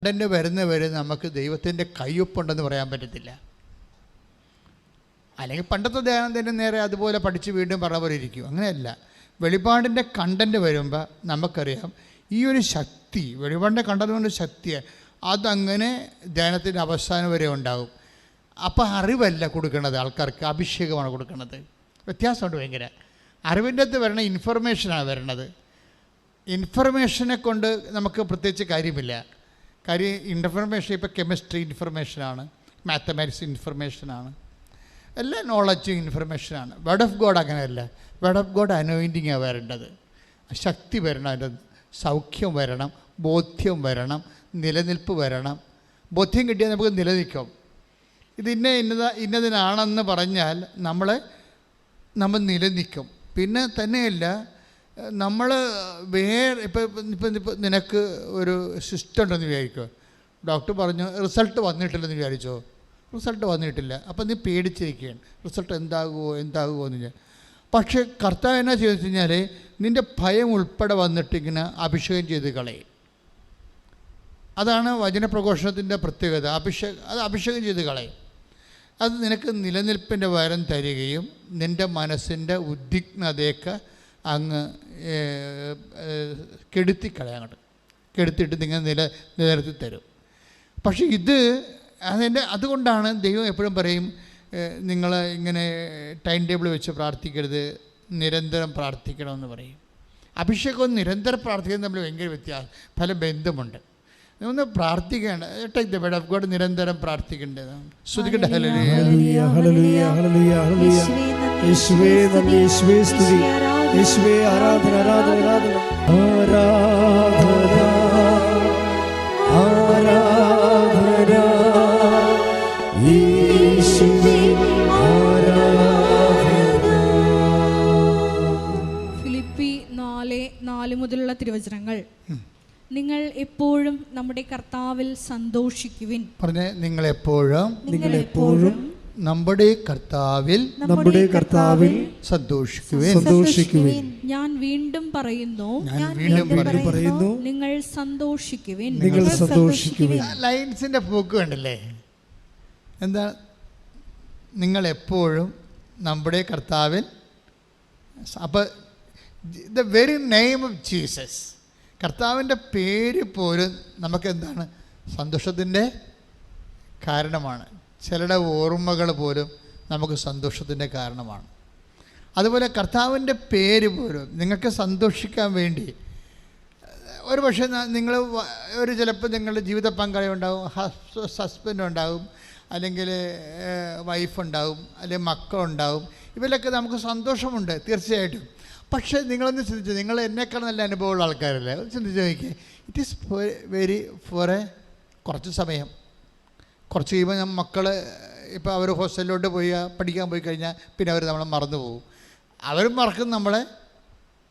Content വരുന്നവരെ നമുക്ക് ദൈവത്തിൻ്റെ കയ്യൊപ്പുണ്ടെന്ന് പറയാൻ പറ്റത്തില്ല. അല്ലെങ്കിൽ പണ്ടത്തെ ധ്യാനം തന്നെ നേരെ അതുപോലെ പഠിച്ച് വീണ്ടും പറഞ്ഞ പോലെ ഇരിക്കും. അങ്ങനെയല്ല. വെളിപാടിൻ്റെ കണ്ടന്റ് വരുമ്പോൾ നമുക്കറിയാം ഈ ഒരു ശക്തി, വെളിപാടിൻ്റെ കണ്ടന്റ് കൊണ്ട് ശക്തി അതങ്ങനെ ധ്യാനത്തിൻ്റെ അവസാനം വരെ ഉണ്ടാകും. അപ്പോൾ അറിവല്ല കൊടുക്കുന്നത്, ആൾക്കാർക്ക് അഭിഷേകമാണ് കൊടുക്കുന്നത്. വ്യത്യാസമുണ്ട് ഭയങ്കര. അറിവിൻ്റെ അകത്ത് വരണ ഇൻഫർമേഷനാണ് വരണത്. ഇൻഫർമേഷനെ കൊണ്ട് നമുക്ക് പ്രത്യേകിച്ച് കാര്യമില്ല. കാര്യം ഇൻഫർമേഷൻ ഇപ്പോൾ കെമിസ്ട്രി ഇൻഫർമേഷനാണ്, മാത്തമാറ്റിക്സ് ഇൻഫർമേഷനാണ്, എല്ലാ നോളജും ഇൻഫർമേഷനാണ്. വേർഡ് ഓഫ് ഗോഡ് അങ്ങനെയല്ല. വേർഡ് ഓഫ് ഗോഡ് അനോയിൻറ്റിങ്ങാണ് വരേണ്ടത്. ശക്തി വരണം, അതിൻ്റെ സൗഖ്യം വരണം, ബോധ്യം വരണം, നിലനിൽപ്പ് വരണം. ബോധ്യം കിട്ടിയാൽ നമുക്ക് നിലനിൽക്കും. ഇത് ഇന്നതിനാണെന്ന് പറഞ്ഞാൽ നമ്മൾ നിലനിൽക്കും. പിന്നെ തന്നെയല്ല, നമ്മൾ ഇപ്പം നിനക്ക് ഒരു സിസ്റ്റം ഉണ്ടെന്ന് വിചാരിക്കുമോ. ഡോക്ടർ പറഞ്ഞു റിസൾട്ട് വന്നിട്ടില്ലെന്ന് വിചാരിച്ചോ. റിസൾട്ട് വന്നിട്ടില്ല, അപ്പം നീ പേടിച്ചിരിക്കുകയാണ് റിസൾട്ട് എന്താകുമോ എന്ന്. പക്ഷേ കർത്താവ് എന്നാ ചെയ്തെന്ന് വെച്ച് കഴിഞ്ഞാൽ നിൻ്റെ ഭയം ഉൾപ്പെടെ വന്നിട്ടിങ്ങനെ അഭിഷേകം ചെയ്ത് കളയും. അതാണ് വചനപ്രഘോഷണത്തിൻ്റെ പ്രത്യേകത. അഭിഷേകം ചെയ്ത് കളയും. അത് നിനക്ക് നിലനിൽപ്പിൻ്റെ വരം തരികയും നിൻ്റെ മനസ്സിൻ്റെ ഉദ്വിഗ്നതയൊക്കെ അങ്ങ് കെടുത്തിക്കളയാങ്ങോട്ട് കെടുത്തിട്ട് നിങ്ങൾ നിലനിർത്തി തരും. പക്ഷേ അതുകൊണ്ടാണ് ദൈവം എപ്പോഴും പറയും നിങ്ങൾ ഇങ്ങനെ ടൈം ടേബിൾ വെച്ച് പ്രാർത്ഥിക്കരുത്, നിരന്തരം പ്രാർത്ഥിക്കണമെന്ന് പറയും. അഭിഷേകവും നിരന്തരം പ്രാർത്ഥിക്കുന്നത് തമ്മിൽ ഭയങ്കര പല ബന്ധമുണ്ട്. ഒന്ന് പ്രാർത്ഥിക്കേണ്ട, take the word of God, നിരന്തരം പ്രാർത്ഥിക്കേണ്ടത്. ശ്രുതിക്കട്ടെ. ഹല്ലേലൂയ ഹല്ലേലൂയ ഹല്ലേലൂയ ഹല്ലേലൂയ. യേശുവേ നന്ദി, യേശുവേ സ്തുതി, യേശുവേ ആരാധന ആരാധന ആരാധന ആരാധന യേശുവേ ആരാധന. ഫിലിപ്പി 4:4 മുതലുള്ള തിരുവചനങ്ങൾ. നിങ്ങൾ എപ്പോഴും നമ്മുടെ കർത്താവിൽ സന്തോഷിക്കുവിൻ. പറഞ്ഞേ, നിങ്ങൾ എപ്പോഴും നമ്മുടെ കർത്താവിൽ സന്തോഷിക്കുവിൻ. ഞാൻ വീണ്ടും പറയുന്നു, നിങ്ങൾ സന്തോഷിക്കുവിൻ. ലൈൻസിന്റെ പോക്ക് കണ്ടല്ലേ? എന്താ? നിങ്ങൾ എപ്പോഴും നമ്മുടെ കർത്താവിൽ. അപ്പോൾ the very name of Jesus, കർത്താവിൻ്റെ പേര് പോലും നമുക്കെന്താണ്? സന്തോഷത്തിൻ്റെ കാരണമാണ്. ചിലരുടെ ഓർമ്മകൾ പോലും നമുക്ക് സന്തോഷത്തിൻ്റെ കാരണമാണ്. അതുപോലെ കർത്താവിൻ്റെ പേര് പോലും നിങ്ങൾക്ക് സന്തോഷിക്കാൻ വേണ്ടി. ഒരു പക്ഷേ നിങ്ങൾ ചിലപ്പോൾ നിങ്ങളുടെ ജീവിത പങ്കാളി ഉണ്ടാകും, ഹസ്ബൻഡ് ഉണ്ടാകും, അല്ലെങ്കിൽ വൈഫുണ്ടാകും, അല്ലെങ്കിൽ മക്കളുണ്ടാകും. ഇവരിലൊക്കെ നമുക്ക് സന്തോഷമുണ്ട് തീർച്ചയായിട്ടും. പക്ഷേ നിങ്ങളൊന്ന് ചിന്തിച്ചു, നിങ്ങൾ എന്നേക്കാൾ നല്ല അനുഭവമുള്ള ആൾക്കാരല്ലേ, ചിന്തിച്ച് നോക്കിയേ. ഇറ്റ് ഈസ് ഫോർ കുറച്ച് സമയം. കുറച്ച് കഴിയുമ്പോൾ മക്കൾ ഇപ്പോൾ അവർ ഹോസ്റ്റലിലോട്ട് പഠിക്കാൻ പോയി കഴിഞ്ഞാൽ പിന്നെ അവർ നമ്മളെ മറന്നു പോകും. അവരും മറക്കും,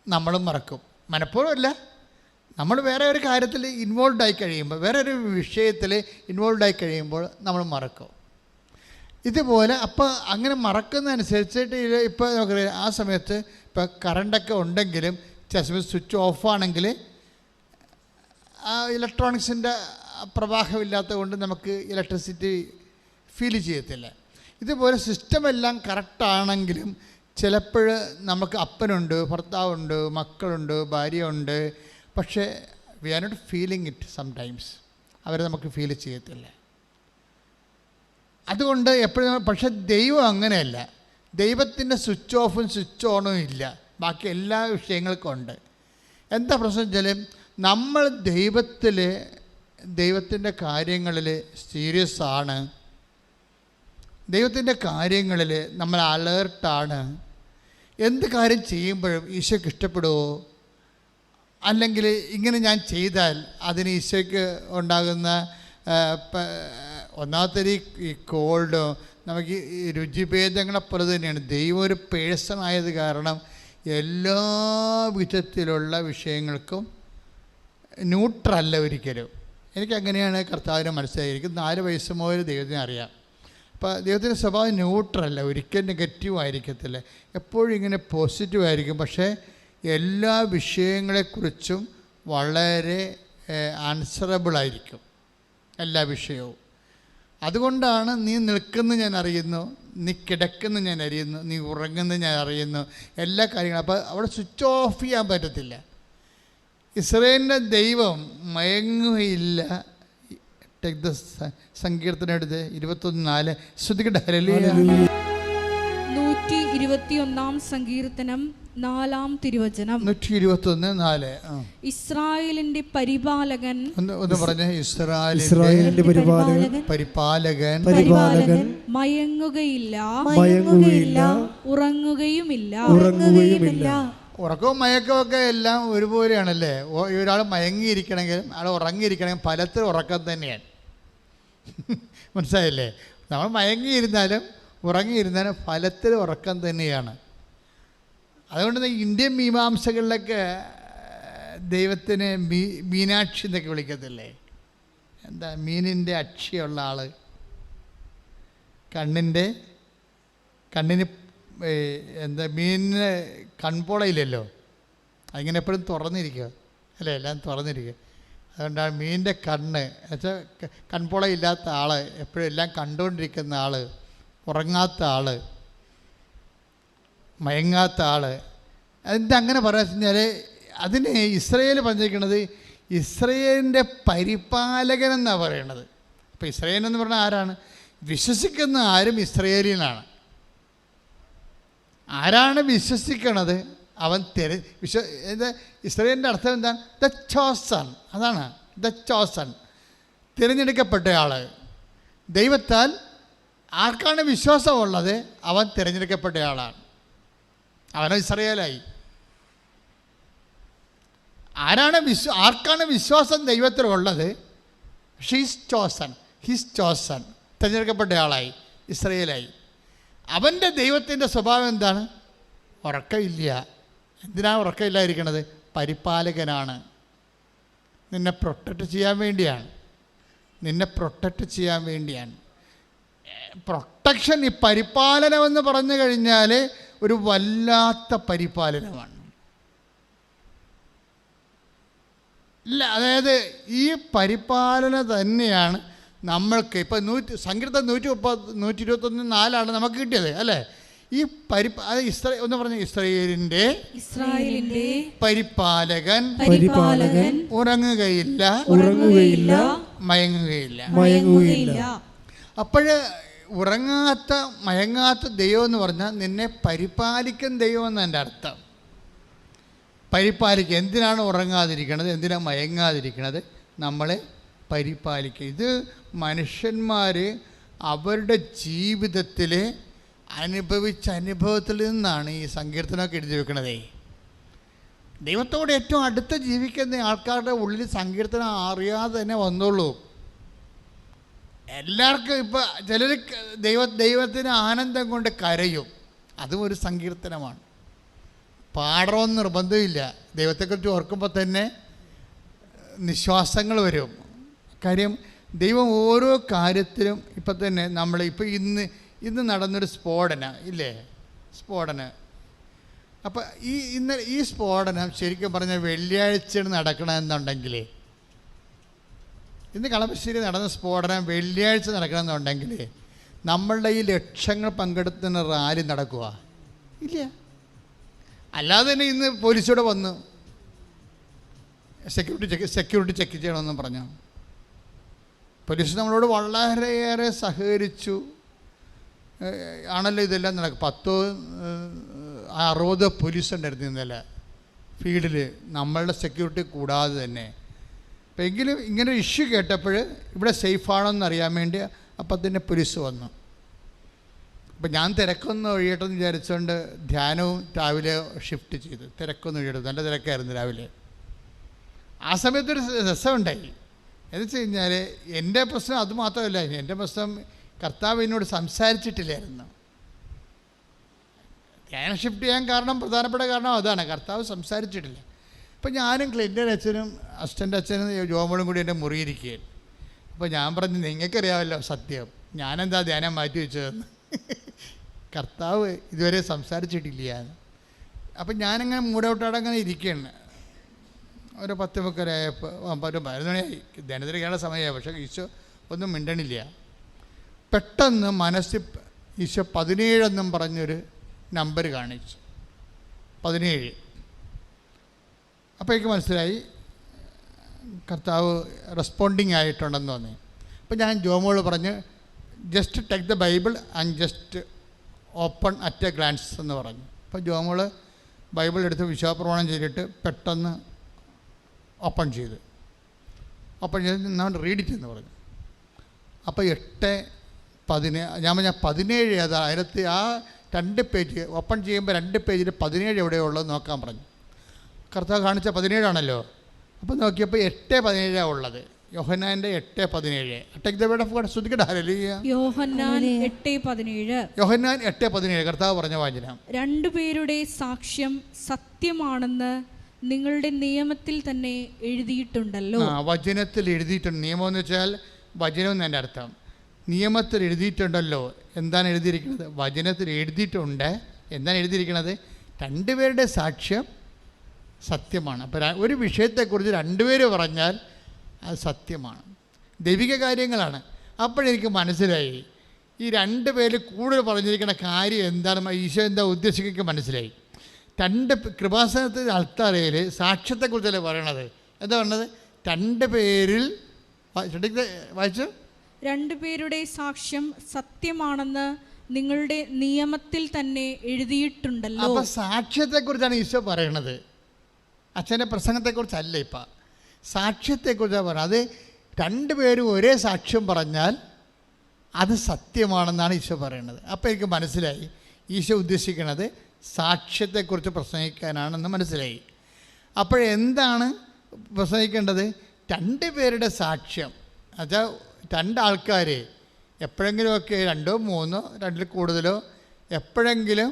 നമ്മളും മറക്കും. മനഃപൂർവ്വം അല്ല, നമ്മൾ വേറെ ഒരു കാര്യത്തിൽ ഇൻവോൾവ് ആയി കഴിയുമ്പോൾ, വേറെ ഒരു വിഷയത്തിൽ ഇൻവോൾവ് ആയി കഴിയുമ്പോൾ നമ്മൾ മറക്കും. ഇതുപോലെ അപ്പോൾ അങ്ങനെ മറക്കുന്നതനുസരിച്ചിട്ട് ഇപ്പോൾ നമുക്കറിയാം, ആ സമയത്ത് ഇപ്പോൾ കറണ്ടൊക്കെ ഉണ്ടെങ്കിലും ചില സമയത്ത് സ്വിച്ച് ഓഫാണെങ്കിൽ ആ ഇലക്ട്രോണിക്സിൻ്റെ പ്രവാഹമില്ലാത്തത് കൊണ്ട് നമുക്ക് ഇലക്ട്രിസിറ്റി ഫീൽ ചെയ്യത്തില്ല. ഇതുപോലെ സിസ്റ്റമെല്ലാം കറക്റ്റാണെങ്കിലും ചിലപ്പോൾ നമുക്ക് അപ്പനുണ്ട്, ഭർത്താവുണ്ട്, മക്കളുണ്ട്, ഭാര്യയുണ്ട്, പക്ഷേ we are not feeling it sometimes. അവരെ നമുക്ക് ഫീൽ ചെയ്യത്തില്ല. അതുകൊണ്ട് എപ്പോഴും. പക്ഷേ ദൈവം അങ്ങനെയല്ല. ദൈവത്തിൻ്റെ സ്വിച്ച് ഓഫും സ്വിച്ച് ഓണും ഇല്ല, ബാക്കി എല്ലാ വിഷയങ്ങൾക്കും ഉണ്ട്. എന്താ പ്രശ്നം വെച്ചാൽ നമ്മൾ ദൈവത്തിൻ്റെ കാര്യങ്ങളിൽ സീരിയസ് ആണ്, ദൈവത്തിൻ്റെ കാര്യങ്ങളിൽ നമ്മൾ അലേർട്ടാണ്. എന്ത് കാര്യം ചെയ്യുമ്പോഴും ഈശോയ്ക്ക് ഇഷ്ടപ്പെടുമോ, അല്ലെങ്കിൽ ഇങ്ങനെ ഞാൻ ചെയ്താൽ അതിന് ഈശോയ്ക്ക് ഉണ്ടാകുന്ന ഒന്നാമത്തെ ഈ കോൾഡോ നമുക്ക് ഈ രുചിഭേദങ്ങളെപ്പോലെ തന്നെയാണ്. ദൈവം ഒരു പേഴ്സണായത് കാരണം എല്ലാ വിധത്തിലുള്ള വിഷയങ്ങൾക്കും ന്യൂട്രല്ല ഒരിക്കലും. എനിക്കങ്ങനെയാണ് കർത്താവിനെ മനസ്സിലായിരിക്കും. 4 വയസ്സ് മുതൽ ദൈവത്തിനെ അറിയാം. അപ്പോൾ ദൈവത്തിൻ്റെ സ്വഭാവം ന്യൂട്രല്ല, ഒരിക്കലും നെഗറ്റീവ് ആയിരിക്കത്തില്ല, എപ്പോഴും ഇങ്ങനെ പോസിറ്റീവ് ആയിരിക്കും. പക്ഷേ എല്ലാ വിഷയങ്ങളെക്കുറിച്ചും വളരെ ആൻസറബിളായിരിക്കും. എല്ലാ വിഷയവും. അതുകൊണ്ടാണ് നീ നിൽക്കുന്ന ഞാൻ അറിയുന്നു, നീ കിടക്കുന്ന ഞാൻ അറിയുന്നു, നീ ഉറങ്ങുന്ന ഞാൻ അറിയുന്നു, എല്ലാ കാര്യങ്ങളും. അപ്പോൾ അവിടെ സ്വിച്ച് ഓഫ് ചെയ്യാൻ പറ്റത്തില്ല. ഇസ്രായേലിൻ്റെ ദൈവം മയങ്ങുകയില്ല. ടേക്ക് ദ സങ്കീർത്തനം എടുത്ത് 21:4 ശ്രുതികട്ടെ. ഹല്ലേലൂയ. 121 സങ്കീർത്തനം 4-ാം തിരുവചനം. 121:4. ഇസ്രായേലിന്റെ പരിപാലകൻ. ഒന്ന് പറഞ്ഞേ. ഇസ്രായേലിന്റെ പരിപാലകൻ മയങ്ങുകയില്ല, ഉറങ്ങുകയുമില്ല. ഉറക്കവും മയക്കവും ഒക്കെ എല്ലാം ഒരുപോലെയാണല്ലേ. ഒരാൾ മയങ്ങിയിരിക്കണമെങ്കിലും ആൾ ഉറങ്ങിയിരിക്കണമെങ്കിൽ ഫലത്തിൽ ഉറക്കം തന്നെയാണ്. മനസ്സിലായില്ലേ? നമ്മൾ മയങ്ങിയിരുന്നാലും ഉറങ്ങിയിരുന്നാലും ഫലത്തിൽ ഉറക്കം തന്നെയാണ്. അതുകൊണ്ട് ഇന്ത്യൻ മീമാംസകളിലൊക്കെ ദൈവത്തിന് മീനാക്ഷി എന്നൊക്കെ വിളിക്കത്തില്ലേ? എന്താ മീനിൻ്റെ അക്ഷിയുള്ള ആൾ, കണ്ണിന് എന്താ മീനിന് കൺപോളയില്ലല്ലോ, അതിങ്ങനെ എപ്പോഴും തുറന്നിരിക്കുക അല്ലേ, എല്ലാം തുറന്നിരിക്കുക. അതുകൊണ്ടാണ് മീനിൻ്റെ കണ്ണ് എന്നുവെച്ചാൽ കൺപോളയില്ലാത്ത ആൾ, എപ്പോഴും എല്ലാം കണ്ടുകൊണ്ടിരിക്കുന്ന ആൾ, ഉറങ്ങാത്ത ആൾ, മയങ്ങാത്ത ആൾ. അതിൻ്റെ അങ്ങനെ പറയാന്ന് വെച്ച് കഴിഞ്ഞാൽ അതിന് ഇസ്രായേൽ പറഞ്ഞിരിക്കുന്നത് ഇസ്രായേലിൻ്റെ പരിപാലകൻ എന്നാണ് പറയണത്. അപ്പോൾ ഇസ്രായേൽ എന്ന് പറഞ്ഞാൽ ആരാണ്? വിശ്വസിക്കുന്ന ആരും ഇസ്രായേലിനാണ്. ആരാണ് വിശ്വസിക്കണത് അവൻ ഇസ്രായേലിൻ്റെ അർത്ഥം എന്താണ്? The chosen. അതാണ് ദ ചോസൺ, തിരഞ്ഞെടുക്കപ്പെട്ട ആൾ. ദൈവത്താൽ ആർക്കാണ് വിശ്വാസമുള്ളത് അവൻ തിരഞ്ഞെടുക്കപ്പെട്ട ആളാണ്. അവൻ ഇസ്രായേലായി. ആർക്കാണ് വിശ്വാസം ദൈവത്തിലുള്ളത്? ഹിസ് ചോസൺ, തിരഞ്ഞെടുക്കപ്പെട്ട ആളായി, ഇസ്രായേലായി. അവൻ്റെ ദൈവത്തിൻ്റെ സ്വഭാവം എന്താണ്? ഉറക്കമില്ല. എന്തിനാണ് ഉറക്കമില്ലായിരിക്കണത്? പരിപാലകനാണ്. നിന്നെ പ്രൊട്ടക്റ്റ് ചെയ്യാൻ വേണ്ടിയാണ്. പ്രൊട്ടക്ഷൻ, ഈ പരിപാലനമെന്ന് പറഞ്ഞു കഴിഞ്ഞാൽ ഒരു വല്ലാത്ത പരിപാലനമാണ്. ഇല്ല, അതായത് ഈ പരിപാലന തന്നെയാണ് നമ്മൾക്ക് ഇപ്പോൾ സങ്കീർത്തനം 121:4 നമുക്ക് കിട്ടിയത് അല്ലേ? ഈ ഒന്ന് പറഞ്ഞ ഇസ്രായേലിന്റെ പരിപാലകൻ ഉറങ്ങുകയില്ല, മയങ്ങുകയില്ല. അപ്പോഴ് ഉറങ്ങാത്ത മയങ്ങാത്ത ദൈവം എന്ന് പറഞ്ഞാൽ നിന്നെ പരിപാലിക്കുന്ന ദൈവം എന്നതിൻ്റെ അർത്ഥം. പരിപാലിക്കുക. എന്തിനാണ് ഉറങ്ങാതിരിക്കണത്, എന്തിനാണ് മയങ്ങാതിരിക്കണത്? നമ്മളെ പരിപാലിക്കുക. ഇത് മനുഷ്യന്മാർ അവരുടെ ജീവിതത്തിൽ അനുഭവിച്ച അനുഭവത്തിൽ നിന്നാണ് ഈ സങ്കീർത്തനമൊക്കെ എഴുതി വെക്കണതേ. ദൈവത്തോട് ഏറ്റവും അടുത്ത് ജീവിക്കുന്ന ആൾക്കാരുടെ ഉള്ളിൽ സങ്കീർത്തനം അറിയാതെ തന്നെ വന്നോളൂ. എല്ലാവർക്കും ഇപ്പോൾ ചിലർ ദൈവത്തിന് ആനന്ദം കൊണ്ട് കരയും, അതും ഒരു സങ്കീർത്തനമാണ്. പാടണമെന്ന് നിർബന്ധമില്ല. ദൈവത്തെക്കുറിച്ച് ഓർക്കുമ്പോൾ തന്നെ നിശ്വാസങ്ങൾ വരും. കാര്യം ദൈവം ഓരോ കാര്യത്തിലും ഇപ്പം തന്നെ ഇന്ന് നടന്നൊരു സ്ഫോടനം ഇല്ലേ, സ്ഫോടനം. അപ്പം ഈ സ്ഫോടനം ശരിക്കും പറഞ്ഞാൽ വെള്ളിയാഴ്ചയാണ് നടക്കണമെന്നുണ്ടെങ്കിൽ, ഇന്ന് കളമശ്ശേരി നടന്ന സ്ഫോടനം വെള്ളിയാഴ്ച നടക്കണമെന്നുണ്ടെങ്കിൽ നമ്മളുടെ ഈ ലക്ഷങ്ങൾ പങ്കെടുത്തുന്ന റാലി നടക്കുക ഇല്ല. അല്ലാതെ തന്നെ ഇന്ന് പോലീസോടെ വന്നു സെക്യൂരിറ്റി ചെക്ക് ചെയ്യണമെന്നും പറഞ്ഞു. പോലീസ് നമ്മളോട് വളരെയേറെ സഹകരിച്ചു ആണല്ലോ ഇതെല്ലാം നടക്കും. 60 പോലീസ് ഉണ്ടായിരുന്നു ഇന്നലെ ഫീൽഡിൽ, നമ്മളുടെ സെക്യൂരിറ്റി കൂടാതെ തന്നെ. അപ്പം എങ്കിലും ഇങ്ങനെ ഇഷ്യൂ കേട്ടപ്പോൾ ഇവിടെ സേഫാണോന്ന് അറിയാൻ വേണ്ടി അപ്പം തന്നെ പോലീസ് വന്നു. അപ്പം ഞാൻ തിരക്കൊന്ന് ഒഴിയട്ടെന്ന് വിചാരിച്ചുകൊണ്ട് ധ്യാനവും രാവിലെ ഷിഫ്റ്റ് ചെയ്തു. തിരക്കൊന്ന് ഒഴിയട്ടെ, നല്ല തിരക്കായിരുന്നു രാവിലെ. ആ സമയത്തൊരു രസമുണ്ടായി. എന്ന് വെച്ച് കഴിഞ്ഞാൽ എൻ്റെ പ്രശ്നം അത് മാത്രമല്ല, എൻ്റെ പ്രശ്നം കർത്താവ് എന്നോട് സംസാരിച്ചിട്ടില്ലായിരുന്നു. ധ്യാനം ഷിഫ്റ്റ് ചെയ്യാൻ പ്രധാനപ്പെട്ട കാരണം അതാണ്, കർത്താവ് സംസാരിച്ചിട്ടില്ല. അപ്പോൾ ഞാനും ക്ലിൻ്റൻ അച്ഛനും അസിസ്റ്റൻ്റ് അച്ഛനും ജോമോളും കൂടി എൻ്റെ മുറിയിരിക്കുകയാണ്. അപ്പോൾ ഞാൻ പറഞ്ഞു, നിങ്ങൾക്കറിയാമല്ലോ സത്യം, ഞാനെന്താ ധ്യാനം മാറ്റി വെച്ചതെന്ന്. കർത്താവ് ഇതുവരെ സംസാരിച്ചിട്ടില്ല. അപ്പം ഞാനങ്ങനെ മൂടൗട്ടാടങ്ങനെ ഇരിക്കുകയാണ്. ഒരു 10:30 11 മണിയായി, ധ്യാനത്തിന് കേണ്ട സമയമായി. പക്ഷേ ഈശോ ഒന്നും മിണ്ടണില്ല. പെട്ടെന്ന് മനസ്സിൽ ഈശോ 17 പറഞ്ഞൊരു നമ്പർ കാണിച്ചു. 17. അപ്പോൾ എനിക്ക് മനസ്സിലായി കർത്താവ് റെസ്പോണ്ടിങ് ആയിട്ടുണ്ടെന്ന് തോന്നി. അപ്പോൾ ഞാൻ ജോമോള് പറഞ്ഞ് just take the Bible and just open at a glance എന്ന് പറഞ്ഞു. അപ്പോൾ ജോമോള് ബൈബിൾ എടുത്ത് വിശ്വാസപ്രമാണം ചെയ്തിട്ട് പെട്ടെന്ന് ഓപ്പൺ ചെയ്ത് ഞാൻ റീഡ് ഇറ്റ് എന്ന് പറഞ്ഞു. അപ്പോൾ 8:17 ഞാൻ 17 ഏതാ അതിനകത്ത് ആ 2 പേജ് ഓപ്പൺ ചെയ്യുമ്പോൾ 2 പേജിൽ 17 എവിടെയുള്ളത് നോക്കാൻ പറഞ്ഞു. കർത്താവ് കാണിച്ച 17 അപ്പോൾ നോക്കിയപ്പോൾ 8:17 ഉള്ളത്. യോഹന്നാൻ്റെ 8:17. Take the word of God. ശ്രദ്ധിക്കട്ടെ. ഹല്ലേലൂയ. യോഹന്നാൻ 8:17. യോഹന്നാൻ 8:17 കർത്താവ് പറഞ്ഞ വചനം. രണ്ടുപേരുടെ സാക്ഷ്യം സത്യമാണെന്ന് നിങ്ങളുടെ നിയമത്തിൽ തന്നെ എഴുതിയിട്ടുണ്ടല്ലോ. വചനത്തിൽ എഴുതിയിട്ടുണ്ട്. നിയമം എന്ന് വെച്ചാൽ വചനം എന്നതിൻ്റെ അർത്ഥം. നിയമത്തിൽ എഴുതിയിട്ടുണ്ടല്ലോ. എന്താണ് എഴുതിയിരിക്കുന്നത്? വചനത്തിൽ എഴുതിയിട്ടുണ്ട്. എന്താണ് എഴുതിയിരിക്കുന്നത്? 2 പേരുടെ സാക്ഷ്യം സത്യമാണ്. അപ്പോൾ ഒരു വിഷയത്തെക്കുറിച്ച് 2 പേര് പറഞ്ഞാൽ അത് സത്യമാണ്, ദൈവിക കാര്യങ്ങളാണ്. അപ്പോഴെനിക്ക് മനസ്സിലായി ഈ 2 പേര് കൂടുതൽ പറഞ്ഞിരിക്കുന്ന കാര്യം എന്താണ്, ഈശോ എന്താ ഉദ്ദേശിക്കുക മനസ്സിലായി. 2 കൃപാസനത്തിൽ അൾത്താരയിൽ സാക്ഷ്യത്തെക്കുറിച്ചല്ലേ പറയണത്. എന്താ പറഞ്ഞത്? 2 പേരിൽ വായിച്ചു. 2 പേരുടെ സാക്ഷ്യം സത്യമാണെന്ന് നിങ്ങളുടെ നിയമത്തിൽ തന്നെ എഴുതിയിട്ടുണ്ടല്ലോ. അപ്പോൾ സാക്ഷ്യത്തെക്കുറിച്ചാണ് ഈശോ പറയണത്. അച്ഛൻ്റെ പ്രസംഗത്തെക്കുറിച്ചല്ല. ഇപ്പം സാക്ഷ്യത്തെക്കുറിച്ചാണ് പറയുന്നത്. അത് 2 പേരും ഒരേ സാക്ഷ്യം പറഞ്ഞാൽ അത് സത്യമാണെന്നാണ് ഈശോ പറയുന്നത്. അപ്പോൾ എനിക്ക് മനസ്സിലായി ഈശോ ഉദ്ദേശിക്കുന്നത് സാക്ഷ്യത്തെക്കുറിച്ച് പ്രസംഗിക്കാനാണെന്ന് മനസ്സിലായി. അപ്പോഴെന്താണ് പ്രസംഗിക്കേണ്ടത്? 2 പേരുടെ സാക്ഷ്യം. എന്നുവെച്ചാൽ 2 ആൾക്കാർ എപ്പോഴെങ്കിലുമൊക്കെ 2 3 2 കൂടുതലോ എപ്പോഴെങ്കിലും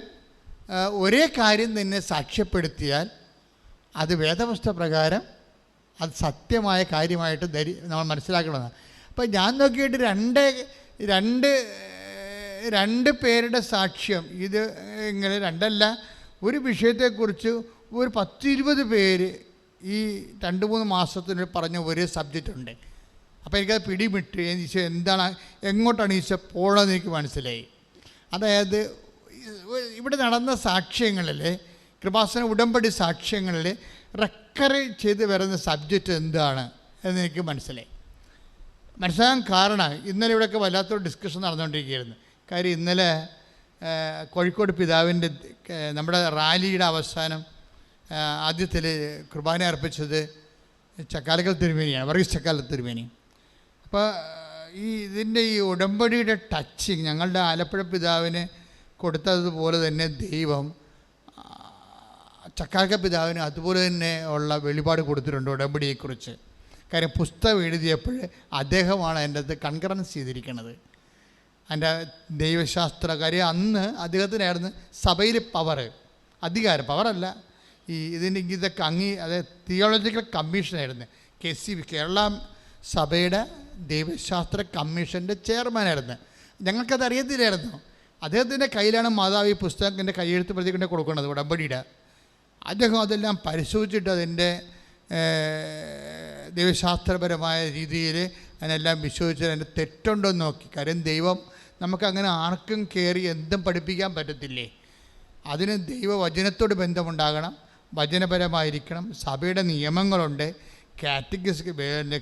ഒരേ കാര്യം തന്നെ സാക്ഷ്യപ്പെടുത്തിയാൽ അത് വേദപുസ്തക പ്രകാരം അത് സത്യമായ കാര്യമായിട്ട് നമ്മൾ മനസ്സിലാക്കണമെന്നാണ്. അപ്പം ഞാൻ നോക്കിയിട്ട് 2 പേരുടെ സാക്ഷ്യം ഇത് ഇങ്ങനെ 2 അല്ല, ഒരു വിഷയത്തെക്കുറിച്ച് ഒരു 10-20 പേര് ഈ 2-3 മാസത്തിന് പറഞ്ഞ ഒരു സബ്ജക്റ്റ് ഉണ്ട്. അപ്പോൾ എനിക്കത് പിടിമിട്ട് ഈശോ എന്താണ്, എങ്ങോട്ടാണ് ഈശോ പോകണമെന്ന് എനിക്ക് മനസ്സിലായി. അതായത് ഇവിടെ നടന്ന സാക്ഷ്യങ്ങളിൽ, കൃപാസന ഉടമ്പടി സാക്ഷ്യങ്ങളിൽ റെക്കറി ചെയ്ത് വരുന്ന സബ്ജക്റ്റ് എന്താണ് എന്ന് എനിക്ക് മനസ്സിലാകാൻ കാരണം ഇന്നലെ ഇവിടെയൊക്കെ വല്ലാത്തൊരു ഡിസ്കഷൻ നടന്നുകൊണ്ടിരിക്കുകയായിരുന്നു. കാര്യം ഇന്നലെ കോഴിക്കോട് പിതാവിൻ്റെ നമ്മുടെ റാലിയുടെ അവസാനം ആദ്യത്തിൽ കുർബാന അർപ്പിച്ചത് ചക്കാലക്കൽ തിരുമേനിയാണ്, വർഗീസ് ചക്കാലക്കൽ തിരുമേനി. അപ്പോൾ ഇതിൻ്റെ ഈ ഉടമ്പടിയുടെ ടച്ചിങ് ഞങ്ങളുടെ ആലപ്പുഴ പിതാവിന് കൊടുത്തതുപോലെ തന്നെ ദൈവം ചക്കാലക്കൽ പിതാവിന് അതുപോലെ തന്നെ ഉള്ള വെളിപാട് കൊടുത്തിട്ടുണ്ട് ഉടമ്പടിയെക്കുറിച്ച്. കാര്യം പുസ്തകം എഴുതിയപ്പോൾ അദ്ദേഹമാണ് അതിൻ്റെ അകത്ത് കൺകറൻസ് ചെയ്തിരിക്കുന്നത്. അതിൻ്റെ ദൈവശാസ്ത്ര കാര്യം അന്ന് അദ്ദേഹത്തിനായിരുന്നു സഭയിൽ അധികാരം, പവറല്ല, ഇതൊക്കെ അതായത് തിയോളജിക്കൽ കമ്മീഷനായിരുന്നു. KCB കേരള സഭയുടെ ദൈവശാസ്ത്ര കമ്മീഷൻ്റെ ചെയർമാനായിരുന്നു. ഞങ്ങൾക്കത് അറിയത്തില്ലായിരുന്നു. അദ്ദേഹത്തിൻ്റെ കയ്യിലാണ് മാതാവ് ഈ പുസ്തകത്തിൻ്റെ കയ്യെഴുത്ത് പ്രതികൊണ്ട് കൊടുക്കുന്നത് ഉടമ്പടിയുടെ. അദ്ദേഹം അതെല്ലാം പരിശോധിച്ചിട്ട് അതിൻ്റെ ദൈവശാസ്ത്രപരമായ രീതിയിൽ അതിനെല്ലാം വിശ്വസിച്ച് അതിൻ്റെ തെറ്റുണ്ടോ എന്ന് നോക്കി. കാര്യം ദൈവം നമുക്കങ്ങനെ ആർക്കും കയറി എന്തും പഠിപ്പിക്കാൻ പറ്റത്തില്ലേ. അതിന് ദൈവവചനത്തോട് ബന്ധമുണ്ടാകണം, വചനപരമായിരിക്കണം. സഭയുടെ നിയമങ്ങളുണ്ട്.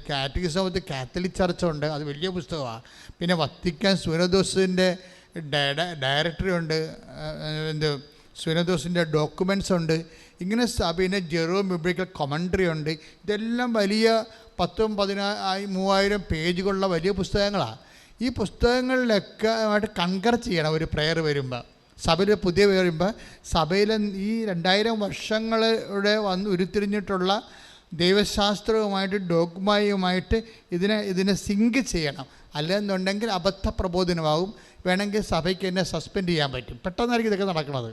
കാറ്റഗിസമത്ത് കാത്തലിക് ചർച്ചുണ്ട്, അത് വലിയ പുസ്തകമാണ്. പിന്നെ വത്തിക്കാൻ സുനദോസിൻ്റെ ഡയറക്ടറി ഉണ്ട്, സുനദോസിൻ്റെ ഡോക്യുമെൻറ്റ്സ് ഉണ്ട്. ഇങ്ങനെ സഭയിലെ ജെറോം ബിബ്ലിക്കൽ കമൻട്രി ഉണ്ട്. ഇതെല്ലാം വലിയ 10,000-30,000 പേജുകളുള്ള വലിയ പുസ്തകങ്ങളാണ്. ഈ പുസ്തകങ്ങളിലൊക്കെ ആയിട്ട് കൺകർ ചെയ്യണം. ഒരു പ്രെയർ വരുമ്പോൾ, സഭയിൽ പുതിയ വരുമ്പോൾ, സഭയിലെ ഈ 2000 വർഷങ്ങളുടെ ഉരുത്തിരിഞ്ഞിട്ടുള്ള ദൈവശാസ്ത്രവുമായിട്ട് ഡോഗ്മയുമായിട്ട് ഇതിനെ സിങ്ക് ചെയ്യണം. അല്ലെന്നുണ്ടെങ്കിൽ അബദ്ധ പ്രബോധനമാകും. വേണമെങ്കിൽ സഭയ്ക്ക് എന്നെ സസ്പെൻഡ് ചെയ്യാൻ പറ്റും. പെട്ടെന്നായിരിക്കും ഇതൊക്കെ നടക്കുന്നത്.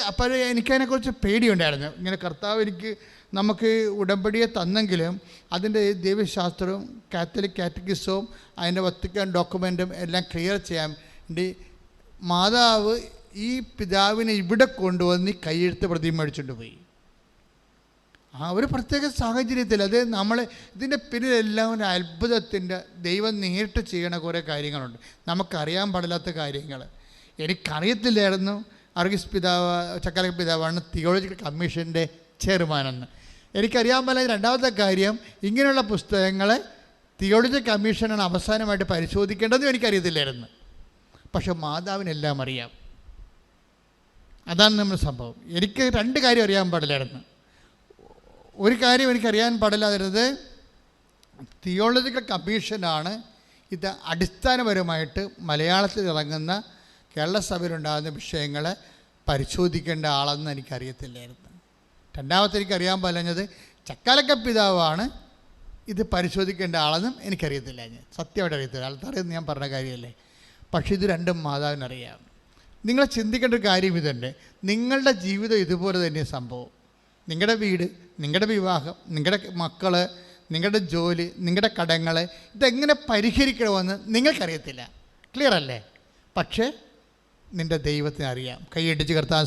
അപ്പോൾ എനിക്കതിനെക്കുറിച്ച് പേടിയുണ്ടായിരുന്നു. ഇങ്ങനെ കർത്താവ് നമുക്ക് ഉടമ്പടിയെ തന്നെങ്കിലും അതിൻ്റെ ദൈവശാസ്ത്രവും കാത്തലിക് കാറ്റഗിസവും അതിൻ്റെ വത്തിക്കാൻ ഡോക്യുമെൻറ്റും എല്ലാം ക്ലിയർ ചെയ്യാൻ വേണ്ടി മാതാവ് ഈ പിതാവിനെ ഇവിടെ കൊണ്ടുവന്ന് കൈയെഴുത്ത് പ്രതി മേടിച്ചുകൊണ്ട് പോയി. ആ ഒരു പ്രത്യേക സാഹചര്യത്തിൽ അത് നമ്മൾ ഇതിൻ്റെ പിന്നിലെല്ലാം ഒരു അത്ഭുതത്തിൻ്റെ ദൈവം നേരിട്ട് ചെയ്യണ കുറേ കാര്യങ്ങളുണ്ട്, നമുക്കറിയാൻ പാടില്ലാത്ത കാര്യങ്ങൾ. എനിക്കറിയത്തില്ലായിരുന്നു വർഗീസ് പിതാവ്, ചക്കാലക്ക പിതാവാണ് തിയോളജിക്കൽ കമ്മീഷൻ്റെ ചെയർമാനെന്ന്. എനിക്കറിയാൻ പാടില്ല. രണ്ടാമത്തെ കാര്യം, ഇങ്ങനെയുള്ള പുസ്തകങ്ങൾ തിയോളജിക്കൽ കമ്മീഷനാണ് അവസാനമായിട്ട് പരിശോധിക്കേണ്ടതെന്നും എനിക്കറിയത്തില്ലായിരുന്നു. പക്ഷെ മാതാവിനെല്ലാം അറിയാം. അതാണ് നമ്മുടെ സംഭവം. എനിക്ക് രണ്ട് കാര്യം അറിയാൻ പാടില്ലായിരുന്നു. ഒരു കാര്യം എനിക്കറിയാൻ പാടില്ലാതിരുന്നത്, തിയോളജിക്കൽ കമ്മീഷനാണ് ഇത് അടിസ്ഥാനപരമായിട്ട് മലയാളത്തിൽ ഇറങ്ങുന്ന കേരള സഭയിലുണ്ടാകുന്ന വിഷയങ്ങളെ പരിശോധിക്കേണ്ട ആളെന്ന് എനിക്കറിയത്തില്ലായിരുന്നു. രണ്ടാമത്തെ എനിക്കറിയാൻ പാടില്ലത്, ചക്കാലക്ക പിതാവാണ് ഇത് പരിശോധിക്കേണ്ട ആളെന്നും എനിക്കറിയത്തില്ല. ഞാൻ സത്യമായിട്ട് അറിയത്തില്ല, ആൾക്കാരെന്ന് ഞാൻ പറഞ്ഞ കാര്യമല്ലേ. പക്ഷേ ഇത് രണ്ടും മാതാവിനറിയാം. നിങ്ങൾ ചിന്തിക്കേണ്ട ഒരു കാര്യം ഇതുണ്ട്, നിങ്ങളുടെ ജീവിതം ഇതുപോലെ തന്നെ സംഭവം. നിങ്ങളുടെ വീട്, നിങ്ങളുടെ വിവാഹം, നിങ്ങളുടെ മക്കൾ, നിങ്ങളുടെ ജോലി, നിങ്ങളുടെ കടങ്ങൾ, ഇതെങ്ങനെ പരിഹരിക്കണമെന്ന് നിങ്ങൾക്കറിയത്തില്ല. ക്ലിയർ അല്ലേ? പക്ഷേ നിന്റെ ദൈവത്തിന് അറിയാം. കൈയടിച്ച് കർത്താൻ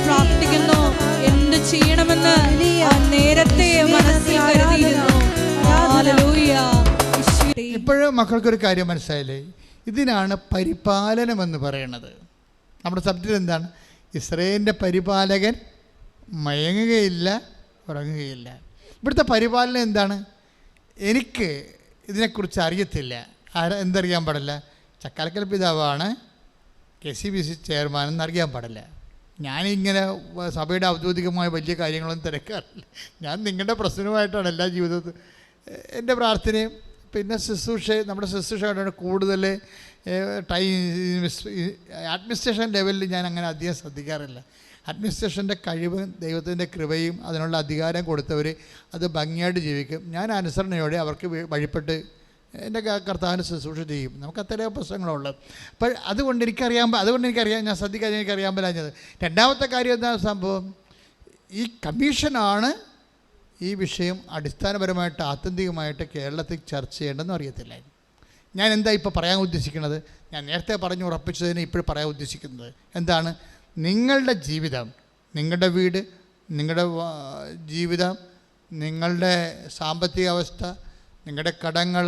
പ്രാർത്ഥിക്കുന്നു. എന്ത് ചെയ്യണമെന്ന് നേരത്തെ മനസ്സിൽ കരുതിയിരുന്നു. ഇപ്പോഴും മക്കൾക്കൊരു കാര്യം മനസ്സിലായില്ലേ? ഇതിനാണ് പരിപാലനമെന്ന് പറയണത്. നമ്മുടെ സബ്ജക്റ്റ് എന്താണ്? ഇസ്രായേലിൻ്റെ പരിപാലകൻ മയങ്ങുകയില്ല, ഉറങ്ങുകയില്ല. ഇവിടുത്തെ പരിപാലനം എന്താണ്? എനിക്ക് ഇതിനെക്കുറിച്ച് അറിയത്തില്ല. എന്തറിയാൻ പാടില്ല? ചക്കാലക്കൽ പിതാവാണ് KCBC ചെയർമാൻ എന്നറിയാൻ പാടില്ല. ഞാനിങ്ങനെ സഭയുടെ ഔദ്യോഗികമായ വലിയ കാര്യങ്ങളൊന്നും തിരക്കാറില്ല. ഞാൻ നിങ്ങളുടെ പ്രശ്നവുമായിട്ടാണ് എല്ലാ ജീവിതത്തിൽ എൻ്റെ പ്രാർത്ഥനയും. പിന്നെ നമ്മുടെ ശുശ്രൂഷയായിട്ടാണ് കൂടുതൽ അഡ്മിനിസ്ട്രേഷൻ ലെവലിൽ ഞാൻ അങ്ങനെ അധികം ശ്രദ്ധിക്കാറില്ല. അഡ്മിനിസ്ട്രേഷൻ്റെ കഴിവും ദൈവത്തിൻ്റെ കൃപയും അതിനുള്ള അധികാരം കൊടുത്തവർ അത് ഭംഗിയായിട്ട് ജീവിക്കും. ഞാൻ അനുസരണയോടെ അവർക്ക് വഴിപ്പെട്ട് എൻ്റെ കർത്താവിന് ശുശ്രൂഷ ചെയ്യും. നമുക്ക് അത്രയും പ്രശ്നങ്ങളുള്ളത്. അപ്പോൾ അതുകൊണ്ട് എനിക്കറിയാൻ ഞാൻ ശ്രദ്ധിക്കാതെ എനിക്കറിയാൻ പറ്റാഞ്ഞത്. രണ്ടാമത്തെ കാര്യം എന്താ സംഭവം? ഈ കമ്മീഷനാണ് ഈ വിഷയം അടിസ്ഥാനപരമായിട്ട് ആത്യന്തികമായിട്ട് കേരളത്തിൽ ചർച്ച ചെയ്യേണ്ടതെന്ന് അറിയത്തില്ല. ഞാൻ എന്താ ഇപ്പോൾ പറയാൻ ഉദ്ദേശിക്കുന്നത്? ഞാൻ നേരത്തെ പറഞ്ഞു ഉറപ്പിച്ചതിന് ഇപ്പോഴും പറയാൻ ഉദ്ദേശിക്കുന്നത് എന്താണ്? നിങ്ങളുടെ ജീവിതം, നിങ്ങളുടെ വീട്, നിങ്ങളുടെ ജീവിതം, നിങ്ങളുടെ സാമ്പത്തിക അവസ്ഥ, നിങ്ങളുടെ കടങ്ങൾ,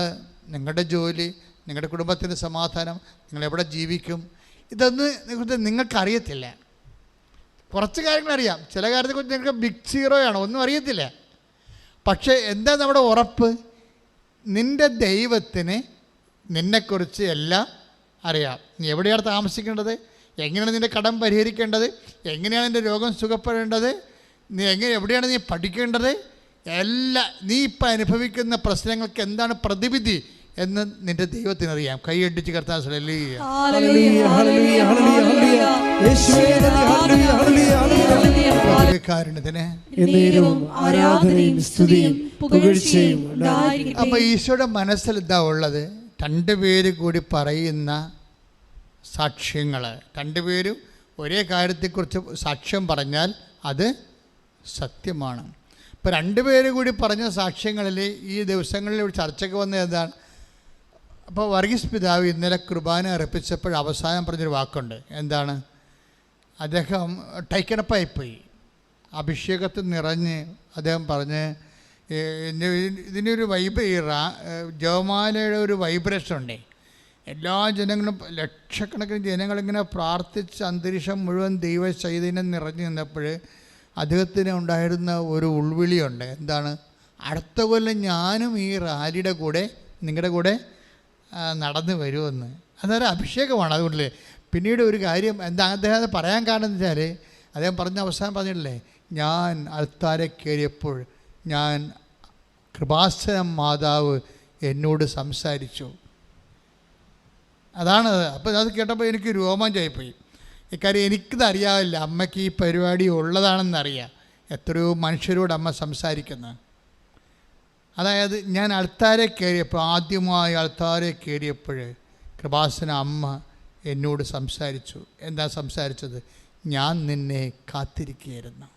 നിങ്ങളുടെ ജോലി, നിങ്ങളുടെ കുടുംബത്തിൻ്റെ സമാധാനം, നിങ്ങളെവിടെ ജീവിക്കും, ഇതൊന്നും നിങ്ങൾക്കറിയത്തില്ല. കുറച്ച് കാര്യങ്ങളറിയാം, ചില കാര്യത്തെക്കുറിച്ച് നിങ്ങൾക്ക് ബിഗ് സീറോയാണ്, ഒന്നും അറിയത്തില്ല. പക്ഷേ എന്താ നമ്മുടെ ഉറപ്പ്? നിൻ്റെ ദൈവത്തിന് നിന്നെക്കുറിച്ച് എല്ലാം അറിയാം. നീ എവിടെയാണ് താമസിക്കേണ്ടത്, എങ്ങനെയാണ് നിൻ്റെ കടം പരിഹരിക്കേണ്ടത്, എങ്ങനെയാണ് നിൻ്റെ രോഗം സുഖപ്പെടേണ്ടത്, എവിടെയാണ് നീ പഠിക്കേണ്ടത്, എല്ലാം നീ ഇപ്പം അനുഭവിക്കുന്ന പ്രശ്നങ്ങൾക്ക് എന്താണ് പ്രതിവിധി എന്ന് നിൻ്റെ ദൈവത്തിനറിയാം. കൈയടിച്ച് കർത്താൻ അപ്പോൾ ഈശോയുടെ മനസ്സിൽ ഇതാ ഉള്ളത്, രണ്ടുപേര് കൂടി പറയുന്ന സാക്ഷ്യങ്ങൾ. രണ്ടുപേരും ഒരേ കാര്യത്തെക്കുറിച്ച് സാക്ഷ്യം പറഞ്ഞാൽ അത് സത്യമാണ്. ഇപ്പോൾ രണ്ടുപേര് കൂടി പറഞ്ഞ സാക്ഷ്യങ്ങളിൽ ഈ ദിവസങ്ങളിൽ ചർച്ചയ്ക്ക് വന്ന എന്താണ്? അപ്പോൾ വർഗീസ് പിതാവ് ഇന്നലെ കുർബാന അർപ്പിച്ചപ്പോൾ അവസാനം പറഞ്ഞൊരു വാക്കുണ്ട്. എന്താണ്? അദ്ദേഹം ടൈക്കണപ്പായിപ്പോയി, അഭിഷേകത്തിൽ നിറഞ്ഞ് അദ്ദേഹം പറഞ്ഞ് ഇതിനൊരു ജപമാലയുടെ ഒരു വൈബ്രേഷൻ ഉണ്ടേ. എല്ലാ ജനങ്ങളും, ലക്ഷക്കണക്കിന് ജനങ്ങളിങ്ങനെ പ്രാർത്ഥിച്ച് അന്തരീക്ഷം മുഴുവൻ ദൈവ ചൈതന്യം നിറഞ്ഞു നിന്നപ്പോൾ അദ്ദേഹത്തിന് ഉണ്ടായിരുന്ന ഒരു ഉൾവിളിയുണ്ട്. എന്താണ്? അടുത്ത കൊല്ലം ഞാനും ഈ റാലിയുടെ കൂടെ നിങ്ങളുടെ കൂടെ നടന്നു വരുമെന്ന്. അതൊരു അഭിഷേകമാണ്. അതുകൊണ്ട് പിന്നീട് ഒരു കാര്യം എന്താ അദ്ദേഹം അത് പറയാൻ കാരണം എന്ന് വെച്ചാൽ, അദ്ദേഹം പറഞ്ഞ അവസാനം പറഞ്ഞിട്ടില്ലേ, ഞാൻ അൾത്താരെ കയറിയപ്പോൾ ഞാൻ കൃപാസനം മാതാവ് എന്നോട് സംസാരിച്ചു. അതാണ്. അപ്പോൾ അത് കേട്ടപ്പോൾ എനിക്ക് രോമാഞ്ചായിപ്പോയി. ഇക്കാര്യം എനിക്കിത് അറിയാവില്ല, അമ്മയ്ക്ക് ഈ പരിപാടി ഉള്ളതാണെന്നറിയാം. എത്രയോ മനുഷ്യരോട് അമ്മ സംസാരിക്കുന്നത്. അതായത് ഞാൻ അൾത്താരെ കയറിയപ്പോൾ, ആദ്യമായി അൾത്താരെ കയറിയപ്പോൾ കൃപാസന അമ്മ എന്നോട് സംസാരിച്ചു. എന്താ സംസാരിച്ചത്? ഞാൻ നിന്നെ കാത്തിരിക്കുകയായിരുന്നു,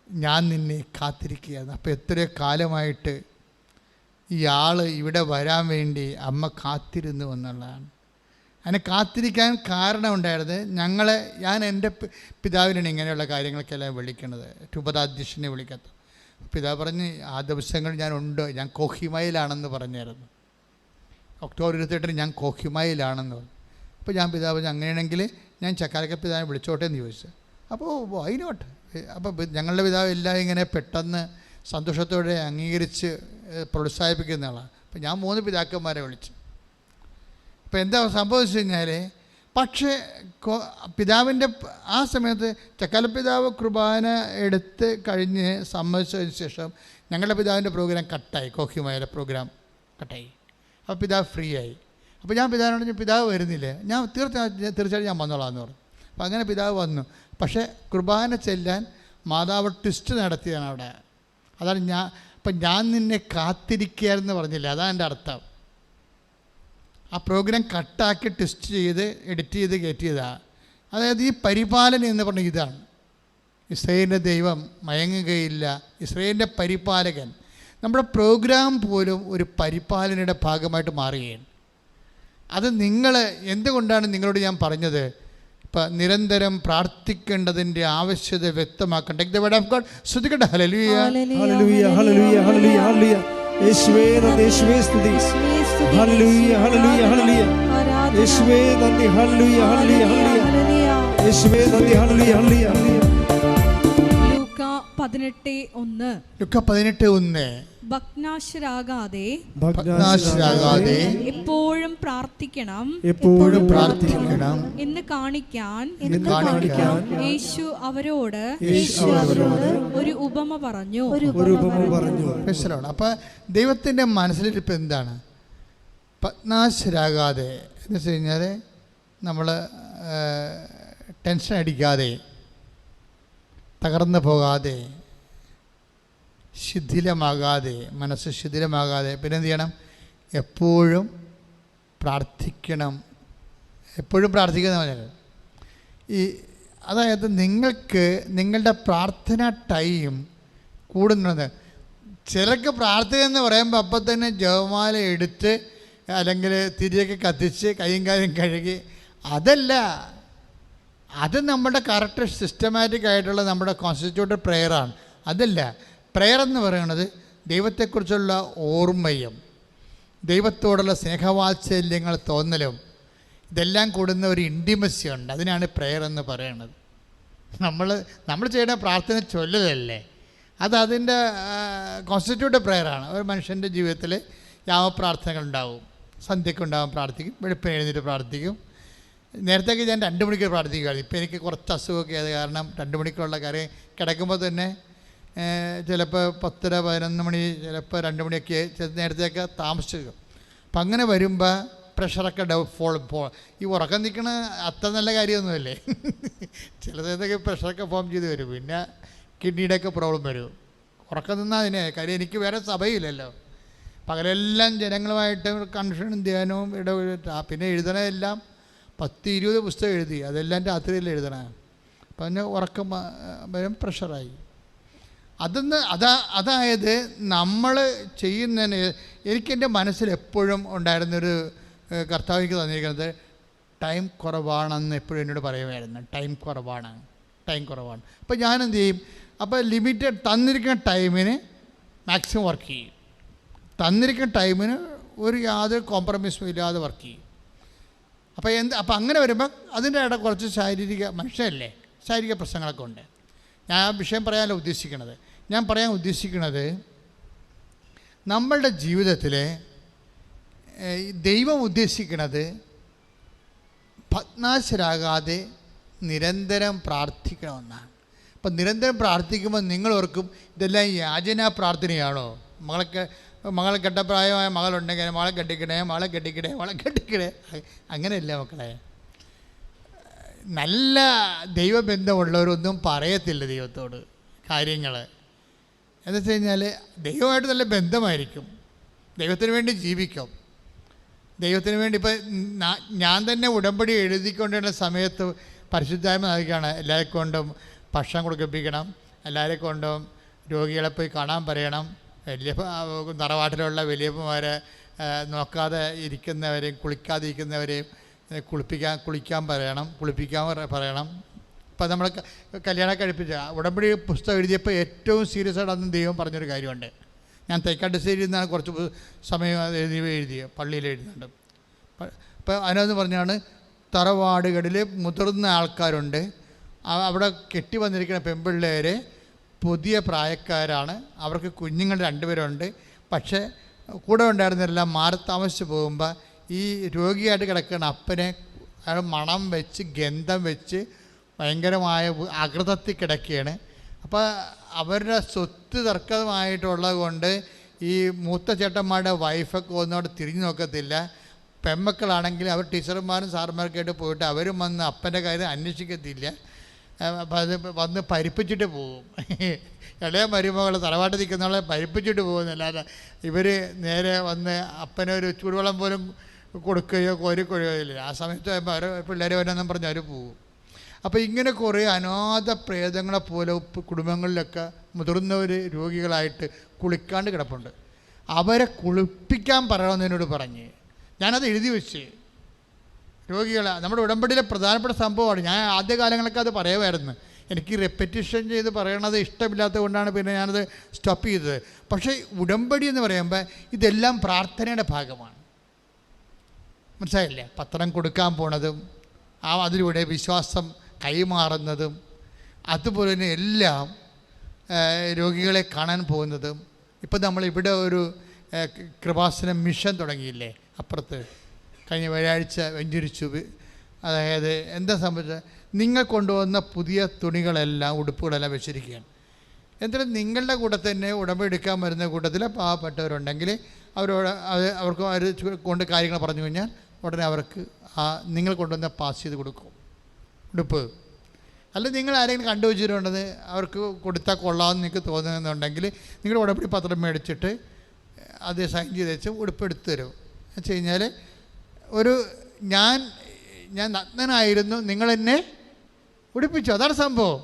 ഞാൻ നിന്നെ കാത്തിരിക്കുകയായിരുന്നു. അപ്പോൾ എത്രയോ കാലമായിട്ട് ഈ ആൾ ഇവിടെ വരാൻ വേണ്ടി അമ്മ കാത്തിരുന്നു എന്നുള്ളതാണ്. അതിനെ കാത്തിരിക്കാൻ കാരണമുണ്ടായത് ഞാൻ എൻ്റെ പിതാവിനാണ് ഇങ്ങനെയുള്ള കാര്യങ്ങൾക്കെല്ലാം വിളിക്കുന്നത്, രൂപതാധ്യക്ഷനെ വിളിക്കത്ത. പിതാവ് പറഞ്ഞ് ആ ദിവസങ്ങൾ ഞാൻ കോഹിമയിലാണെന്ന് പറഞ്ഞായിരുന്നു. ഒക്ടോബർ 28 ഞാൻ കോഹിമയിലാണെന്ന് പറഞ്ഞു. അപ്പോൾ ഞാൻ പിതാവ് പറഞ്ഞു അങ്ങനെയാണെങ്കിൽ ഞാൻ ചക്കാലക്ക പിതാവിനെ വിളിച്ചോട്ടെ എന്ന് ചോദിച്ചു. അപ്പോൾ അതിനോട്ട് അപ്പോൾ ഞങ്ങളുടെ പിതാവ് എല്ലാം ഇങ്ങനെ പെട്ടെന്ന് സന്തോഷത്തോടെ അംഗീകരിച്ച് പ്രോത്സാഹിപ്പിക്കുന്ന ആളാണ്. അപ്പോൾ ഞാൻ 3 പിതാക്കന്മാരെ വിളിച്ചു. അപ്പോൾ എന്താ സംഭവിച്ചു കഴിഞ്ഞാൽ, പക്ഷേ പിതാവിൻ്റെ ആ സമയത്ത് ചക്കാലപ്പിതാവ് കുർബാന എടുത്ത് കഴിഞ്ഞ് സമ്മതിച്ചതിന് ശേഷം ഞങ്ങളുടെ പിതാവിൻ്റെ പ്രോഗ്രാം കട്ടായി, കോഹിമയിലെ പ്രോഗ്രാം കട്ടായി. അപ്പോൾ പിതാവ് ഫ്രീ ആയി. അപ്പോൾ ഞാൻ പിതാവിനോട് പിതാവ് വരുന്നില്ലേ, ഞാൻ തീർച്ചയായിട്ടും ഞാൻ വന്നോളാം എന്ന് പറഞ്ഞു. അപ്പോൾ അങ്ങനെ പിതാവ് വന്നു. പക്ഷേ കുർബാന ചെല്ലാൻ മാതാവ് ട്വിസ്റ്റ് നടത്തിയാണ് അവിടെ. അതാണ് ഞാൻ നിന്നെ കാത്തിരിക്കുകയെന്ന് പറഞ്ഞില്ല, അതാണ് എൻ്റെ അർത്ഥം. ആ പ്രോഗ്രാം കട്ടാക്കി ട്വിസ്റ്റ് ചെയ്ത് എഡിറ്റ് ചെയ്ത് കയറ്റിയതാണ്. അതായത് ഈ പരിപാലനം എന്ന് പറഞ്ഞ ഇതാണ്. ഇസ്രായേലിൻ്റെ ദൈവം മയങ്ങുകയില്ല, ഇസ്രായേലിൻ്റെ പരിപാലകൻ. നമ്മുടെ പ്രോഗ്രാം പോലും ഒരു പരിപാലനയുടെ ഭാഗമായിട്ട് മാറുകയാണ്. അത് എന്തുകൊണ്ടാണ് നിങ്ങളോട് ഞാൻ പറഞ്ഞത്, ഇപ്പം നിരന്തരം പ്രാർത്ഥിക്കേണ്ടതിൻ്റെ ആവശ്യത വ്യക്തമാക്കണം. Take the word of God. ശ്രദ്ധിക്കട്ടെ. ഹല്ലേലൂയ ഹല്ലേലൂയ ഹല്ലേലൂയ ഹല്ലേലൂയ ഹല്ലേലൂയ. യേശുവേ നന്ദി, യേശുവേ സ്തുതി. ഹല്ലേലൂയ ഹല്ലേലൂയ ഹല്ലേലൂയ. യേശുവേ നന്ദി. ഹല്ലേലൂയ ഹല്ലേലൂയ ഹല്ലേലൂയ. യേശുവേ നന്ദി. ഹല്ലേലൂയ ഹല്ലേലൂയ ഹല്ലേലൂയ. ലൂക്ക 18:1. ലൂക്ക 18:1. ഭഗ്നാശരാകാതെ എപ്പോഴും പ്രാർത്ഥിക്കണം എന്ന് കാണിക്കാൻ യേശു അവരോട് ഒരു ഉപമ പറഞ്ഞു. അപ്പൊ ദൈവത്തിന്റെ മനസ്സിലിരിപ്പ് എന്താണ്? ഭഗ്നാശരാകാതെ എന്ന് വെച്ച് കഴിഞ്ഞാൽ നമ്മൾ ടെൻഷൻ അടിക്കാതെ, തകർന്നു പോകാതെ, ശിഥിലമാകാതെ, മനസ്സ് ശിഥിലമാകാതെ, പിന്നെ എന്ത് ചെയ്യണം? എപ്പോഴും പ്രാർത്ഥിക്കണം. എപ്പോഴും പ്രാർത്ഥിക്കുന്ന പറഞ്ഞാൽ അതായത് നിങ്ങൾക്ക് നിങ്ങളുടെ പ്രാർത്ഥന ടൈം കൂടുന്നത്. ചിലർക്ക് പ്രാർത്ഥന എന്ന് പറയുമ്പോൾ അപ്പം തന്നെ ജപമാല എടുത്ത് അല്ലെങ്കിൽ തിരിയൊക്കെ കത്തിച്ച് കൈയും കാലും കഴുകി, അതല്ല. അത് നമ്മുടെ കറക്റ്റ് സിസ്റ്റമാറ്റിക് ആയിട്ടുള്ള നമ്മുടെ കോൺസ്റ്റിറ്റ്യൂട്ടഡ് പ്രെയറാണ്. അതല്ല. പ്രെയർ എന്ന് പറയുന്നത് ദൈവത്തെക്കുറിച്ചുള്ള ഓർമ്മയും ദൈവത്തോടുള്ള സ്നേഹവാത്സല്യങ്ങൾ തോന്നലും ഇതെല്ലാം കൂടുന്ന ഒരു ഇൻറ്റിമസി ഉണ്ട്. അതിനാണ് പ്രെയർ എന്ന് പറയുന്നത്. നമ്മൾ ചെയ്യുന്ന പ്രാർത്ഥന ചൊല്ലലല്ലേ, അതിൻ്റെ കോൺസ്റ്റിറ്റ്യൂട്ടഡ് പ്രെയറാണ്. ഒരു മനുഷ്യൻ്റെ ജീവിതത്തിൽ യാമപ്രാർത്ഥനകളുണ്ടാവും. സന്ധ്യക്കുണ്ടാവും, പ്രാർത്ഥിക്കും. വെളുപ്പിന് എഴുന്നേറ്റ് പ്രാർത്ഥിക്കും. നേരത്തേക്ക് ഞാൻ 2 മണിക്ക് പ്രാർത്ഥിക്കുമായിരുന്നു. ഇപ്പോൾ എനിക്ക് കുറച്ച് അസുഖമൊക്കെ ആയത് കാരണം 2 മണിക്കുള്ള കാര്യം കിടക്കുമ്പോൾ തന്നെ ചിലപ്പോൾ 10, 11 മണി, ചിലപ്പോൾ 2 മണിയൊക്കെ നേരത്തെയൊക്കെ താമസിച്ചു. അപ്പം അങ്ങനെ വരുമ്പോൾ പ്രഷറൊക്കെ ഈ ഉറക്കം നിൽക്കണ അത്ര നല്ല കാര്യമൊന്നുമല്ലേ. ചിലതൊക്കെ പ്രഷറൊക്കെ ഫോം ചെയ്ത് വരും. പിന്നെ കിഡ്നിയുടെയൊക്കെ പ്രോബ്ലം വരും. ഉറക്കം നിന്നാൽ അതിനെ കാര്യം. എനിക്ക് വേറെ സഭയില്ലല്ലോ. പകലെല്ലാം ജനങ്ങളുമായിട്ട് കൺഫ്യൂഷനും ധ്യാനവും പിന്നെ എഴുതണതെല്ലാം 10-20 പുസ്തകം എഴുതി. അതെല്ലാം രാത്രിയിൽ എഴുതണ. അപ്പം അതിന് ഉറക്കം വരും, പ്രഷറായി. അതായത് നമ്മൾ ചെയ്യുന്നതിന് എനിക്കെൻ്റെ മനസ്സിൽ എപ്പോഴും ഉണ്ടായിരുന്നൊരു കർത്താവിക്ക് തന്നിരിക്കുന്നത് ടൈം കുറവാണെന്ന് എപ്പോഴും എന്നോട് പറയുമായിരുന്നു. ടൈം കുറവാണ്. അപ്പോൾ ഞാനെന്ത് ചെയ്യും? അപ്പോൾ ലിമിറ്റഡ് തന്നിരിക്കുന്ന ടൈമിന് മാക്സിമം വർക്ക് ചെയ്യും. തന്നിരിക്കുന്ന ടൈമിന് യാതൊരു കോംപ്രമൈസും ഇല്ലാതെ വർക്ക് ചെയ്യും. അപ്പോൾ അങ്ങനെ വരുമ്പോൾ അതിൻ്റെ ഇടയിൽ കുറച്ച് മനുഷ്യരല്ലേ, ശാരീരിക പ്രശ്നങ്ങളൊക്കെ ഉണ്ട്. ഞാൻ ആ വിഷയം പറയാനല്ല ഉദ്ദേശിക്കുന്നത്. ഞാൻ പറയാൻ ഉദ്ദേശിക്കുന്നത് നമ്മളുടെ ജീവിതത്തിൽ ദൈവം ഉദ്ദേശിക്കുന്നത് ഭഗ്നാശരാകാതെ നിരന്തരം പ്രാർത്ഥിക്കണമെന്നാണ്. അപ്പം നിരന്തരം പ്രാർത്ഥിക്കുമ്പോൾ നിങ്ങൾ ഓർക്കും ഇതെല്ലാം യാചനാ പ്രാർത്ഥനയാണോ? മകളെ കെട്ടപ്രായമായ മകളുണ്ടെങ്കിൽ മകളെ കെട്ടിക്കണേ. അങ്ങനെയല്ല മക്കളെ. നല്ല ദൈവബന്ധമുള്ളവരൊന്നും പറയത്തില്ല ദൈവത്തോട് കാര്യങ്ങൾ. എന്താ വെച്ച് കഴിഞ്ഞാൽ ദൈവമായിട്ട് നല്ല ബന്ധമായിരിക്കും. ദൈവത്തിന് വേണ്ടി ജീവിക്കും. ദൈവത്തിന് വേണ്ടി ഞാൻ തന്നെ ഉടമ്പടി എഴുതിക്കൊണ്ടിരുന്ന സമയത്ത് പരിശുദ്ധാത്മ നൽകുകയാണ്. എല്ലാവരെ കൊണ്ടും ഭക്ഷണം കൊടുപ്പിക്കണം, എല്ലാവരെ കൊണ്ടും രോഗികളെ പോയി കാണാൻ പറയണം, തറവാട്ടിലുള്ള വലിയപ്പന്മാരെ നോക്കാതെ ഇരിക്കുന്നവരെയും കുളിക്കാതെ ഇരിക്കുന്നവരെയും കുളിക്കാൻ പറയണം. ഇപ്പം നമ്മൾ കല്യാണം കഴിപ്പിച്ച ഉടമ്പടി പുസ്തകം എഴുതിയപ്പോൾ ഏറ്റവും സീരിയസ് ആയിട്ട് അന്ന് ദൈവം പറഞ്ഞൊരു കാര്യമുണ്ട്. ഞാൻ തൈക്കാട്ടുശ്ശേരിയിൽ നിന്നാണ് കുറച്ച് സമയം എഴുതിയ പള്ളിയിൽ എഴുതുന്നുണ്ട്. അപ്പോൾ അതിനകത്ത് പറഞ്ഞാണ്, തറവാടുകളിൽ മുതിർന്ന ആൾക്കാരുണ്ട്, അവിടെ കെട്ടി വന്നിരിക്കുന്ന പെൺപിള്ളേർ പുതിയ പ്രായക്കാരാണ്, അവർക്ക് കുഞ്ഞുങ്ങൾ 2 പേരുണ്ട്. പക്ഷേ കൂടെ ഉണ്ടായിരുന്നെല്ലാം മാറി താമസിച്ച് പോകുമ്പോൾ ഈ രോഗിയായിട്ട് കിടക്കുന്ന അപ്പനെ മണം വെച്ച് ഗന്ധം വെച്ച് ഭയങ്കരമായ അകൃതത്തിൽ കിടക്കുകയാണ്. അപ്പോൾ അവരുടെ സ്വത്ത് തർക്കമായിട്ടുള്ളത് കൊണ്ട് ഈ മൂത്ത ചേട്ടന്മാരുടെ വൈഫൊക്കെ ഒന്നോട് തിരിഞ്ഞു നോക്കത്തില്ല. പെൺമക്കളാണെങ്കിൽ അവർ ടീച്ചർമാരും സാറുമാർക്കായിട്ട് പോയിട്ട് അവരും വന്ന് അപ്പൻ്റെ കാര്യം അന്വേഷിക്കത്തില്ല. അപ്പം അത് വന്ന് പരിപ്പിച്ചിട്ട് പോകും. ഇളയ മരുമകൾ തറവാട്ട് നിൽക്കുന്നവളെ പരിപ്പിച്ചിട്ട് പോകുന്നല്ലാതെ ഇവർ നേരെ വന്ന് അപ്പനൊരു ചൂടുവെള്ളം പോലും കൊടുക്കുകയോ കോരിക്കൊള്ളുകയോ ഇല്ല. ആ സമയത്ത് അവർ പിള്ളേരെ വരാമെന്നും പറഞ്ഞ് അവർ പോകും. അപ്പോൾ ഇങ്ങനെ കുറേ അനാഥ പ്രേതങ്ങളെ പോലെ കുടുംബങ്ങളിലൊക്കെ മുതിർന്നവർ രോഗികളായിട്ട് കുളിക്കാണ്ട് കിടപ്പുണ്ട്. അവരെ കുളിപ്പിക്കാൻ പറയണമെന്നതിനോട് പറഞ്ഞ് ഞാനത് എഴുതി വെച്ച്. രോഗികളെ നമ്മുടെ ഉടമ്പടിയിലെ പ്രധാനപ്പെട്ട സംഭവമാണ്. ഞാൻ ആദ്യകാലങ്ങളൊക്കെ അത് പറയുമായിരുന്നു. എനിക്ക് റെപ്പറ്റീഷൻ ചെയ്ത് പറയണത് ഇഷ്ടമില്ലാത്തത് കൊണ്ടാണ് പിന്നെ ഞാനത് സ്റ്റോപ്പ് ചെയ്തത്. പക്ഷേ ഉടമ്പടി എന്ന് പറയുമ്പോൾ ഇതെല്ലാം പ്രാർത്ഥനയുടെ ഭാഗമാണ്. മനസ്സിലായില്ലേ? പത്രം കൊടുക്കാൻ പോണതും അതിലൂടെ വിശ്വാസം കൈമാറുന്നതും അതുപോലെ തന്നെ എല്ലാം രോഗികളെ കാണാൻ പോകുന്നതും. ഇപ്പം നമ്മളിവിടെ ഒരു കൃപാസനം മിഷൻ തുടങ്ങിയില്ലേ അപ്പുറത്ത്, കഴിഞ്ഞ വ്യാഴാഴ്ച വെഞ്ചരിച്ചു. അതായത് എന്താ സംഭവിച്ചത്, നിങ്ങൾ കൊണ്ടുവന്ന പുതിയ തുണികളെല്ലാം ഉടുപ്പുകളെല്ലാം വെച്ചിരിക്കുകയാണ്. എന്നിട്ട് നിങ്ങളുടെ കൂടെ തന്നെ ഉടമ്പെടുക്കാൻ വരുന്ന കൂട്ടത്തിൽ പാവപ്പെട്ടവരുണ്ടെങ്കിൽ അവർക്ക് അവർ കൊണ്ട് കാര്യങ്ങൾ പറഞ്ഞു കഴിഞ്ഞാൽ ഉടനെ അവർക്ക് നിങ്ങൾ കൊണ്ടുവന്ന പാസ് ചെയ്ത് കൊടുക്കും ഉടുപ്പ്. അല്ല നിങ്ങൾ ആരെങ്കിലും കണ്ടുവച്ചിട്ടുണ്ടെന്ന് അവർക്ക് കൊടുത്താൽ കൊള്ളാമെന്ന് നിങ്ങൾക്ക് തോന്നുന്നുണ്ടെങ്കിൽ നിങ്ങൾ ഉടമ്പടി പത്രം മേടിച്ചിട്ട് അത് സൈൻ ചെയ്ത് വെച്ച് ഉടുപ്പ് എടുത്തു തരും. എന്ന് വെച്ച് കഴിഞ്ഞാൽ ഞാൻ നഗ്നനായിരുന്നു, നിങ്ങളെന്നെ ഉടുപ്പിച്ചു. അതാണ് സംഭവം.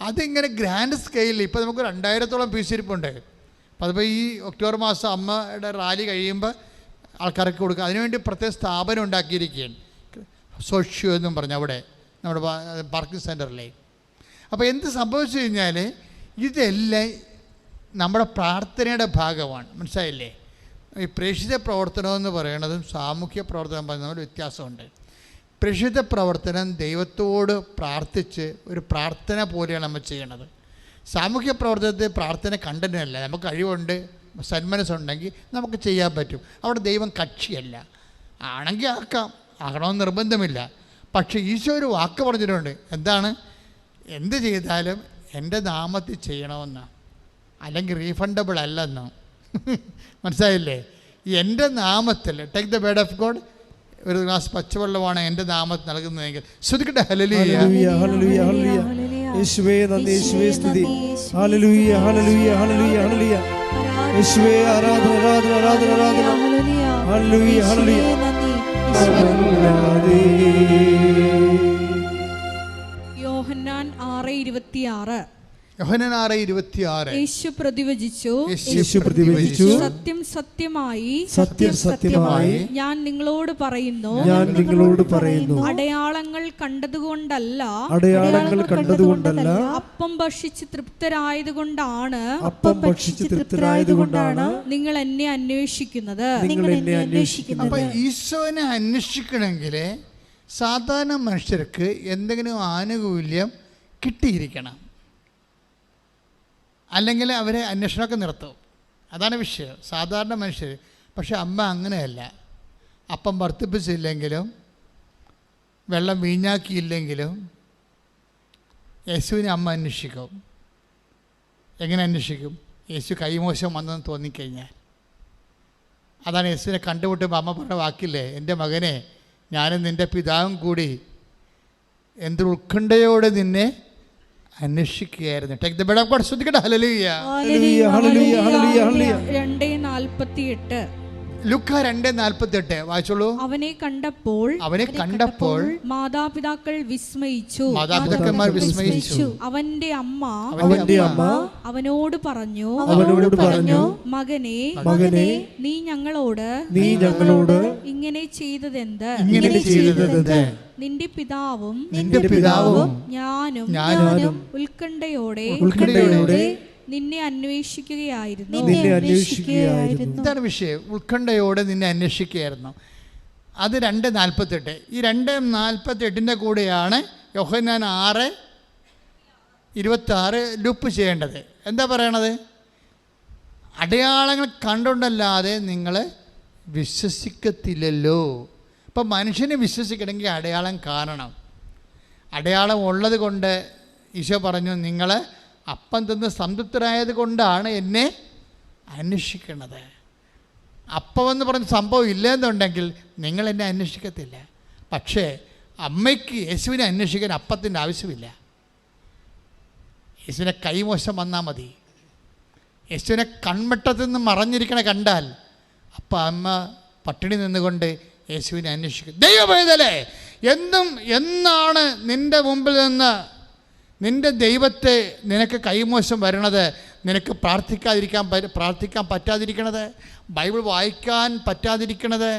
അതിങ്ങനെ ഗ്രാൻഡ് സ്കെയിലിൽ ഇപ്പോൾ നമുക്ക് 2000-ഓളം പീസ് ഇരിപ്പുണ്ട്. അപ്പോൾ അതിപ്പോൾ ഈ ഒക്ടോബർ മാസം അമ്മയുടെ റാലി കഴിയുമ്പോൾ ആൾക്കാർക്ക് കൊടുക്കുക. അതിനുവേണ്ടി പ്രത്യേക സ്ഥാപനം ഉണ്ടാക്കിയിരിക്കുകയാണ്, സോഷ്യോ എന്നും പറഞ്ഞ്, അവിടെ നമ്മുടെ പാർക്കിംഗ് സെൻറ്ററിലെ. അപ്പോൾ എന്ത് സംഭവിച്ചു കഴിഞ്ഞാൽ ഇതെല്ലാം നമ്മുടെ പ്രാർത്ഥനയുടെ ഭാഗമാണ്. മനസ്സിലായില്ലേ? ഈ പ്രേക്ഷിത പ്രവർത്തനം എന്ന് പറയുന്നതും സാമൂഹ്യ പ്രവർത്തനം പറയുന്നതും വ്യത്യാസമുണ്ട്. പ്രേക്ഷിത പ്രവർത്തനം ദൈവത്തോട് പ്രാർത്ഥിച്ച് ഒരു പ്രാർത്ഥന പോലെയാണ് നമ്മൾ ചെയ്യണത്. സാമൂഹ്യ പ്രവർത്തനത്തിൽ പ്രാർത്ഥന കണ്ടനല്ല. നമുക്ക് കഴിവുണ്ട്, സന്മനസ്സുണ്ടെങ്കിൽ നമുക്ക് ചെയ്യാൻ പറ്റും. അവിടെ ദൈവം കക്ഷിയല്ല. ആണെങ്കിൽ ആകണമെന്ന് നിർബന്ധമില്ല. പക്ഷേ ഈശോ ഒരു വാക്ക് പറഞ്ഞിട്ടുണ്ട്. എന്താണ്? എന്ത് ചെയ്താലും എൻ്റെ നാമത്തിൽ ചെയ്യണമെന്നാണ്, അല്ലെങ്കിൽ റീഫണ്ടബിൾ അല്ലെന്നോ. മനസ്സിലായില്ലേ? എൻ്റെ നാമത്തിൽ, take the word of God, ഒരു ഗ്ലാസ് പച്ചവെള്ളമാണ് എൻ്റെ നാമത്തിൽ നൽകുന്നതെങ്കിൽ ശ്രദ്ധിക്കട്ടെ. ഹല്ലേലൂയ, ഹല്ലേലൂയ, ഹല്ലേലൂയ. യേശുവേ നന്ദി, യേശുവേ സ്തുതി. ഹല്ലേലൂയ, ഹല്ലേലൂയ, ഹല്ലേലൂയ, ഹല്ലേലൂയ. യേശുവേ ആരാധന, ആരാധന, ആരാധന, ആരാധന. ഹല്ലേലൂയ, ഹല്ലേലൂയ. യോഹന്നാൻ 6:26. യോഹന്നാൻ 6:26. യേശു പ്രതിവചിച്ചു, സത്യം സത്യമായി, സത്യം സത്യമായി ഞാൻ നിങ്ങളോട് പറയുന്നു, അടയാളങ്ങൾ കണ്ടതുകൊണ്ടല്ല, അപ്പം ഭക്ഷിച്ച് തൃപ്തരായതുകൊണ്ടാണ് നിങ്ങൾ എന്നെ അന്വേഷിക്കുന്നത്. അപ്പൊ ഈശോനെ അന്വേഷിക്കണമെങ്കിൽ സാധാരണ മനുഷ്യർക്ക് എന്തെങ്കിലും ആനുകൂല്യം കിട്ടിയിരിക്കണം, അല്ലെങ്കിൽ അവരെ അന്വേഷണമൊക്കെ നിർത്തും. അതാണ് വിഷയം, സാധാരണ മനുഷ്യർ. പക്ഷെ അമ്മ അങ്ങനെയല്ല. അപ്പം വർദ്ധിപ്പിച്ചില്ലെങ്കിലും വെള്ളം വീഞ്ഞാക്കിയില്ലെങ്കിലും യേശുവിനെ അമ്മ അന്വേഷിക്കും. എങ്ങനെ അന്വേഷിക്കും? യേശു കൈമോശം വന്നെന്ന് തോന്നിക്കഴിഞ്ഞാൽ. അതാണ് യേശുവിനെ കണ്ടുമുട്ടുമ്പോൾ അമ്മ പറഞ്ഞ വാക്കില്ലേ, എൻ്റെ മകനെ, ഞാനും നിൻ്റെ പിതാവും കൂടി എന്ത് ഉത്കണ്ഠയോടെ നിന്നെ അന്വേഷിക്കുകയായിരുന്നു. Take the bed of God. ശ്രദ്ധിക്കട്ടെ. ഹല്ലേലൂയ, ഹല്ലേലൂയ, ഹല്ലേലൂയ, ഹല്ലേലൂയ, ഹല്ലേലൂയ. 2:48. ലുക്ക 2:48 വായിച്ചോളൂ. അവനെ കണ്ടപ്പോൾ മാതാപിതാക്കൾ വിസ്മയിച്ചു. മാതാപിതാക്കന്മാർ വിസ്മയിച്ചു. അവന്റെ അമ്മ അവനോട് പറഞ്ഞു, മകനെ നീ ഞങ്ങളോട് ഇങ്ങനെ ചെയ്തതെന്ത്? നിന്റെ പിതാവും ഞാനും ഉത്കണ്ഠയോടെ നിന്നെ അന്വേഷിക്കുകയായിരുന്നു. ഇതാണ് വിഷയം. ഉത്കണ്ഠയോടെ നിന്നെ അന്വേഷിക്കുകയായിരുന്നു. അത് 2:48. ഈ 2:48 കൂടെയാണ് യോഹന്നാൻ 6:26 ലൂപ്പ് ചെയ്യേണ്ടത്. എന്താ പറയണത്? അടയാളങ്ങൾ കണ്ടുകൊണ്ടല്ലാതെ നിങ്ങൾ വിശ്വസിക്കത്തില്ലല്ലോ. അപ്പം മനുഷ്യനെ വിശ്വസിക്കണമെങ്കിൽ അടയാളം കാണണം. അടയാളം ഉള്ളത് കൊണ്ട് ഈശോ പറഞ്ഞു, നിങ്ങൾ അപ്പം തിന്ന് സംതൃപ്തരായത് കൊണ്ടാണ് എന്നെ അന്വേഷിക്കുന്നത്. അപ്പമെന്ന് പറഞ്ഞ സംഭവം ഇല്ലെന്നുണ്ടെങ്കിൽ നിങ്ങൾ എന്നെ അന്വേഷിക്കത്തില്ല. പക്ഷേ അമ്മയ്ക്ക് യേശുവിനെ അന്വേഷിക്കാൻ അപ്പത്തിൻ്റെ ആവശ്യമില്ല. യേശുവിനെ കൈമോശം വന്നാൽ മതി. യേശുവിനെ കൺവെട്ടത്തിൽ നിന്ന് മറഞ്ഞിരിക്കണ കണ്ടാൽ അപ്പം അമ്മ പട്ടിണി നിന്നുകൊണ്ട് യേശുവിനെ അന്വേഷിക്കും. ദൈവവേദലേ, എന്നാണ് നിൻ്റെ മുമ്പിൽ നിന്ന് നിൻ്റെ ദൈവത്തെ നിനക്ക് കൈമോശം വരണത്? നിനക്ക് പ്രാർത്ഥിക്കാൻ പറ്റാതിരിക്കണത്, ബൈബിൾ വായിക്കാൻ പറ്റാതിരിക്കണത്,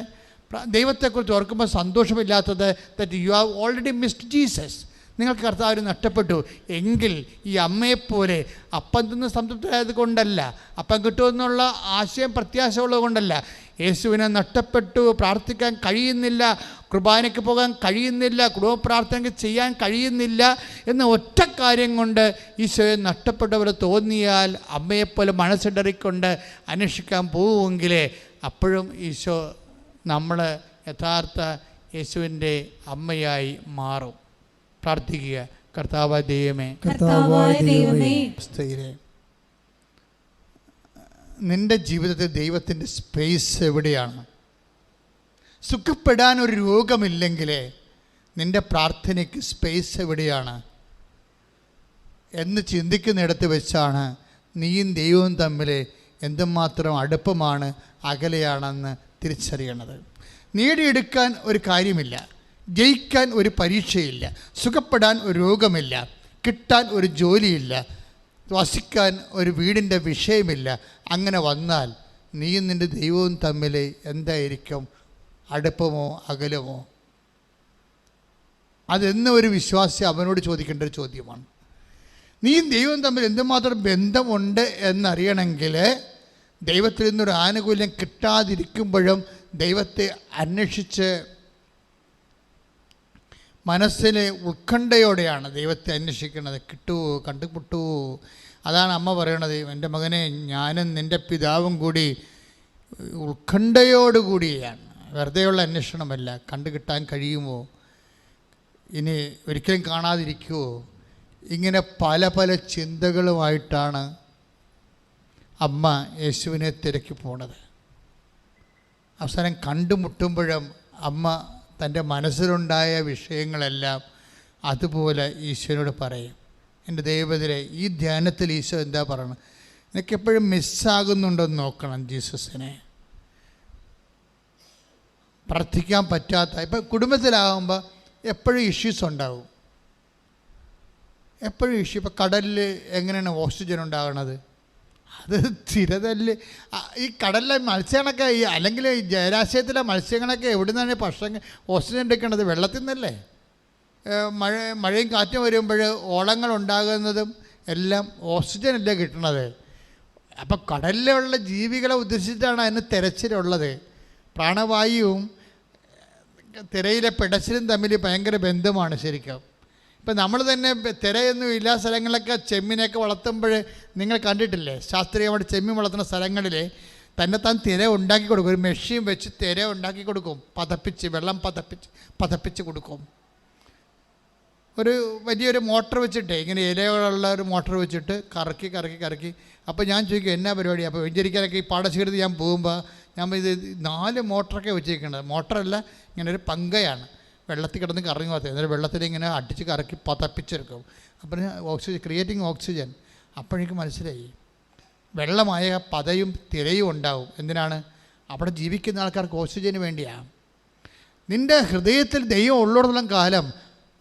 ദൈവത്തെക്കുറിച്ച് ഓർക്കുമ്പോൾ സന്തോഷമില്ലാത്തത്? That you have already missed Jesus. നിങ്ങൾക്ക് കർത്താവിന് നഷ്ടപ്പെട്ടു എങ്കിൽ ഈ അമ്മയെപ്പോലെ അപ്പം തിന്ന് സംതൃപ്തരായത് കൊണ്ടല്ല, അപ്പം കിട്ടുമെന്നുള്ള ആശയം പ്രത്യാശ ഉള്ളത് കൊണ്ടല്ല, യേശുവിനെ നഷ്ടപ്പെട്ടു, പ്രാർത്ഥിക്കാൻ കഴിയുന്നില്ല, കുർബാനയ്ക്ക് പോകാൻ കഴിയുന്നില്ല, കുടുംബ പ്രാർത്ഥനയ്ക്ക് ചെയ്യാൻ കഴിയുന്നില്ല എന്ന ഒറ്റ കാര്യം കൊണ്ട് ഈശോയെ നഷ്ടപ്പെട്ടവരെ തോന്നിയാൽ അമ്മയെപ്പോലെ മനസ്സിടറിക്കൊണ്ട് അന്വേഷിക്കാൻ പോവുമെങ്കിൽ അപ്പോഴും ഈശോ നമ്മൾ യഥാർത്ഥ യേശുവിൻ്റെ അമ്മയായി മാറും. പ്രാർത്ഥിക്കുക. കർത്താവായ ദൈവമേ, നിൻ്റെ ജീവിതത്തിൽ ദൈവത്തിൻ്റെ സ്പേസ് എവിടെയാണ്? സുഖപ്പെടാൻ ഒരു രോഗമില്ലെങ്കിൽ നിൻ്റെ പ്രാർത്ഥനയ്ക്ക് സ്പേസ് എവിടെയാണ് എന്ന് ചിന്തിക്കുന്നിടത്ത് വെച്ചാണ് നീയും ദൈവവും തമ്മിൽ എന്തുമാത്രം അടുപ്പമാണ്, അകലെയാണെന്ന് തിരിച്ചറിയണത്. നേടിയെടുക്കാൻ ഒരു കാര്യമില്ല, ജയിക്കാൻ ഒരു പരീക്ഷയില്ല, സുഖപ്പെടാൻ ഒരു രോഗമില്ല, കിട്ടാൻ ഒരു ജോലിയില്ല, വസിക്കാൻ ഒരു വീടിൻ്റെ വിഷയമില്ല. അങ്ങനെ വന്നാൽ നീയും നിൻ്റെ ദൈവവും തമ്മിൽ എന്തായിരിക്കും? അടുപ്പമോ അകലമോ? അതെന്നും ഒരു വിശ്വാസി അവനോട് ചോദിക്കേണ്ട ഒരു ചോദ്യമാണ്. നീയും ദൈവവും തമ്മിൽ എന്തുമാത്രം ബന്ധമുണ്ട് എന്നറിയണമെങ്കിൽ ദൈവത്തിൽ നിന്നൊരു ആനുകൂല്യം കിട്ടാതിരിക്കുമ്പോഴും ദൈവത്തെ അന്വേഷിച്ച് മനസ്സിന് ഉത്കണ്ഠയോടെയാണ് ദൈവത്തെ അന്വേഷിക്കുന്നത്. കിട്ടുമോ, കണ്ടുമുട്ടുമോ? അതാണ് അമ്മ പറയണത്, എൻ്റെ മകനെ, ഞാനും നിൻ്റെ പിതാവും കൂടി ഉത്കണ്ഠയോടുകൂടിയാണ്. വെറുതെയുള്ള അന്വേഷണമല്ല. കണ്ടുകിട്ടാൻ കഴിയുമോ? ഇനി ഒരിക്കലും കാണാതിരിക്കുമോ? ഇങ്ങനെ പല പല ചിന്തകളുമായിട്ടാണ് അമ്മ യേശുവിനെ തിരക്കി പോണത്. അവസാനം കണ്ടുമുട്ടുമ്പോഴും അമ്മ തൻ്റെ മനസ്സിലുണ്ടായ വിഷയങ്ങളെല്ലാം അതുപോലെ ഈശോനോട് പറയും. എൻ്റെ ദൈവത്തിലെ ഈ ധ്യാനത്തിൽ ഈശോ എന്താ പറയണം? എനിക്കെപ്പോഴും മിസ്സാകുന്നുണ്ടോയെന്ന് നോക്കണം ജീസസിനെ. പ്രാർത്ഥിക്കാൻ പറ്റാത്ത, ഇപ്പം കുടുംബത്തിലാകുമ്പോൾ എപ്പോഴും ഇഷ്യൂസ് ഉണ്ടാവും, എപ്പോഴും ഇഷ്യൂ. ഇപ്പം കടലിൽ എങ്ങനെയാണ് ഓക്സിജൻ ഉണ്ടാകണത്? അത് സ്ഥിരതല്ല്. ഈ കടലിലെ മത്സ്യങ്ങളൊക്കെ അല്ലെങ്കിൽ ഈ ജലാശയത്തിലെ മത്സ്യങ്ങളൊക്കെ എവിടെ നിന്നാണ് ഭക്ഷണം ഓക്സിജൻ എടുക്കേണ്ടത്? വെള്ളത്തിൽ നിന്നല്ലേ. മഴയും കാറ്റും വരുമ്പോൾ ഓളങ്ങൾ ഉണ്ടാകുന്നതും എല്ലാം ഓക്സിജൻ അല്ലേ കിട്ടണത്. അപ്പം കടലിലുള്ള ജീവികളെ ഉദ്ദേശിച്ചിട്ടാണ് അതിന് തിരച്ചിലുള്ളത്. പ്രാണവായുവും തിരയിലെ പിടച്ചിലും തമ്മിൽ ഭയങ്കര ബന്ധമാണ് ശരിക്കും. ഇപ്പം നമ്മൾ തന്നെ തിരയൊന്നും ഇല്ലാ സ്ഥലങ്ങളിലൊക്കെ ചെമ്മീനൊക്കെ വളർത്തുമ്പോൾ നിങ്ങൾ കണ്ടിട്ടില്ലേ? ശാസ്ത്രീയമായിട്ട് ചെമ്മീൻ വളർത്തുന്ന സ്ഥലങ്ങളിൽ തന്നെത്താൻ തിര ഉണ്ടാക്കി കൊടുക്കും. ഒരു മെഷീൻ വെച്ച് തിര ഉണ്ടാക്കി കൊടുക്കും, പതപ്പിച്ച്, വെള്ളം പതപ്പിച്ച് കൊടുക്കും. ഒരു വലിയൊരു മോട്ടർ വെച്ചിട്ട്, ഇങ്ങനെ ഇലകളുള്ള ഒരു മോട്ടർ വെച്ചിട്ട് കറക്കി. അപ്പോൾ ഞാൻ ചോദിക്കും, എന്നാ പരിപാടി? അപ്പോൾ വെഞ്ചരിക്കാനൊക്കെ ഈ പാടശേഖരത്ത് ഞാൻ പോകുമ്പോൾ ഞാൻ ഇത് 4 മോട്ടറൊക്കെ വെച്ചിരിക്കുന്നത്. മോട്ടറല്ല, ഇങ്ങനെ ഒരു പങ്കയാണ് വെള്ളത്തിൽ കിടന്ന് കറങ്ങി പോകത്തേ. എന്നിട്ട് വെള്ളത്തിൽ ഇങ്ങനെ അടിച്ച് കറക്കി പതപ്പിച്ചെടുക്കും. അപ്പം ഓക്സിജൻ, ക്രിയേറ്റിംഗ് ഓക്സിജൻ. അപ്പോഴേക്കും മനസ്സിലായി വെള്ളമായ പതയും തിരയും ഉണ്ടാവും. എന്തിനാണ്? അവിടെ ജീവിക്കുന്ന ആൾക്കാർക്ക് ഓക്സിജന് വേണ്ടിയാണ്. നിൻ്റെ ഹൃദയത്തിൽ ദൈവം ഉള്ളിടത്തോളം കാലം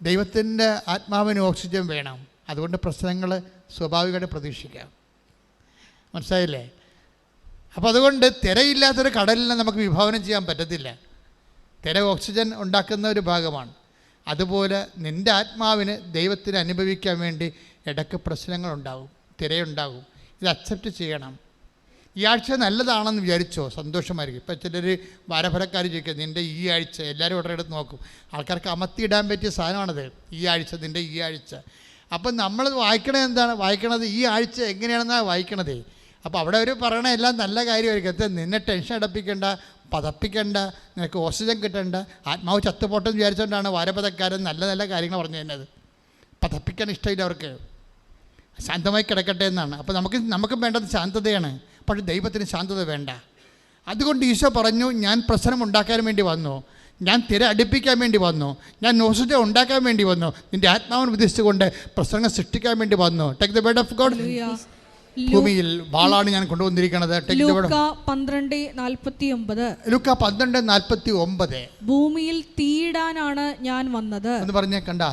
ദൈവത്തിൻ്റെ ആത്മാവിന് ഓക്സിജൻ വേണം. അതുകൊണ്ട് പ്രശ്നങ്ങൾ സ്വാഭാവികമായിട്ട് പ്രതീക്ഷിക്കാം. മനസ്സിലായില്ലേ? അപ്പോൾ അതുകൊണ്ട് തിരയില്ലാത്തൊരു കടലിനെ നമുക്ക് വിഭാവനം ചെയ്യാൻ പറ്റത്തില്ല. തിര ഓക്സിജൻ ഉണ്ടാക്കുന്ന ഒരു ഭാഗമാണ്. അതുപോലെ നിൻ്റെ ആത്മാവിന് ദൈവത്തിന് അനുഭവിക്കാൻ വേണ്ടി ഇടയ്ക്ക് പ്രശ്നങ്ങളുണ്ടാകും, തിരയുണ്ടാകും. ഇത് അക്സെപ്റ്റ് ചെയ്യണം. ഈ ആഴ്ച നല്ലതാണെന്ന് വിചാരിച്ചോ, സന്തോഷമായിരിക്കും. ഇപ്പം ചിലർ വാരഫലക്കാർ ചോദിക്കുക, നിൻ്റെ ഈ ആഴ്ച, എല്ലാവരും ഉടനെ എടുത്ത് നോക്കും. ആൾക്കാർക്ക് അമർത്തിയിടാൻ പറ്റിയ സാധനമാണത്, ഈ ആഴ്ച, നിൻ്റെ ഈ ആഴ്ച. അപ്പം നമ്മൾ വായിക്കണത് എന്താണ്? വായിക്കണത് ഈ ആഴ്ച എങ്ങനെയാണെന്നാണ് വായിക്കണത്. അപ്പോൾ അവിടെ അവർ പറയണ എല്ലാം നല്ല കാര്യമായിരിക്കും. നിന്നെ ടെൻഷൻ അടപ്പിക്കേണ്ട, പതപ്പിക്കേണ്ട, നിനക്ക് ഓക്സിജൻ കിട്ടേണ്ട, ആത്മാവ് ചത്തുപോട്ടെന്ന് വിചാരിച്ചുകൊണ്ടാണ് വാരപഥക്കാരൻ നല്ല നല്ല കാര്യങ്ങൾ പറഞ്ഞു തന്നത്. പതപ്പിക്കാൻ ഇഷ്ടമില്ല അവർക്ക്, ശാന്തമായി കിടക്കട്ടെ എന്നാണ്. അപ്പോൾ നമുക്കും വേണ്ടത് ശാന്തതയാണ്. പക്ഷേ ദൈവത്തിന് ശാന്തത വേണ്ട. അതുകൊണ്ട് ഈശോ പറഞ്ഞു, ഞാൻ പ്രശ്നം ഉണ്ടാക്കാൻ വേണ്ടി വന്നു, ഞാൻ തിര അടുപ്പിക്കാൻ വേണ്ടി വന്നു, ഞാൻ ഓക്സിജൻ ഉണ്ടാക്കാൻ വേണ്ടി വന്നു, നിൻ്റെ ആത്മാവിനെ ഉദ്ദേശിച്ചുകൊണ്ട് പ്രശ്നങ്ങൾ സൃഷ്ടിക്കാൻ വേണ്ടി വന്നു. Take the word of God. ഭൂമിയിൽ വാളാണ് ഞാൻ കൊണ്ടുവന്നിരിക്കുന്നത്. ലൂക്കാ 12:49 ഭൂമിയിൽ തീയിടാനാണ് ഞാൻ വന്നത് എന്ന് പറഞ്ഞേ. കണ്ട,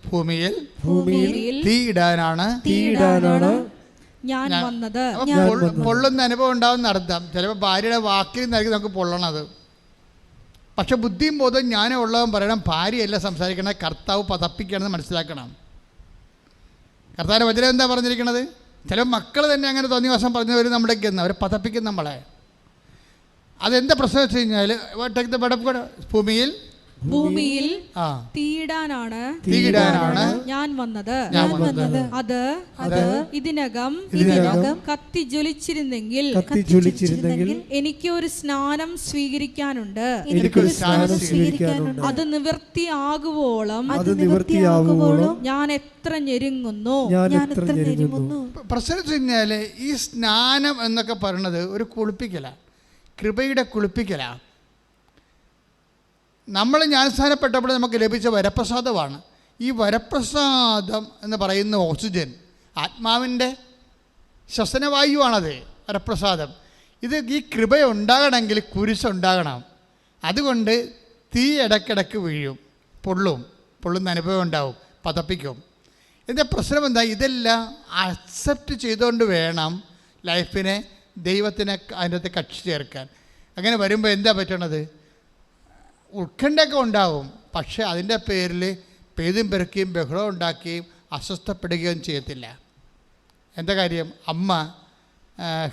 ഭൂമിയിൽ തീയിടാനാണ് ഞാൻ വന്നത്. പൊള്ളുന്ന അനുഭവം ഉണ്ടാവുന്ന അർത്ഥം. ചിലപ്പോൾ ഭാര്യയുടെ വാക്കിൽ നിന്നായിരിക്കും നമുക്ക് പൊള്ളണത്. പക്ഷെ ബുദ്ധിയും ബോധവും ജ്ഞാനം ഉള്ളവൻ പറയണം, ഭാര്യയല്ല സംസാരിക്കണത്, കർത്താവ് പതപ്പിക്കണമെന്ന് മനസ്സിലാക്കണം. കർത്താവിൻ്റെ വചനം എന്താ പറഞ്ഞിരിക്കണത്? ചില മക്കൾ തന്നെ അങ്ങനെ തോന്നിയ വശം പറഞ്ഞവർ നമ്മുടെയൊക്കെ എന്ന് അവരെ പതപ്പിക്കും നമ്മളെ. അതെന്താ പ്രശ്നം വെച്ച് കഴിഞ്ഞാൽ, ഭൂമിയിൽ തീയിടാനാണ് ഞാൻ വന്നത്. അത് ഇതിനകം കത്തി ജ്വലിച്ചിരുന്നെങ്കിൽ എനിക്ക് ഒരു സ്നാനം സ്വീകരിക്കാനുണ്ട്. അത് നിവൃത്തിയാകുവോളം ഞാൻ എത്ര ഞെരുങ്ങുന്നു. പ്രശ്നം വെച്ച് കഴിഞ്ഞാൽ ഈ സ്നാനം എന്നൊക്കെ പറയണത് ഒരു കുളിപ്പിക്കലാണ്, കൃപയുടെ കുളിപ്പിക്കലാണ്. നമ്മൾ ജ്ഞാനസ്നാനപ്പെട്ടപ്പോൾ നമുക്ക് ലഭിച്ച വരപ്രസാദമാണ്. ഈ വരപ്രസാദം എന്ന് പറയുന്ന ഓക്സിജൻ, ആത്മാവിൻ്റെ ശ്വസനവായുവാണത് വരപ്രസാദം. ഈ കൃപ ഉണ്ടാകണമെങ്കിൽ കുരിശുണ്ടാകണം. അതുകൊണ്ട് തീ ഇടയ്ക്കിടയ്ക്ക് വീഴും, പൊള്ളുന്ന അനുഭവം ഉണ്ടാവും, പതപ്പിക്കും. ഇതിൻ്റെ പ്രശ്നം എന്താ? ഇതെല്ലാം അക്സെപ്റ്റ് ചെയ്തുകൊണ്ട് വേണം ലൈഫിനെ ദൈവത്തിനെ അതിനകത്ത് കക്ഷി ചേർക്കാൻ. അങ്ങനെ വരുമ്പോൾ എന്താ പറ്റണത്? ഉത്കണ്ഠയൊക്കെ ഉണ്ടാവും. പക്ഷേ അതിൻ്റെ പേരിൽ പെയ്തും പെരുക്കുകയും ബഹളം ഉണ്ടാക്കുകയും അസ്വസ്ഥപ്പെടുകയും ചെയ്യത്തില്ല. എന്താ കാര്യം? അമ്മ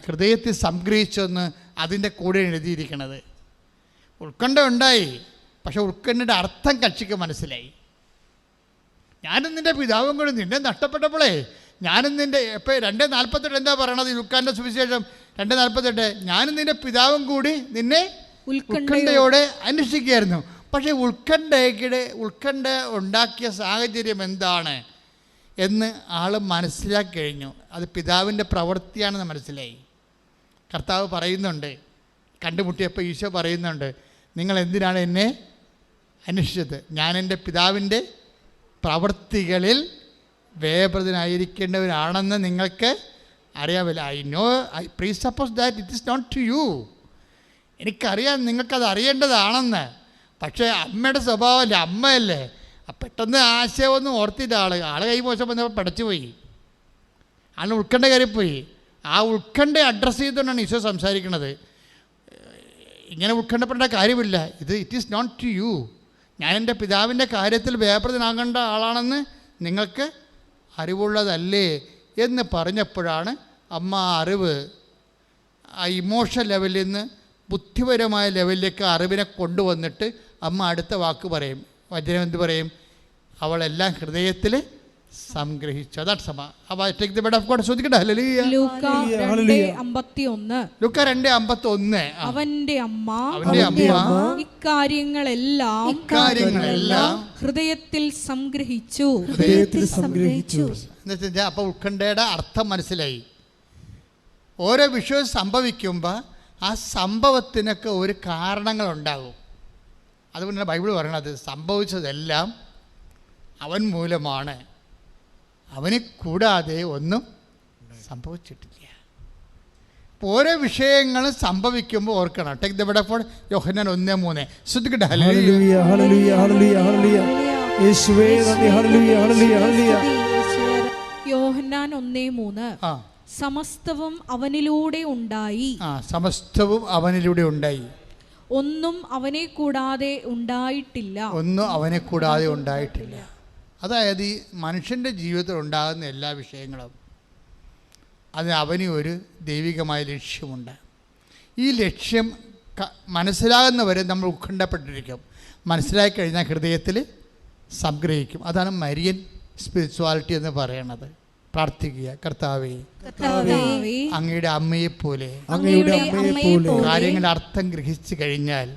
ഹൃദയത്തിൽ സംഗ്രഹിച്ചെന്ന് അതിൻ്റെ കൂടെ എഴുതിയിരിക്കണത്. ഉത്കണ്ഠ ഉണ്ടായി, പക്ഷെ ഉത്കണ്ഠയുടെ അർത്ഥം കക്ഷിക്ക് മനസ്സിലായി. ഞാനും നിൻ്റെ പിതാവും കൂടി നിന്നെ നഷ്ടപ്പെട്ടപ്പോഴേ ഞാനും നിൻ്റെ ഇപ്പോൾ 2:48 എന്താ പറയണത്? ലൂക്കാൻ്റെ സുവിശേഷം 2:48, ഞാനും നിൻ്റെ പിതാവും കൂടി നിന്നെ ഉത്കണ്ഠയോടെ അന്വേഷിക്കുകയായിരുന്നു. പക്ഷേ ഉത്കണ്ഠ ഉണ്ടാക്കിയ സാഹചര്യം എന്താണ് എന്ന് ആൾ മനസ്സിലാക്കി കഴിഞ്ഞു. അത് പിതാവിൻ്റെ പ്രവൃത്തിയാണെന്ന് മനസ്സിലായി. കർത്താവ് പറയുന്നുണ്ട്, കണ്ടുമുട്ടിയപ്പോൾ ഈശോ പറയുന്നുണ്ട്, നിങ്ങൾ എന്തിനാണ് എന്നെ അന്വേഷിച്ചത്? ഞാൻ എൻ്റെ പിതാവിൻ്റെ പ്രവൃത്തികളിൽ വേപൃതനായിരിക്കേണ്ടവനാണെന്ന് നിങ്ങൾക്ക് അറിയാമല്ലോ. I presuppose that it is not to you. എനിക്കറിയാം നിങ്ങൾക്കത് അറിയേണ്ടതാണെന്ന്. പക്ഷേ അമ്മയുടെ സ്വഭാവമല്ലേ, അമ്മയല്ലേ, പെട്ടെന്ന് ആശയമൊന്നും ഓർത്തില്ല. ആൾ കൈമോശം വന്നപ്പോൾ പടച്ചുപോയി, ആളിന് ഉത്കണ്ഠ കയറിപ്പോയി. ആ ഉത്കണ്ഠ അഡ്രസ്സ് ചെയ്തുകൊണ്ടാണ് ഈശോ സംസാരിക്കുന്നത്. ഇങ്ങനെ ഉത്കണ്ഠപ്പെടേണ്ട കാര്യമില്ല, it is not to you. ഞാൻ എൻ്റെ പിതാവിൻ്റെ കാര്യത്തിൽ വ്യാപൃതനാകേണ്ട ആളാണെന്ന് നിങ്ങൾക്ക് അറിവുള്ളതല്ലേ എന്ന് പറഞ്ഞപ്പോഴാണ് അമ്മ അറിവ് ആ ഇമോഷൻ ലെവലിൽ നിന്ന് ബുദ്ധിപരമായ ലെവലിലേക്ക് അറിവിനെ കൊണ്ടുവന്നിട്ട് അമ്മ അടുത്ത വാക്ക് പറയും. വചനം എന്ത് പറയും? അവളെല്ലാം ഹൃദയത്തിൽ സംഗ്രഹിച്ചു. അതാണ് സഭ. ശ്രദ്ധിക്കട്ടെ. ലൂക്കാ 2:51 അവന്റെ അമ്മ ഇക്കാര്യങ്ങളെല്ലാം ഹൃദയത്തിൽ സംഗ്രഹിച്ചു. അപ്പോൾ ഉത്കണ്ഠയുടെ അർത്ഥം മനസ്സിലായി. ഓരോ വിഷയവും സംഭവിക്കുമ്പോൾ ആ സംഭവത്തിനൊക്കെ ഒരു കാരണങ്ങളുണ്ടാകും. അതുകൊണ്ടാണ് ബൈബിൾ പറയണത്, സംഭവിച്ചതെല്ലാം അവൻ മൂലമാണ്, അവനെ കൂടാതെ ഒന്നും സംഭവിച്ചിട്ടില്ല. ഓരോ വിഷയങ്ങളും സംഭവിക്കുമ്പോൾ ഓർക്കണം. Take the word of God. Yohannan 1:3. ശ്രദ്ധിക്കട്ടെ. ഹല്ലേലൂയ ഹല്ലേലൂയ ഹല്ലേലൂയ ഹല്ലേലൂയ യേശുവേ നന്ദി. ഹല്ലേലൂയ ഹല്ലേലൂയ ഹല്ലേലൂയ. യോഹന്നാൻ 1:3. ആ, സമസ്തവും അവനിലൂടെ ഉണ്ടായി, സമസ്തവും അവനിലൂടെ ഉണ്ടായി, ഒന്നും അവനെ കൂടാതെ ഉണ്ടായിട്ടില്ല. ഒന്നും അവനെ കൂടാതെ ഉണ്ടായിട്ടില്ല. അതായത് ഈ മനുഷ്യൻ്റെ ജീവിതത്തിൽ ഉണ്ടാകുന്ന എല്ലാ വിഷയങ്ങളും അതിന് അവന് ഒരു ദൈവികമായ ലക്ഷ്യമുണ്ട്. ഈ ലക്ഷ്യം മനസ്സിലാകുന്നവരെ നമ്മൾ ഉത്കണ്ഠപ്പെട്ടിരിക്കും. മനസ്സിലാക്കി കഴിഞ്ഞാൽ ഹൃദയത്തിൽ സംഗ്രഹിക്കും. അതാണ് മരിയൻ സ്പിരിച്വാലിറ്റി എന്ന് പറയുന്നത്. പ്രാർത്ഥിക്കുക, കർത്താവേ അങ്ങയുടെ അമ്മയെപ്പോലെ കാര്യങ്ങളുടെ അർത്ഥം ഗ്രഹിച്ചു കഴിഞ്ഞാൽ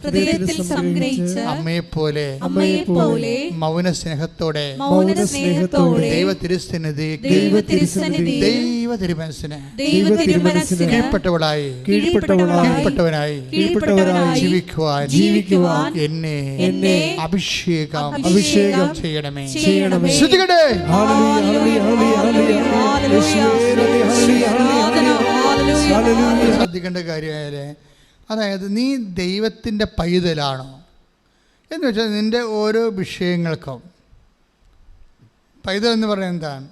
ഹൃദയത്തിൽ സംഗ്രഹിച്ച് അമ്മയെപ്പോലെ മൗന സ്നേഹത്തോടെ ദൈവ തിരുസന്നിധി ദൈവ തിരുമനസ്സിന് കീഴ്പ്പെട്ടവളായി കീഴ്പ്പെട്ടവനായി ജീവിക്കുവാൻ എന്നെ അഭിഷേകം ചെയ്യണമേ. ശ്രദ്ധിക്കട്ടെ. ശ്രദ്ധിക്കേണ്ട കാര്യമായാലേ, അതായത് നീ ദൈവത്തിൻ്റെ പൈതലാണോ എന്ന് വെച്ചാൽ നിൻ്റെ ഓരോ വിഷയങ്ങൾക്കും പൈതൽ എന്ന് പറയുന്നത് എന്താണ്?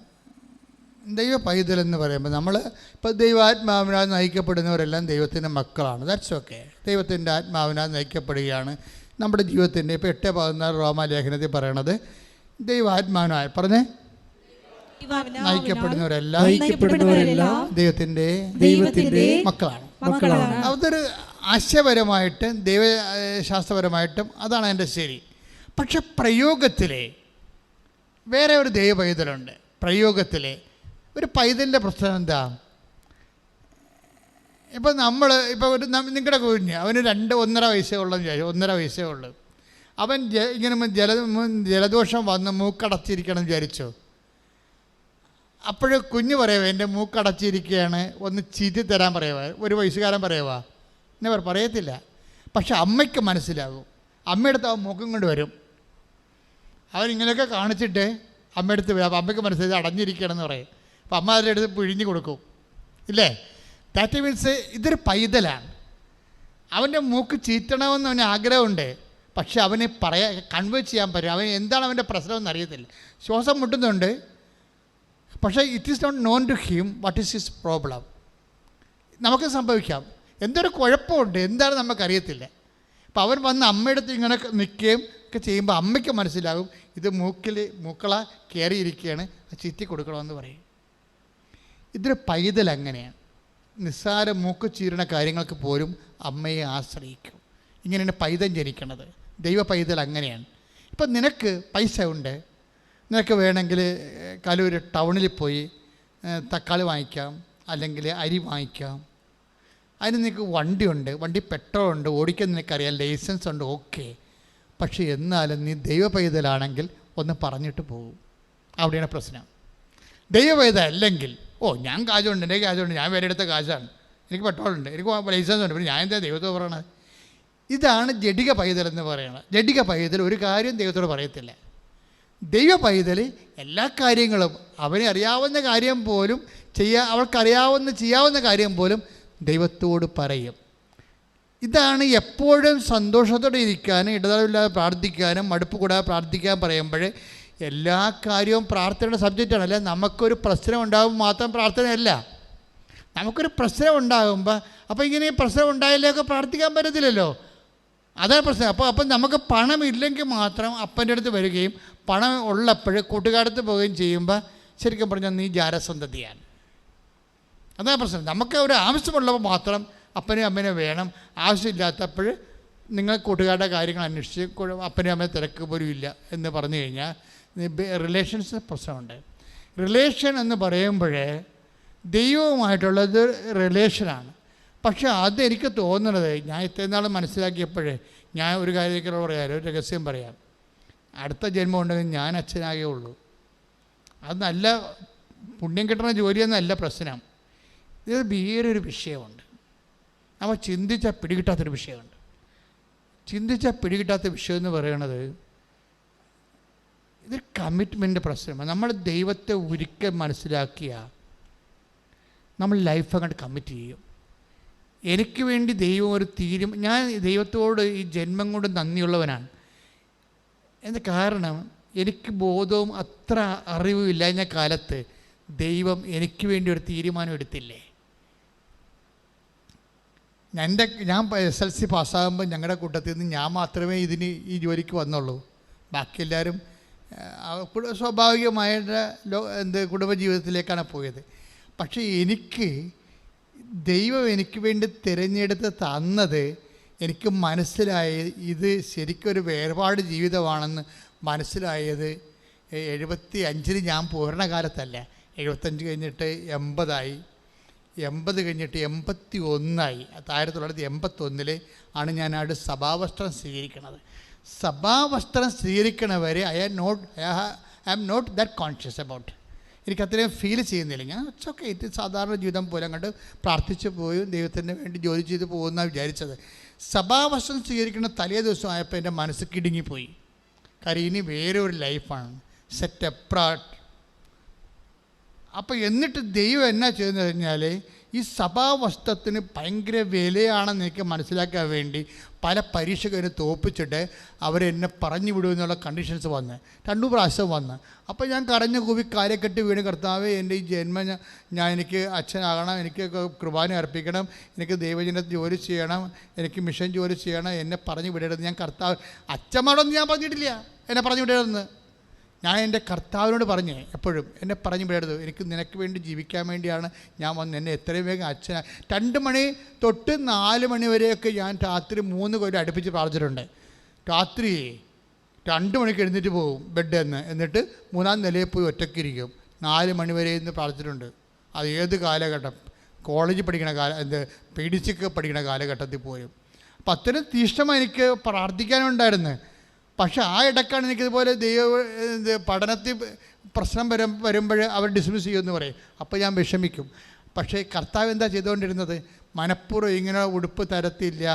ദൈവ പൈതൽ എന്ന് പറയുമ്പോൾ നമ്മൾ ഇപ്പോൾ ദൈവാത്മാവിനാൽ നയിക്കപ്പെടുന്നവരെല്ലാം ദൈവത്തിൻ്റെ മക്കളാണ്. That's okay. ദൈവത്തിൻ്റെ ആത്മാവിനാൽ നയിക്കപ്പെടുകയാണ് നമ്മുടെ ജീവിതത്തിൻ്റെ. ഇപ്പോൾ 8:16 റോമാലേഖനത്തിൽ പറയണത് ദൈവാത്മാവിനാൽ പറഞ്ഞേ നയിക്കപ്പെടുന്നവരെല്ലാം ദൈവത്തിൻ്റെ മക്കളാണ്. അതൊരു ആശയപരമായിട്ടും ദൈവശാസ്ത്രപരമായിട്ടും അതാണ് എൻ്റെ ശരി. പക്ഷെ പ്രയോഗത്തിലെ വേറെ ഒരു ദൈവ പൈതലുണ്ട്. പ്രയോഗത്തിലെ ഒരു പൈതലിൻ്റെ പ്രശ്നം എന്താ? ഇപ്പോൾ ഒരു നിങ്ങളുടെ കുഞ്ഞ് അവന് 1.5 വയസ്സേ ഉള്ളതെന്ന് വിചാരിച്ചു. 1.5 വയസ്സേ ഉള്ളൂ. അവൻ ഇങ്ങനെ ജലദോഷം വന്ന് മൂക്കടച്ചിരിക്കണം വിചാരിച്ചു. അപ്പോഴ് കുഞ്ഞ് പറയുക എൻ്റെ മൂക്കടച്ചിരിക്കുകയാണ്, ഒന്ന് ചീറ്റി തരാൻ പറയുക. ഒരു വയസ്സുകാരൻ പറയുക എന്നെ പറയത്തില്ല. പക്ഷെ അമ്മയ്ക്ക് മനസ്സിലാകും. അമ്മയെടുത്ത് അവൻ മൂക്കും കൊണ്ട് വരും. അവനിങ്ങനെയൊക്കെ കാണിച്ചിട്ട് അമ്മയെടുത്ത് വരും. അപ്പോൾ അമ്മയ്ക്ക് മനസ്സിലായി അടഞ്ഞിരിക്കണമെന്ന് പറയും. അപ്പോൾ അമ്മ അതിൻ്റെ അടുത്ത് പിഴിഞ്ഞ് കൊടുക്കും, ഇല്ലേ? ദാറ്റ് മീൻസ് ഇതൊരു പൈതലാണ്. അവൻ്റെ മൂക്ക് ചീറ്റണമെന്ന് അവന് ആഗ്രഹമുണ്ട്. പക്ഷെ അവന് കൺവേഴ്സ് ചെയ്യാൻ പറ്റും. അവൻ എന്താണ് അവൻ്റെ പ്രശ്നമെന്ന് അറിയത്തില്ല. ശ്വാസം മുട്ടുന്നുണ്ട്, പക്ഷേ it is not known to him what is his problem. നമുക്ക് സംഭവിക്കാം, എന്തൊരു കുഴപ്പമുണ്ട്, എന്താണ് നമുക്കറിയത്തില്ല. അപ്പോൾ അവൻ വന്ന് അമ്മയുടെ ഇങ്ങനെ നിൽക്കുകയും ഒക്കെ ചെയ്യുമ്പോൾ അമ്മയ്ക്ക് മനസ്സിലാകും ഇത് മൂക്കള കയറിയിരിക്കുകയാണ്, ചീറ്റി കൊടുക്കണമെന്ന് പറയും. ഇതൊരു പൈതൽ അങ്ങനെയാണ്. നിസ്സാര മൂക്ക് ചീരണ കാര്യങ്ങൾക്ക് പോലും അമ്മയെ ആശ്രയിക്കും. ഇങ്ങനെയാണ് പൈതൽ ജനിക്കണത്. ദൈവ പൈതൽ അങ്ങനെയാണ്. ഇപ്പം നിനക്ക് പൈസ ഉണ്ട്, നിനക്ക് വേണമെങ്കിൽ കലൂർ ടൗണിൽ പോയി തക്കാളി വാങ്ങിക്കാം, അല്ലെങ്കിൽ അരി വാങ്ങിക്കാം. അതിന് നിനക്ക് വണ്ടിയുണ്ട്, വണ്ടി പെട്രോൾ ഉണ്ട്, ഓടിക്കാൻ നിനക്കറിയാം, ലൈസൻസ് ഉണ്ട്, ഓക്കെ. പക്ഷേ എന്നാലും നീ ദൈവ പൈതലാണെങ്കിൽ ഒന്ന് പറഞ്ഞിട്ട് പോകും. അവിടെയാണ് പ്രശ്നം. ദൈവ പൈതൽ അല്ലെങ്കിൽ ഞാൻ കാശുണ്ട്, എൻ്റെ കാശുണ്ട്, ഞാൻ വേറെ എടുത്ത കാശാണ്, എനിക്ക് പെട്രോളുണ്ട്, എനിക്ക് ലൈസൻസ് ഉണ്ട്, പിന്നെ ഞാൻ എന്താ ദൈവത്തോട് പറയണത്? ഇതാണ് ജഡിക പൈതൽ എന്ന് പറയുന്നത്. ജഡിക പൈതൽ ഒരു കാര്യം ദൈവത്തോട് പറയത്തില്ല. ദൈവ പൈതൽ എല്ലാ കാര്യങ്ങളും അവനെ അറിയാവുന്ന കാര്യം പോലും ചെയ്യാവുന്ന കാര്യം പോലും ദൈവത്തോട് പറയും. ഇതാണ് എപ്പോഴും സന്തോഷത്തോടെ ഇരിക്കാനും ഇടതടവില്ലാതെ പ്രാർത്ഥിക്കാനും മടുപ്പ് കൂടാതെ പ്രാർത്ഥിക്കാൻ പറയുമ്പോൾ എല്ലാ കാര്യവും പ്രാർത്ഥനയുടെ സബ്ജക്റ്റാണ്. അല്ല നമുക്കൊരു പ്രശ്നം ഉണ്ടാകുമ്പോൾ മാത്രം പ്രാർത്ഥനയല്ല. നമുക്കൊരു പ്രശ്നം ഉണ്ടാകുമ്പോൾ അപ്പോൾ ഇങ്ങനെ പ്രശ്നം ഉണ്ടായില്ലേക്ക് പ്രാർത്ഥിക്കാൻ പറ്റത്തില്ലല്ലോ. അതാണ് പ്രശ്നം. അപ്പം നമുക്ക് പണമില്ലെങ്കിൽ മാത്രം അപ്പൻ്റെ അടുത്ത് വരികയും പണം ഉള്ളപ്പോൾ കൂട്ടുകാരത്ത് പോവുകയും ചെയ്യുമ്പോൾ ശരിക്കും പറഞ്ഞാൽ നീ ജാരസന്തതിയാണ്. അതാണ് പ്രശ്നം. നമുക്ക് ഒരു ആവശ്യമുള്ളപ്പോൾ മാത്രം അപ്പനെയും അമ്മനെ വേണം, ആവശ്യമില്ലാത്തപ്പോൾ നിങ്ങൾ കൂട്ടുകാരുടെ കാര്യങ്ങൾ അന്വേഷിച്ച് അപ്പനെയും അമ്മയെ തിരക്ക് പോലും ഇല്ല എന്ന് പറഞ്ഞു കഴിഞ്ഞാൽ റിലേഷൻസ് പ്രശ്നമുണ്ട്. റിലേഷൻ എന്ന് പറയുമ്പോഴേ ദൈവവുമായിട്ടുള്ളത് റിലേഷനാണ്. പക്ഷേ അതെനിക്ക് തോന്നുന്നത്, ഞാൻ ഇത്രയും നാൾ മനസ്സിലാക്കിയപ്പോഴേ ഞാൻ ഒരു കാര്യത്തിൽ പറയാം, ഒരു രഹസ്യം പറയാം. അടുത്ത ജന്മം ഉണ്ടെങ്കിൽ ഞാൻ അച്ഛനാകേ ഉള്ളൂ. അത് നല്ല പുണ്യം കിട്ടുന്ന ജോലിയൊന്നല്ല പ്രശ്നം. ഇത് വേറൊരു വിഷയമുണ്ട്. നമ്മൾ ചിന്തിച്ചാൽ പിടികിട്ടാത്തൊരു വിഷയമുണ്ട്. ചിന്തിച്ചാൽ പിടികിട്ടാത്ത വിഷയം എന്ന് പറയണത് ഇതൊരു കമ്മിറ്റ്മെൻ്റ് പ്രശ്നമാണ്. നമ്മൾ ദൈവത്തെ ഒരിക്കൽ മനസ്സിലാക്കിയ നമ്മൾ ലൈഫ് അങ്ങോട്ട് കമ്മിറ്റ് ചെയ്യും. എനിക്ക് വേണ്ടി ദൈവം ഒരു ഞാൻ ദൈവത്തോട് ഈ ജന്മം കൊണ്ട് നന്ദിയുള്ളവനാണ്. എന്ന കാരണം എനിക്ക് ബോധവും അത്ര അറിവും ഇല്ലാഞ്ഞ കാലത്ത് ദൈവം എനിക്ക് വേണ്ടി ഒരു തീരുമാനം എടുത്തില്ലേ. ഞാൻ SLC പാസ്സാകുമ്പോൾ ഞങ്ങളുടെ കൂട്ടത്തിൽ നിന്ന് ഞാൻ മാത്രമേ ഈ ജോലിക്ക് വന്നുള്ളൂ. ബാക്കി എല്ലാവരും സ്വാഭാവികമായിട്ട് കുടുംബജീവിതത്തിലേക്കാണ് പോയത്. പക്ഷേ ദൈവം എനിക്ക് വേണ്ടി തിരഞ്ഞെടുത്ത് തന്നത് എനിക്ക് മനസ്സിലായത് ഇത് ശരിക്കൊരു വേർപാട് ജീവിതമാണെന്ന് മനസ്സിലായത് 75 ഞാൻ പൂർണ്ണകാലത്തല്ല. 75 കഴിഞ്ഞിട്ട് 80 കഴിഞ്ഞിട്ട് 81 1981 ആണ് ഞാനവിടെ സഭാവസ്ത്രം സ്വീകരിക്കുന്നത്. സഭാവസ്ത്രം സ്വീകരിക്കണവരെ I am not that conscious about. എനിക്കത്രയും ഫീൽ ചെയ്യുന്നില്ല. ഞാൻ ഇറ്റ്സ് ഇത് സാധാരണ ജീവിതം പോലെ അങ്ങോട്ട് പ്രാർത്ഥിച്ചു പോയും ദൈവത്തിന് വേണ്ടി ജോലി ചെയ്ത് പോകുമെന്നാണ് വിചാരിച്ചത്. സഭാവസ്ത്രം സ്വീകരിക്കുന്ന തലേ ദിവസം ആയപ്പോൾ എൻ്റെ മനസ്സ് കിടുങ്ങിപ്പോയി. കാര്യം ഇനി വേറെ ഒരു ലൈഫാണ്, സെറ്റ് അപ്രാട്ട്. അപ്പോൾ എന്നിട്ട് ദൈവം എന്നാ ചെയ്തെന്ന് കഴിഞ്ഞാൽ ഈ സഭാവസ്ത്രത്തിന് ഭയങ്കര വിലയാണെന്ന് എനിക്ക് മനസ്സിലാക്കാൻ വേണ്ടി പല പരീക്ഷകരെ തോപ്പിച്ചിട്ട് അവരെന്നെ പറഞ്ഞു വിടുമെന്നുള്ള കണ്ടീഷൻസ് വന്ന് 2 പ്രാവശ്യം വന്ന്. അപ്പോൾ ഞാൻ കരഞ്ഞു കൂവി കാലക്കെട്ട് വീണ്, കർത്താവേ എൻ്റെ ഈ ജന്മം എനിക്ക് അച്ഛനാകണം, എനിക്ക് കുർബാന അർപ്പിക്കണം, എനിക്ക് ദൈവജനത്തിൽ ജോലി ചെയ്യണം, എനിക്ക് മിഷൻ ജോലി ചെയ്യണം, എന്നെ പറഞ്ഞു വിടരുത്. ഞാൻ അച്ഛന്മാരോടൊന്നും ഞാൻ പറഞ്ഞിട്ടില്ല എന്നെ പറഞ്ഞു വിടരുതെന്ന്. ഞാൻ എൻ്റെ കർത്താവിനോട് പറഞ്ഞേ എപ്പോഴും എന്നെ പറഞ്ഞു വിടരുത്, എനിക്ക് നിനക്ക് വേണ്ടി ജീവിക്കാൻ വേണ്ടിയാണ് ഞാൻ വന്ന്, എന്നെ എത്രയും വേഗം 2 മണി തൊട്ട് 4 മണി വരെയൊക്കെ ഞാൻ രാത്രി 3 കൊല്ലം അടുപ്പിച്ച് പ്രാർത്ഥിച്ചിട്ടുണ്ട്. രാത്രി 2 മണിക്ക് എഴുന്നേറ്റ് പോകും ബെഡ് എന്നിട്ട് 3-ാം നിലയിൽ പോയി ഒറ്റയ്ക്കിരിക്കും. 4 മണി വരെ ഇന്ന് പ്രാർത്ഥിച്ചിട്ടുണ്ട്. അത് ഏത് കാലഘട്ടം, കോളേജിൽ പഠിക്കണ PDC പഠിക്കണ കാലഘട്ടത്തിൽ പോലും. അപ്പം അത്രയും തീഷ്ണമായി എനിക്ക് പ്രാർത്ഥിക്കാനുണ്ടായിരുന്നു. പക്ഷേ ആ ഇടക്കാണ് എനിക്കിതുപോലെ പഠനത്തിൽ പ്രശ്നം വരുമ്പോൾ അവർ ഡിസ്മിസ് ചെയ്യുമെന്ന് പറയും. അപ്പോൾ ഞാൻ വിഷമിക്കും. പക്ഷേ കർത്താവ് എന്താ ചെയ്തുകൊണ്ടിരുന്നത്? മനഃപൂർവ്വം ഇങ്ങനെ ഉടുപ്പ് തരത്തില്ല,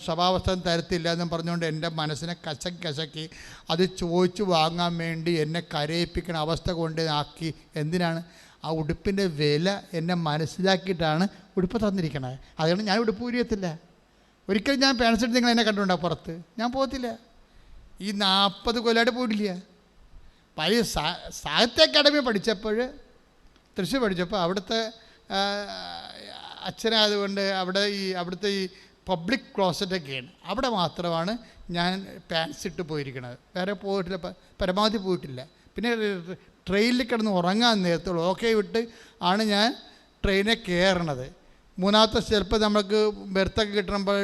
സ്വഭാവസ്ഥം തരത്തില്ല എന്നും പറഞ്ഞുകൊണ്ട് എൻ്റെ മനസ്സിനെ കശക്കി അത് ചോദിച്ചു വാങ്ങാൻ വേണ്ടി എന്നെ കരയിപ്പിക്കുന്ന അവസ്ഥ കൊണ്ട് ആക്കി. എന്തിനാണ്? ആ ഉടുപ്പിൻ്റെ വില എന്നെ മനസ്സിലാക്കിയിട്ടാണ് ഉടുപ്പ് തന്നിരിക്കണത്. അതുകൊണ്ട് ഞാൻ ഉടുപ്പ് ഊരിയത്തില്ല. ഒരിക്കലും ഞാൻ പാൻസ് നിങ്ങൾ എന്നെ കണ്ടുകൊണ്ടാണ് പുറത്ത് ഞാൻ പോകത്തില്ല. ഈ 40 കൊല്ലമായിട്ട് പോയിട്ടില്ല. പഴയ സാഹിത്യ അക്കാദമി പഠിച്ചപ്പോൾ, തൃശ്ശൂർ പഠിച്ചപ്പോൾ അവിടുത്തെ അച്ഛനായതുകൊണ്ട് അവിടുത്തെ ഈ പബ്ലിക് ക്ലോസറ്റൊക്കെയാണ്. അവിടെ മാത്രമാണ് ഞാൻ പാൻസ് ഇട്ട് പോയിരിക്കണത്. വേറെ പോയിട്ടില്ല, പരമാവധി പോയിട്ടില്ല. പിന്നെ ട്രെയിനിൽ കിടന്ന് ഉറങ്ങാൻ നേരത്തുള്ളൂ ഓക്കെ വിട്ട് ആണ് ഞാൻ ട്രെയിനിൽ കയറണത്. 3-ാമത്തെ ചിലപ്പോൾ നമുക്ക് ബെർത്തൊക്കെ കിട്ടുമ്പോൾ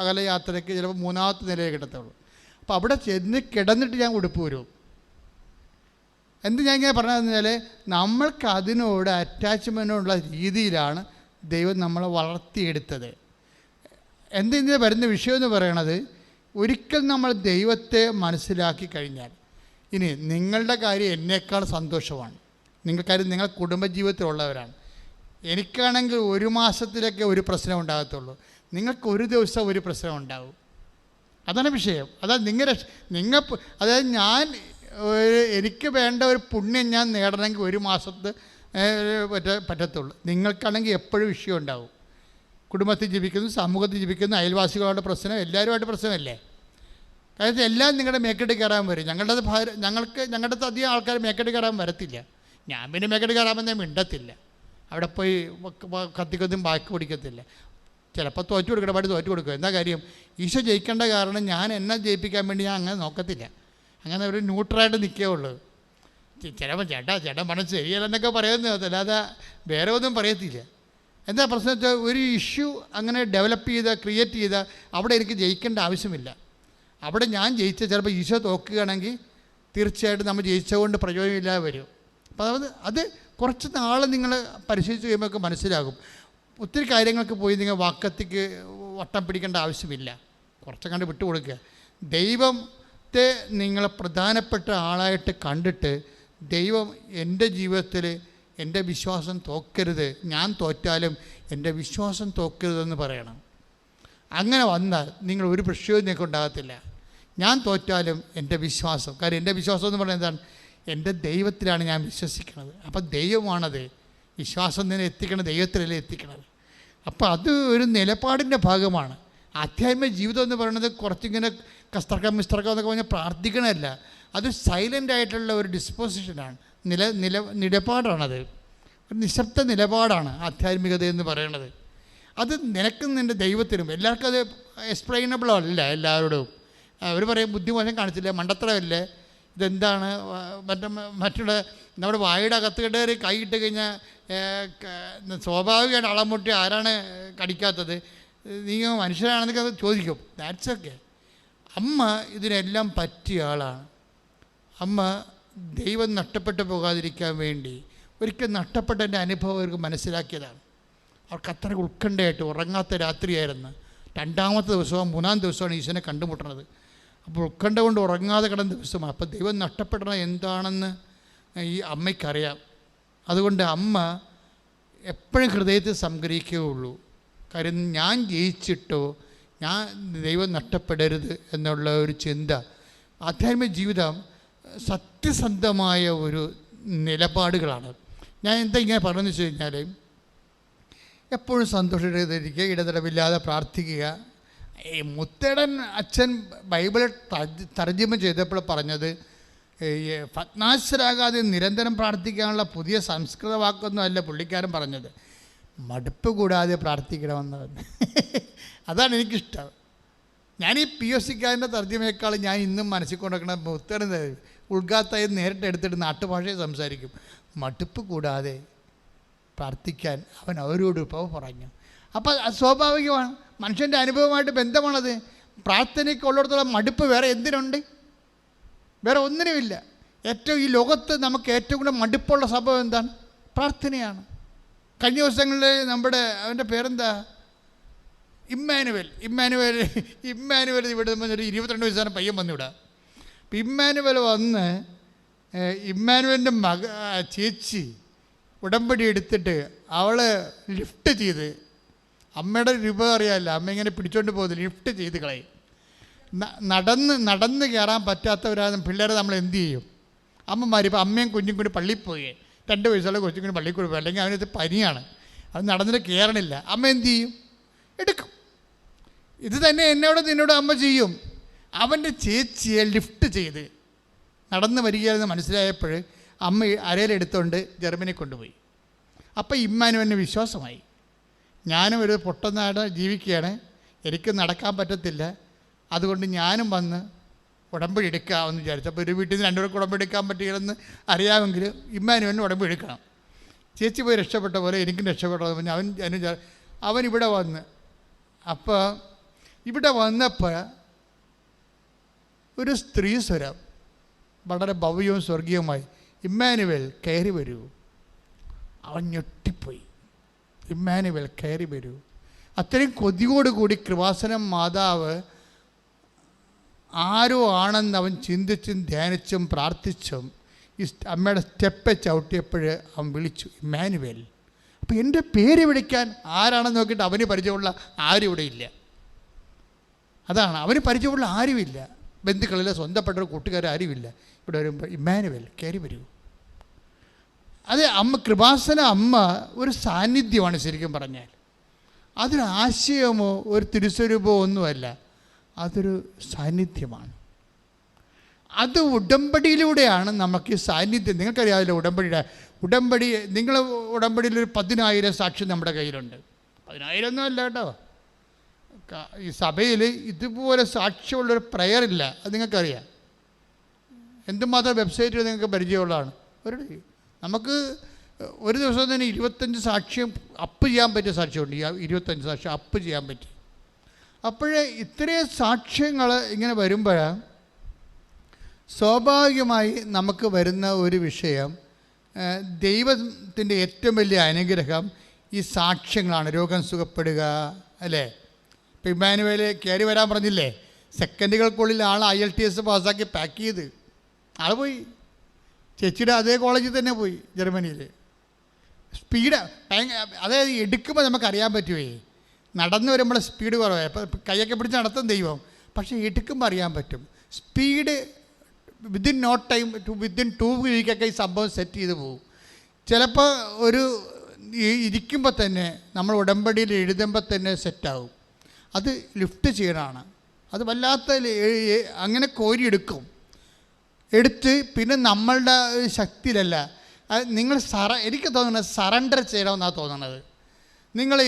അകല യാത്രയ്ക്ക് ചിലപ്പോൾ 3-ാമത്തെ നിലയിൽ കിട്ടത്തുള്ളൂ. അപ്പോൾ അവിടെ ചെന്ന് കിടന്നിട്ട് ഞാൻ ഉടുപ്പ് വരും. ഞാൻ ഇങ്ങനെ പറഞ്ഞതെന്ന് വെച്ചാൽ നമ്മൾക്ക് അതിനോട് അറ്റാച്ച്മെൻറ്റുള്ള രീതിയിലാണ് ദൈവം നമ്മളെ വളർത്തിയെടുത്തത്. ഇതിന് വരുന്ന വിഷയം എന്ന് പറയണത്, ഒരിക്കൽ നമ്മൾ ദൈവത്തെ മനസ്സിലാക്കി കഴിഞ്ഞാൽ ഇനി നിങ്ങളുടെ കാര്യം എന്നേക്കാൾ സന്തോഷമാണ്. നിങ്ങൾ കുടുംബജീവിതത്തിലുള്ളവരാണ്. എനിക്കാണെങ്കിൽ 1 മാസത്തിലൊക്കെ ഒരു പ്രശ്നം ഉണ്ടാകത്തുള്ളൂ. നിങ്ങൾക്ക് 1 ദിവസം ഒരു പ്രശ്നം ഉണ്ടാവും. അതാണ് വിഷയം. അതായത് എനിക്ക് വേണ്ട ഒരു പുണ്യം ഞാൻ നേടണമെങ്കിൽ 1 മാസത്തെ പറ്റത്തുള്ളൂ. നിങ്ങൾക്കാണെങ്കിൽ എപ്പോഴും വിഷയം ഉണ്ടാവും. കുടുംബത്തിൽ ജീവിക്കുന്നു, സമൂഹത്തിൽ ജീവിക്കുന്നു, അയൽവാസികളുടെ പ്രശ്നം, എല്ലാവരുമായിട്ട് പ്രശ്നമല്ലേ. കാരണം എല്ലാം നിങ്ങളുടെ മേക്കെട്ട് കയറാൻ വരും. ഞങ്ങളുടെ അധികം ആൾക്കാർ മേക്കെട്ട് കയറാൻ വരത്തില്ല. ഞാൻ പിന്നെ മേക്കെട്ട് കയറാമെന്നേ മിണ്ടത്തില്ല. അവിടെ പോയി കത്തിക്കൊന്നും ബാക്കി പിടിക്കത്തില്ല. ചിലപ്പോൾ തോറ്റു കൊടുക്കും. എന്താ കാര്യം? ഈശോ ജയിക്കേണ്ട കാരണം ഞാൻ എന്നെ ജയിപ്പിക്കാൻ വേണ്ടി ഞാൻ അങ്ങനെ നോക്കത്തില്ല. അങ്ങനെ ഒരു ന്യൂട്രലായിട്ട് നിൽക്കുകയുള്ളൂ. ചിലപ്പോൾ ചേട്ടാ മനസ്സ് ശരിയല്ലെന്നൊക്കെ പറയുന്നത്, അല്ലാതെ വേറെ ഒന്നും പറയത്തില്ല. എന്താ പ്രശ്നം വെച്ചാൽ ഒരു ഇഷ്യൂ അങ്ങനെ ക്രിയേറ്റ് ചെയ്ത അവിടെ എനിക്ക് ജയിക്കേണ്ട ആവശ്യമില്ല. അവിടെ ഞാൻ ജയിച്ച ചിലപ്പോൾ ഈശോ തോക്കുകയാണെങ്കിൽ തീർച്ചയായിട്ടും നമ്മൾ ജയിച്ചതുകൊണ്ട് പ്രയോജനമില്ലാതെ വരും. അപ്പോൾ അത് കുറച്ച് നാൾ നിങ്ങൾ പരിശീലിച്ച് കഴിയുമ്പോൾ മനസ്സിലാകും. ഒത്തിരി കാര്യങ്ങൾക്ക് പോയി നിങ്ങൾ വാക്കത്തിക്ക് വട്ടം പിടിക്കേണ്ട ആവശ്യമില്ല. കുറച്ചങ്ങാണ്ട് വിട്ടുകൊടുക്കുക. ദൈവത്തെ നിങ്ങൾ പ്രധാനപ്പെട്ട ആളായിട്ട് കണ്ടിട്ട് ദൈവം എൻ്റെ ജീവിതത്തിൽ എൻ്റെ വിശ്വാസം തോക്കരുത്, ഞാൻ തോറ്റാലും എൻ്റെ വിശ്വാസം തോക്കരുതെന്ന് പറയണം. അങ്ങനെ വന്നാൽ നിങ്ങൾ ഒരു പ്രശ്നവും നിങ്ങൾക്ക് ഉണ്ടാകത്തില്ല. ഞാൻ തോറ്റാലും എൻ്റെ വിശ്വാസം, കാര്യം എൻ്റെ വിശ്വാസം എന്ന് പറയുന്നത് എന്താണ്? എൻ്റെ ദൈവത്തിലാണ് ഞാൻ വിശ്വസിക്കുന്നത്. അപ്പം ദൈവമാണത്. വിശ്വാസം നിന്നെ എത്തിക്കണം, ദൈവത്തിലല്ലേ എത്തിക്കണത്. അപ്പോൾ അത് ഒരു നിലപാടിൻ്റെ ഭാഗമാണ്. ആധ്യാത്മിക ജീവിതം എന്ന് പറയുന്നത് കുറച്ചിങ്ങനെ കസ്തർക്കം മിസ്തർക്കം എന്നൊക്കെ പറഞ്ഞാൽ പ്രാർത്ഥിക്കണമല്ല, അത് സൈലൻ്റ് ആയിട്ടുള്ള ഒരു ഡിസ്പോസിഷനാണ്, നിലപാടാണത്. ഒരു നിശബ്ദ നിലപാടാണ് ആധ്യാത്മികത എന്ന് പറയുന്നത്. അത് നിനക്കും നിൻ്റെ ദൈവത്തിനും. എല്ലാവർക്കും അത് എക്സ്പ്ലെയിനബിളോ അല്ല എല്ലാവരോടും. അവർ പറയും ബുദ്ധിമോശം കാണിച്ചില്ല, മണ്ടത്തരമല്ലേ, ഇതെന്താണ് മറ്റുള്ള നമ്മുടെ വായുടെ അകത്ത് കയറി കൈ ഇട്ട് കഴിഞ്ഞാൽ സ്വാഭാവികമായിട്ട് അളം മുട്ടി ആരാണ് കടിക്കാത്തത്, നീ മനുഷ്യരാണെന്നൊക്കെ അത് ചോദിക്കും. That's okay. അമ്മ ഇതിനെല്ലാം പറ്റിയ ആളാണ്. അമ്മ ദൈവം നഷ്ടപ്പെട്ടു പോകാതിരിക്കാൻ വേണ്ടി ഒരിക്കൽ നഷ്ടപ്പെട്ടതിൻ്റെ അനുഭവം അവർക്ക് മനസ്സിലാക്കിയതാണ്. അവർക്ക് അത്ര ഉത്കണ്ഠയായിട്ട് ഉറങ്ങാത്ത രാത്രിയായിരുന്നു. 2ാമത്തെ ദിവസവും 3-ാം ദിവസമാണ് ഈശോനെ കണ്ടുമുട്ടുന്നത്. അപ്പോൾ ഉത്കണ്ഠ കൊണ്ട് ഉറങ്ങാതെ കിടന്ന ദിവസമാണ്. അപ്പോൾ ദൈവം നഷ്ടപ്പെടുന്നത് എന്താണെന്ന് ഈ അമ്മയ്ക്കറിയാം. അതുകൊണ്ട് അമ്മ എപ്പോഴും ഹൃദയത്തിൽ സംഗ്രഹിക്കുകയുള്ളൂ. കാര്യം ഞാൻ ജയിച്ചിട്ടോ ഞാൻ ദൈവം നഷ്ടപ്പെടരുത് എന്നുള്ള ഒരു ചിന്ത. ആധ്യാത്മിക ജീവിതം സത്യസന്ധമായ ഒരു നിലപാടുകളാണ്. ഞാൻ എന്താ ഇങ്ങനെ പറഞ്ഞതെന്ന് വെച്ച് കഴിഞ്ഞാൽ, എപ്പോഴും സന്തോഷമായിരിക്കുക, ഇടതടവില്ലാതെ പ്രാർത്ഥിക്കുക. ഈ മുത്തേടൻ അച്ഛൻ ബൈബിൾ തർജ്ജിമ ചെയ്തപ്പോൾ പറഞ്ഞത് ഭഗ്നാശരാകാതെ നിരന്തരം പ്രാർത്ഥിക്കാനുള്ള പുതിയ സംസ്കൃത വാക്കൊന്നും അല്ല പുള്ളിക്കാരൻ പറഞ്ഞത്, മടുപ്പ് കൂടാതെ പ്രാർത്ഥിക്കണമെന്ന്. അതാണ് എനിക്കിഷ്ടം. ഞാൻ ഈ POC-ക്കാരൻ്റെ തർജ്ജിമയേക്കാൾ ഞാൻ ഇന്നും മനസ്സിൽ കൊണ്ടുവയ്ക്കണ മുത്തേടൻ ഉൾഗാത്തായി നേരിട്ട് എടുത്തിട്ട് നാട്ടുഭാഷയെ സംസാരിക്കും. മടുപ്പ് കൂടാതെ പ്രാർത്ഥിക്കാൻ അവൻ അവരോട് ഇപ്പോൾ പറഞ്ഞു. അപ്പോൾ അത് സ്വാഭാവികമാണ്, മനുഷ്യൻ്റെ അനുഭവമായിട്ട് ബന്ധമാണത്. പ്രാർത്ഥനയ്ക്ക് ഉള്ളിടത്തോളം മടുപ്പ് വേറെ എന്തിനുണ്ട്? വേറെ ഒന്നിനുമില്ല. ഈ ലോകത്ത് നമുക്ക് ഏറ്റവും കൂടുതൽ മടുപ്പുള്ള സംഭവം എന്താണ്? പ്രാർത്ഥനയാണ്. കഴിഞ്ഞ ദിവസങ്ങളിൽ അവൻ്റെ പേരെന്താ, ഇമ്മാനുവൽ ഇവിടെ ഒരു 22 വയസ്സാണ് പയ്യൻ വന്നിവിടെ. അപ്പം ഇമ്മാനുവൽ വന്ന് ഇമ്മാനുവലിൻ്റെ ചേച്ചി ഉടമ്പടി എടുത്തിട്ട് അവൾ ലിഫ്റ്റ് ചെയ്ത്, അമ്മയുടെ രൂപ അറിയാമല്ല, അമ്മ ഇങ്ങനെ പിടിച്ചോണ്ട് പോകുന്നത് ലിഫ്റ്റ് ചെയ്ത് കളയും. നടന്ന് കയറാൻ പറ്റാത്തവരാണ് പിള്ളേരെ നമ്മൾ എന്ത് ചെയ്യും? അമ്മമാർ ഇപ്പോൾ അമ്മയും കുഞ്ഞും കൂടി പള്ളിയിൽ പോയി, 2 വയസ്സുള്ള കൊച്ചും കൂടി പള്ളിയിൽ കൂടി പോയി, അല്ലെങ്കിൽ അവനത് പനിയാണ്, അത് നടന്നിട്ട് കയറണില്ല, അമ്മ എന്ത് ചെയ്യും? എടുക്കും. ഇത് തന്നെ നിന്നോട് അമ്മ ചെയ്യും. അവൻ്റെ ചേച്ചിയെ ലിഫ്റ്റ് ചെയ്ത് നടന്ന് വരികയാണെന്ന് മനസ്സിലായപ്പോൾ അമ്മ അരയിലെടുത്തുകൊണ്ട് ജർമ്മനി കൊണ്ടുപോയി. അപ്പോൾ ഇമ്മാനുവലിന് വിശ്വാസമായി, ഞാനും ഒരു പൊട്ടനാട് ജീവിക്കുകയാണ്, എനിക്ക് നടക്കാൻ പറ്റത്തില്ല, അതുകൊണ്ട് ഞാനും വന്ന് ഉടമ്പടി എടുക്കാമെന്ന് വിചാരിച്ചു. അപ്പോൾ ഒരു വീട്ടിൽ നിന്ന് 2 പേർക്ക് ഉടമ്പടി എടുക്കാൻ പറ്റുകയെന്ന് അറിയാമെങ്കിൽ ഇമ്മാനുവലിന് ഉടമ്പടി എടുക്കണം. ചേച്ചി പോയി രക്ഷപ്പെട്ട പോലെ എനിക്കും രക്ഷപ്പെട്ടത് പറഞ്ഞ് അവൻ ഇവിടെ വന്ന്. അപ്പോൾ ഇവിടെ വന്നപ്പോൾ ഒരു സ്ത്രീ സ്വരം വളരെ ഭവ്യവും സ്വർഗീയവുമായി, ഇമ്മാനുവൽ കയറി വരൂ. അവൻ ഞെട്ടിപ്പോയി. ഇമ്മാനുവൽ കയറി വരൂ. അത്രയും കൊതിയോടുകൂടി കൃപാസനം മാതാവ് ആരോ ആണെന്ന് അവൻ ചിന്തിച്ചും ധ്യാനിച്ചും പ്രാർത്ഥിച്ചും ഈ അമ്മയുടെ സ്റ്റെപ്പ് ചവിട്ടിയപ്പോൾ അവൻ വിളിച്ചു, ഇമ്മാനുവൽ. അപ്പോൾ എൻ്റെ പേര് വിളിക്കാൻ ആരാണെന്ന് നോക്കിയിട്ട് അവന് പരിചയമുള്ള ആരും ഇവിടെ ഇല്ല. അതാണ്, അവന് പരിചയമുള്ള ആരുമില്ല, ബന്ധുക്കളിലെ സ്വന്തപ്പെട്ട കൂട്ടുകാർ ആരുമില്ല. ഇവിടെ വരുമ്പോൾ ഇമ്മാനുവൽ കയറി വരൂ. അത് കൃപാസന അമ്മ ഒരു സാന്നിധ്യമാണ് ശരിക്കും പറഞ്ഞാൽ. അതൊരു ആശയമോ ഒരു തിരുസ്വരൂപമോ ഒന്നുമല്ല, അതൊരു സാന്നിധ്യമാണ്. അത് ഉടമ്പടിയിലൂടെയാണ് നമുക്ക് ഈ സാന്നിധ്യം. നിങ്ങൾക്കറിയാമല്ലോ ഉടമ്പടി നിങ്ങൾ ഉടമ്പടിയിലൊരു 10,000 സാക്ഷി നമ്മുടെ കയ്യിലുണ്ട്. 10,000 ഒന്നും അല്ല കേട്ടോ. ഈ സഭയിൽ ഇതുപോലെ സാക്ഷ്യമുള്ളൊരു പ്രയറില്ല, അത് നിങ്ങൾക്കറിയാം. എന്തുമാത്രം വെബ്സൈറ്റിൽ നിങ്ങൾക്ക് പരിചയമുള്ളതാണ്. നമുക്ക് ഒരു ദിവസം തന്നെ 25 സാക്ഷ്യം അപ്പ് ചെയ്യാൻ പറ്റിയ സാക്ഷ്യമുണ്ട്. 25 സാക്ഷ്യം അപ്പ് ചെയ്യാൻ പറ്റി. അപ്പോഴേ ഇത്രയും സാക്ഷ്യങ്ങൾ ഇങ്ങനെ വരുമ്പോഴാണ് സ്വാഭാവികമായി നമുക്ക് വരുന്ന ഒരു വിഷയം, ദൈവത്തിൻ്റെ ഏറ്റവും വലിയ അനുഗ്രഹം ഈ സാക്ഷ്യങ്ങളാണ്. രോഗം സുഖപ്പെടുക, അല്ലേ? ഇപ്പം ഇമ്മാനുവൽ കയറി വരാൻ പറഞ്ഞില്ലേ, സെക്കൻഡുകൾക്കുള്ളിൽ ആൾ IELTS പാസ്സാക്കി പാക്ക് ചെയ്ത് ആൾ പോയി. ചേച്ചിയുടെ അതേ കോളേജിൽ തന്നെ പോയി, ജർമ്മനിയിൽ. സ്പീഡ് അതായത് എടുക്കുമ്പോൾ നമുക്കറിയാൻ പറ്റുമേ, നടന്നു വരുമ്പോൾ സ്പീഡ് കുറവായി. അപ്പോൾ കൈയൊക്കെ പിടിച്ച് നടത്തും ദൈവം, പക്ഷേ എടുക്കുമ്പോൾ അറിയാൻ പറ്റും. സ്പീഡ് വിത്തിൻ 2 വീക്കൊക്കെ ഈ സംഭവം സെറ്റ് ചെയ്ത് പോകും. ചിലപ്പോൾ ഒരു ഇരിക്കുമ്പോൾ തന്നെ നമ്മൾ ഉടമ്പടിയിൽ എഴുതുമ്പോൾ തന്നെ സെറ്റാകും. അത് ലിഫ്റ്റ് ചെയ്യണമാണ്. അത് വല്ലാത്ത അങ്ങനെ കോരിയെടുക്കും. എടുത്ത് പിന്നെ നമ്മളുടെ ശക്തിയിലല്ല, നിങ്ങൾ എനിക്ക് തോന്നുന്നത് സറണ്ടർ ചെയ്യണമെന്നാണ് തോന്നുന്നത്. നിങ്ങൾ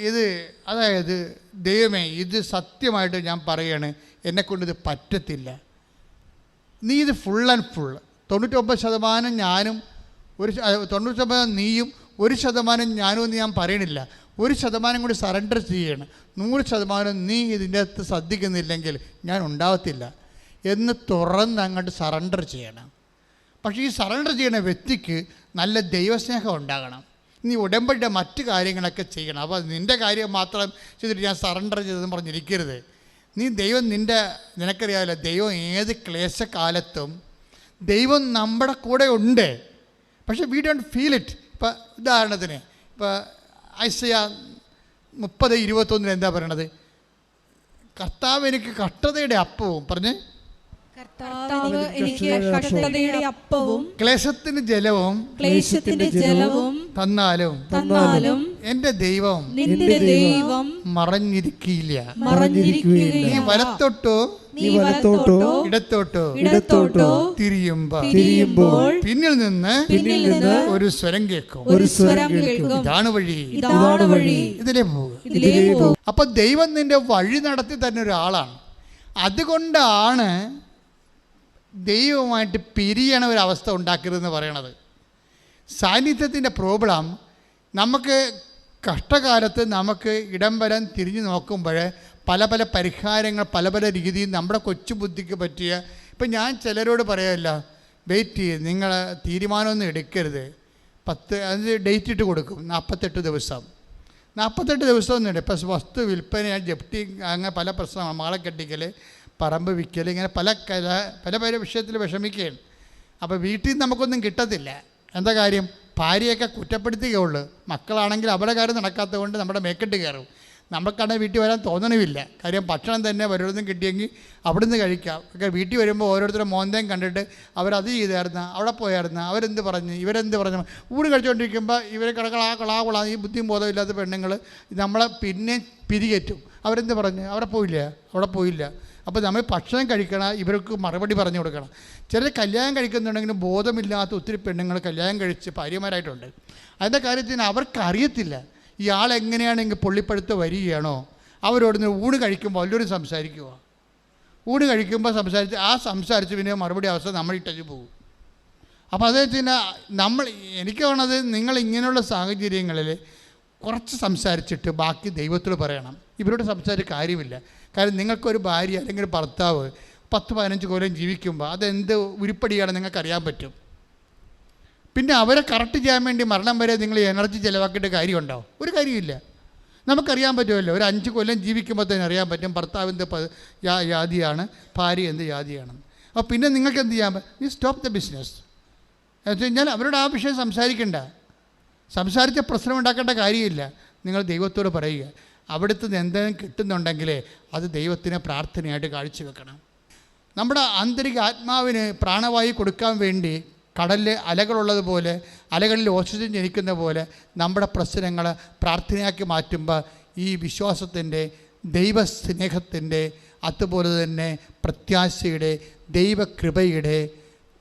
ഇത് അതായത് ദൈവമേ ഇത് സത്യമായിട്ട് ഞാൻ പറയുകയാണ്, എന്നെക്കൊണ്ടിത് പറ്റത്തില്ല, നീ ഇത് ഫുൾ ആൻഡ് ഫുൾ 99% ഞാനും 99% നീയും 1% ഞാനും എന്ന് ഞാൻ പറയണില്ല, 1% കൂടി സറണ്ടർ ചെയ്യണം. 100% നീ ഇതിൻ്റെ അകത്ത് ശ്രദ്ധിക്കുന്നില്ലെങ്കിൽ ഞാൻ ഉണ്ടാവത്തില്ല എന്ന് തുറന്ന് അങ്ങോട്ട് സറണ്ടർ ചെയ്യണം. പക്ഷേ ഈ സറണ്ടർ ചെയ്യുന്ന വ്യക്തിക്ക് നല്ല ദൈവസ്നേഹം ഉണ്ടാകണം. നീ ഉടമ്പടിയുടെ മറ്റു കാര്യങ്ങളൊക്കെ ചെയ്യണം. അപ്പോൾ നിൻ്റെ കാര്യം മാത്രം ചെയ്തിട്ട് ഞാൻ സറണ്ടർ ചെയ്തെന്ന് പറഞ്ഞിരിക്കരുത്. നീ ദൈവം നിനക്കറിയാമല്ലോ, ദൈവം ഏത് ക്ലേശകാലത്തും ദൈവം നമ്മുടെ കൂടെ ഉണ്ട്. പക്ഷേ വി ഡോണ്ട് ഫീൽ ഇറ്റ്. ഇപ്പം ഉദാഹരണത്തിന് ഇപ്പോൾ ഐസയ്യാ 30:21 എന്താ പറയണത്? കർത്താവ് എനിക്ക് കഷ്ടതയുടെ അപ്പവും പറഞ്ഞ് കർത്താവ് എനിക്ക് കഷ്ടതയുടെ അപ്പവും ക്ലേശത്തിന് ജലവും തന്നാലും എൻ്റെ ദൈവം നിന്റെ ദൈവം മറഞ്ഞിരിക്കില്ല. മറഞ്ഞിരിക്കുകയില്ല. നീ വലത്തോട്ടോ ഇടത്തോട്ടോ തിരിയുമ്പോൾ പിന്നിൽ നിന്ന് ഒരു സ്വരം കേൾക്കും. ഇതാണ് വഴി, ഇതിലേ പോകുക. അപ്പൊ ദൈവം നിന്റെ വഴി നടത്തി തന്നെ ഒരാളാണ്. അതുകൊണ്ടാണ് ദൈവമായിട്ട് പിരിയണ ഒരവസ്ഥ ഉണ്ടാക്കരുതെന്ന് പറയണത്. സാന്നിധ്യത്തിൻ്റെ പ്രോബ്ലം നമുക്ക് കഷ്ടകാലത്ത് നമുക്ക് ഇടം വരാൻ തിരിഞ്ഞു നോക്കുമ്പോൾ പല പല പരിഹാരങ്ങൾ പല പല രീതിയിൽ നമ്മുടെ കൊച്ചു ബുദ്ധിക്ക് പറ്റിയ. ഇപ്പം ഞാൻ ചിലരോട് പറയാമല്ല, വെയിറ്റ് ചെയ്ത് നിങ്ങൾ തീരുമാനമൊന്നും എടുക്കരുത്. 10 ഡേറ്റ് ഇട്ട് കൊടുക്കും, 48 ദിവസം. 48 ദിവസമൊന്നുമില്ല. ഇപ്പം വസ്തു വിൽപ്പന, ജപ്തി, അങ്ങനെ പല പ്രശ്നമാണ്. മാളെ കെട്ടിക്കൽ, പറമ്പ് വിൽക്കൽ, ഇങ്ങനെ പല വിഷയത്തിൽ വിഷമിക്കുകയാണ്. അപ്പോൾ വീട്ടിൽ നിന്ന് നമുക്കൊന്നും കിട്ടത്തില്ല. എന്താ കാര്യം? ഭാര്യയൊക്കെ കുറ്റപ്പെടുത്തുകയുള്ളൂ. മക്കളാണെങ്കിൽ അവരുടെ കാര്യം നടക്കാത്തത് കൊണ്ട് നമ്മുടെ മേക്കെട്ട് കയറും. നമുക്കാണെങ്കിൽ വീട്ടിൽ വരാൻ തോന്നണമില്ല. കാര്യം ഭക്ഷണം തന്നെ വല്ലയിടത്തും കിട്ടിയെങ്കിൽ അവിടുന്ന് കഴിക്കാം. ഒക്കെ വീട്ടിൽ വരുമ്പോൾ ഓരോരുത്തരുടെ മോന്തയും കണ്ടിട്ട് അവരത് ചെയ്തായിരുന്ന, അവിടെ പോയായിരുന്ന, അവരെന്ത് പറഞ്ഞ്, ഇവരെന്ത് പറഞ്ഞു. ഊണ് കഴിച്ചുകൊണ്ടിരിക്കുമ്പോൾ ഇവരെ കളാ ഈ ബുദ്ധിയും ബോധമില്ലാത്ത പെണ്ണുങ്ങൾ നമ്മളെ പിന്നെ പിരികേറ്റും. അവരെന്ത് പറഞ്ഞ്, അവിടെ പോയില്ല. അപ്പോൾ നമ്മൾ ഭക്ഷണം കഴിക്കണം, ഇവർക്ക് മറുപടി പറഞ്ഞു കൊടുക്കണം. ചിലർ കല്യാണം കഴിക്കുന്നുണ്ടെങ്കിലും ബോധമില്ലാത്ത ഒത്തിരി പെണ്ണുങ്ങൾ കല്യാണം കഴിച്ച് ഭാര്യമാരായിട്ടുണ്ട്. അതിൻ്റെ കാര്യത്തിന് അവർക്കറിയത്തില്ല ഇയാൾ എങ്ങനെയാണെങ്കിൽ പൊള്ളിപ്പഴുത്ത് വരികയാണോ. അവരോട് ഊണ് കഴിക്കുമ്പോൾ വല്ലവരും സംസാരിക്കുക. ഊണ് കഴിക്കുമ്പോൾ സംസാരിച്ച് പിന്നെ മറുപടി അവസ്ഥ നമ്മൾ ഇട്ടു പോകും. അപ്പോൾ അത് വെച്ചാൽ എനിക്ക് വേണത് നിങ്ങൾ ഇങ്ങനെയുള്ള സാഹചര്യങ്ങളിൽ കുറച്ച് സംസാരിച്ചിട്ട് ബാക്കി ദൈവത്തോട് പറയണം. ഇവരോട് സംസാരിച്ച കാര്യമില്ല. കാരണം നിങ്ങൾക്കൊരു ഭാര്യ അല്ലെങ്കിൽ ഭർത്താവ് 10-15 കൊല്ലം ജീവിക്കുമ്പോൾ അതെന്ത് ഉരുപ്പടിയാണെന്ന് നിങ്ങൾക്കറിയാൻ പറ്റും. പിന്നെ അവരെ കറക്റ്റ് ചെയ്യാൻ വേണ്ടി മരണം വരെ നിങ്ങൾ എനർജി ചിലവാക്കിയിട്ട് കാര്യമുണ്ടോ? ഒരു കാര്യമില്ല. നമുക്കറിയാൻ പറ്റുമല്ലോ. ഒരു 5 കൊല്ലം ജീവിക്കുമ്പോൾ തന്നെ അറിയാൻ പറ്റും ഭർത്താവ് എന്ത് ജാതിയാണ്, ഭാര്യ എന്ത് ജാതിയാണെന്ന്. അപ്പോൾ പിന്നെ നിങ്ങൾക്ക് എന്ത് ചെയ്യാൻ പറ്റും? നീ സ്റ്റോപ്പ് ദ ബിസിനസ് എന്ന് വെച്ച് കഴിഞ്ഞാൽ അവരോട് ആ വിഷയം സംസാരിച്ച പ്രശ്നം ഉണ്ടാക്കേണ്ട കാര്യമില്ല. നിങ്ങൾ ദൈവത്തോട് പറയുക. അവിടുത്തെ എന്തെങ്കിലും കിട്ടുന്നുണ്ടെങ്കിൽ അത് ദൈവത്തിന് പ്രാർത്ഥനയായിട്ട് കാഴ്ചവെക്കണം. നമ്മുടെ ആന്തരിക ആത്മാവിന് പ്രാണവായു കൊടുക്കാൻ വേണ്ടി കടലിൽ അലകളുള്ളതുപോലെ, അലകളിൽ ഓക്സിജൻ ജനിക്കുന്ന പോലെ നമ്മുടെ പ്രശ്നങ്ങൾ പ്രാർത്ഥനയാക്കി മാറ്റുമ്പോൾ ഈ വിശ്വാസത്തിൻ്റെ, ദൈവസ്നേഹത്തിൻ്റെ, അതുപോലെ തന്നെ പ്രത്യാശയുടെ, ദൈവകൃപയുടെ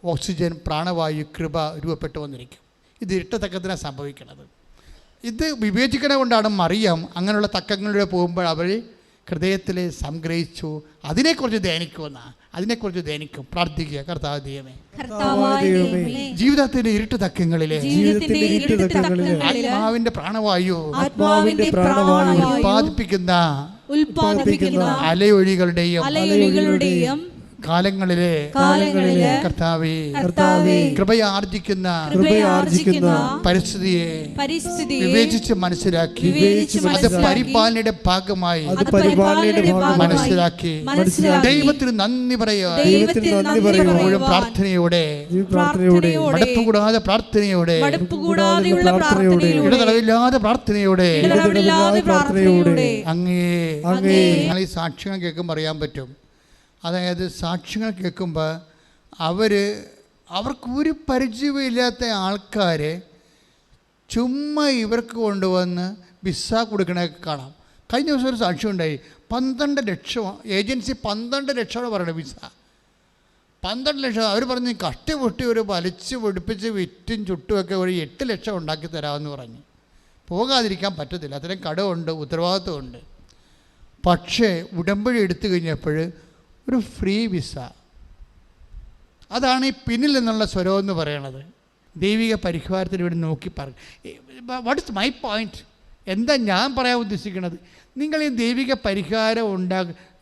ഓക്സിജൻ, പ്രാണവായു, കൃപ രൂപപ്പെട്ടു വന്നിരിക്കും. ഇത് ഇരട്ടത്തക്കത്തിനാണ് സംഭവിക്കുന്നത്. ഇത് വിവേചിക്കണ കൊണ്ടാണ് മറിയം അങ്ങനെയുള്ള തക്കങ്ങളിലൂടെ പോകുമ്പോൾ അവർ ഹൃദയത്തിൽ സംഗ്രഹിച്ചു. അതിനെക്കുറിച്ച് ധ്യാനിക്കും, പ്രാർത്ഥിക്കുക. കർത്താവ് ദൈവമേ, ജീവിതത്തിന്റെ ഇരുട്ട് തക്കങ്ങളിലെ ആത്മാവിന്റെ പ്രാണവായു ഉൽപ്പാദിപ്പിക്കുന്ന അലയൊഴികളുടെയും കാലങ്ങളിലെ കർത്താവേ കൃപയാർജിക്കുന്ന പരിസ്ഥിതിയെ വിവേചിച്ച് മനസ്സിലാക്കി അത് പരിപാലനയുടെ ഭാഗമായി മനസ്സിലാക്കി ദൈവത്തിന് നന്ദി പറയുക. പ്രാർത്ഥനയോടെ, മടുപ്പുകൂടാതെ പ്രാർത്ഥനയോടെ, ഇടതടവില്ലാതെ പ്രാർത്ഥനയോടെ അങ്ങേ ഈ സാക്ഷ്യങ്ങൾ കേൾക്കുമ്പോൾ അറിയാൻ പറ്റും. അതായത് സാക്ഷ്യങ്ങൾ കേൾക്കുമ്പോൾ അവർക്ക് ഒരു പരിചയമില്ലാത്ത ആൾക്കാർ ചുമ്മാ ഇവർക്ക് കൊണ്ടുവന്ന് വിസ കൊടുക്കണതൊക്കെ കാണാം. കഴിഞ്ഞ ദിവസം ഒരു സാക്ഷ്യം ഉണ്ടായി. 12 ലക്ഷം ഏജൻസി 12 ലക്ഷമാണ് പറയുന്നത് വിസ. 12 ലക്ഷം. അവർ പറഞ്ഞ് കഷ്ടിപൊട്ടി ഒരു വലിച്ച് പൊടിപ്പിച്ച് വിറ്റും ചുട്ടുമൊക്കെ ഒരു 8 ലക്ഷം ഉണ്ടാക്കി തരാമെന്ന് പറഞ്ഞു. പോകാതിരിക്കാൻ പറ്റത്തില്ല, അത്രയും കടമുണ്ട്, ഉത്തരവാദിത്വമുണ്ട്. പക്ഷേ ഉടമ്പടി എടുത്തു കഴിഞ്ഞപ്പോൾ ഒരു ഫ്രീ വിസ. അതാണ് ഈ പിന്നിൽ നിന്നുള്ള സ്വരം എന്ന് പറയണത്. ദൈവിക പരിഹാരത്തിന് വേണ്ടി നോക്കി പറയും. What is my point? എന്താ ഞാൻ പറയാൻ ഉദ്ദേശിക്കുന്നത്? നിങ്ങൾ ഈ ദൈവിക പരിഹാരം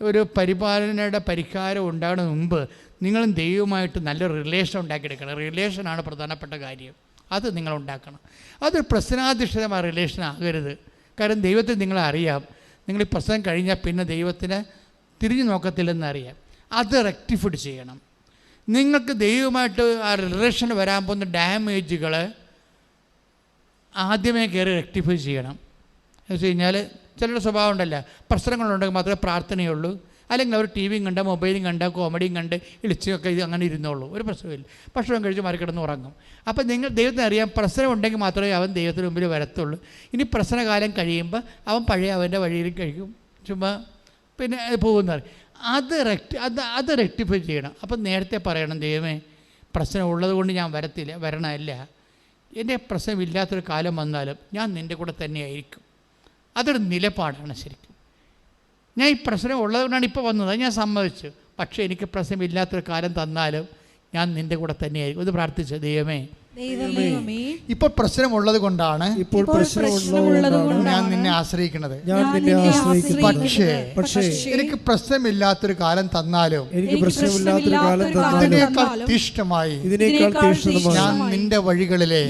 ഒരു പരിപാലനയുടെ പരിഹാരം ഉണ്ടാകുന്നതിന് മുമ്പ് നിങ്ങളും ദൈവമായിട്ട് നല്ലൊരു റിലേഷൻ ഉണ്ടാക്കിയെടുക്കണം. റിലേഷനാണ് പ്രധാനപ്പെട്ട കാര്യം. അത് നിങ്ങൾ ഉണ്ടാക്കണം. അതൊരു പ്രശ്നാധിഷ്ഠിതമായ റിലേഷൻ ആകരുത്. കാരണം ദൈവത്തെ നിങ്ങളെ അറിയാം. നിങ്ങൾ ഈ പ്രശ്നം കഴിഞ്ഞാൽ പിന്നെ ദൈവത്തിനെ തിരിഞ്ഞു നോക്കത്തില്ലെന്നറിയാം. അത് റെക്ടിഫൈഡ് ചെയ്യണം. നിങ്ങൾക്ക് ദൈവമായിട്ട് ആ റിലേഷന് വരാൻ പോകുന്ന ഡാമേജുകൾ ആദ്യമേ കയറി റെക്ടിഫൈ ചെയ്യണം. എന്ന് വെച്ച് കഴിഞ്ഞാൽ ചിലരുടെ സ്വഭാവം ഉണ്ടല്ല, പ്രശ്നങ്ങളുണ്ടെങ്കിൽ മാത്രമേ പ്രാർത്ഥനയുള്ളൂ, അല്ലെങ്കിൽ അവർ ടി വിയും കണ്ട മൊബൈലും കണ്ട കോമഡിയും കണ്ട് ഇളിച്ചൊക്കെ ഇത് അങ്ങനെ ഇരുന്നുള്ളൂ, ഒരു പ്രശ്നമില്ല. ഭക്ഷണം കഴിച്ച് മറിക്കിടന്ന് ഉറങ്ങും. അപ്പം നിങ്ങൾ ദൈവത്തിന് അറിയാം, പ്രശ്നം ഉണ്ടെങ്കിൽ മാത്രമേ അവൻ ദൈവത്തിന് മുമ്പിൽ വരത്തുള്ളൂ. ഇനി പ്രശ്നകാലം കഴിയുമ്പോൾ അവൻ പഴയ അവൻ്റെ വഴിയിൽ കഴിക്കും, ചുമ്മാ പിന്നെ പോകുന്നത്. അത് റെക്ടിഫൈ ചെയ്യണം. അപ്പം നേരത്തെ പറയണം, ദൈവമേ പ്രശ്നം ഉള്ളത് കൊണ്ട് ഞാൻ വരണമല്ല, എൻ്റെ പ്രശ്നമില്ലാത്തൊരു കാലം വന്നാലും ഞാൻ നിൻ്റെ കൂടെ തന്നെയായിരിക്കും. അതൊരു നിലപാടാണ് ശരിക്കും. ഞാൻ ഈ പ്രശ്നം ഉള്ളതുകൊണ്ടാണ് ഇപ്പോൾ വന്നത്, ഞാൻ സമ്മതിച്ചു. പക്ഷേ എനിക്ക് പ്രശ്നമില്ലാത്തൊരു കാലം തന്നാലും ഞാൻ നിൻ്റെ കൂടെ തന്നെയായിരിക്കും. ഇത് പ്രാർത്ഥിച്ചു, ദൈവമേ ഇപ്പോൾ പ്രശ്നമുള്ളത് കൊണ്ടാണ് ഞാൻ നിന്നെ ആശ്രയിക്കുന്നത്. പക്ഷേ എനിക്ക് പ്രശ്നമില്ലാത്തൊരു കാലം തന്നാലും ഇതിനേക്കാൾ തീഷ്ണമായി ഞാൻ നിന്റെ വഴികളിലെ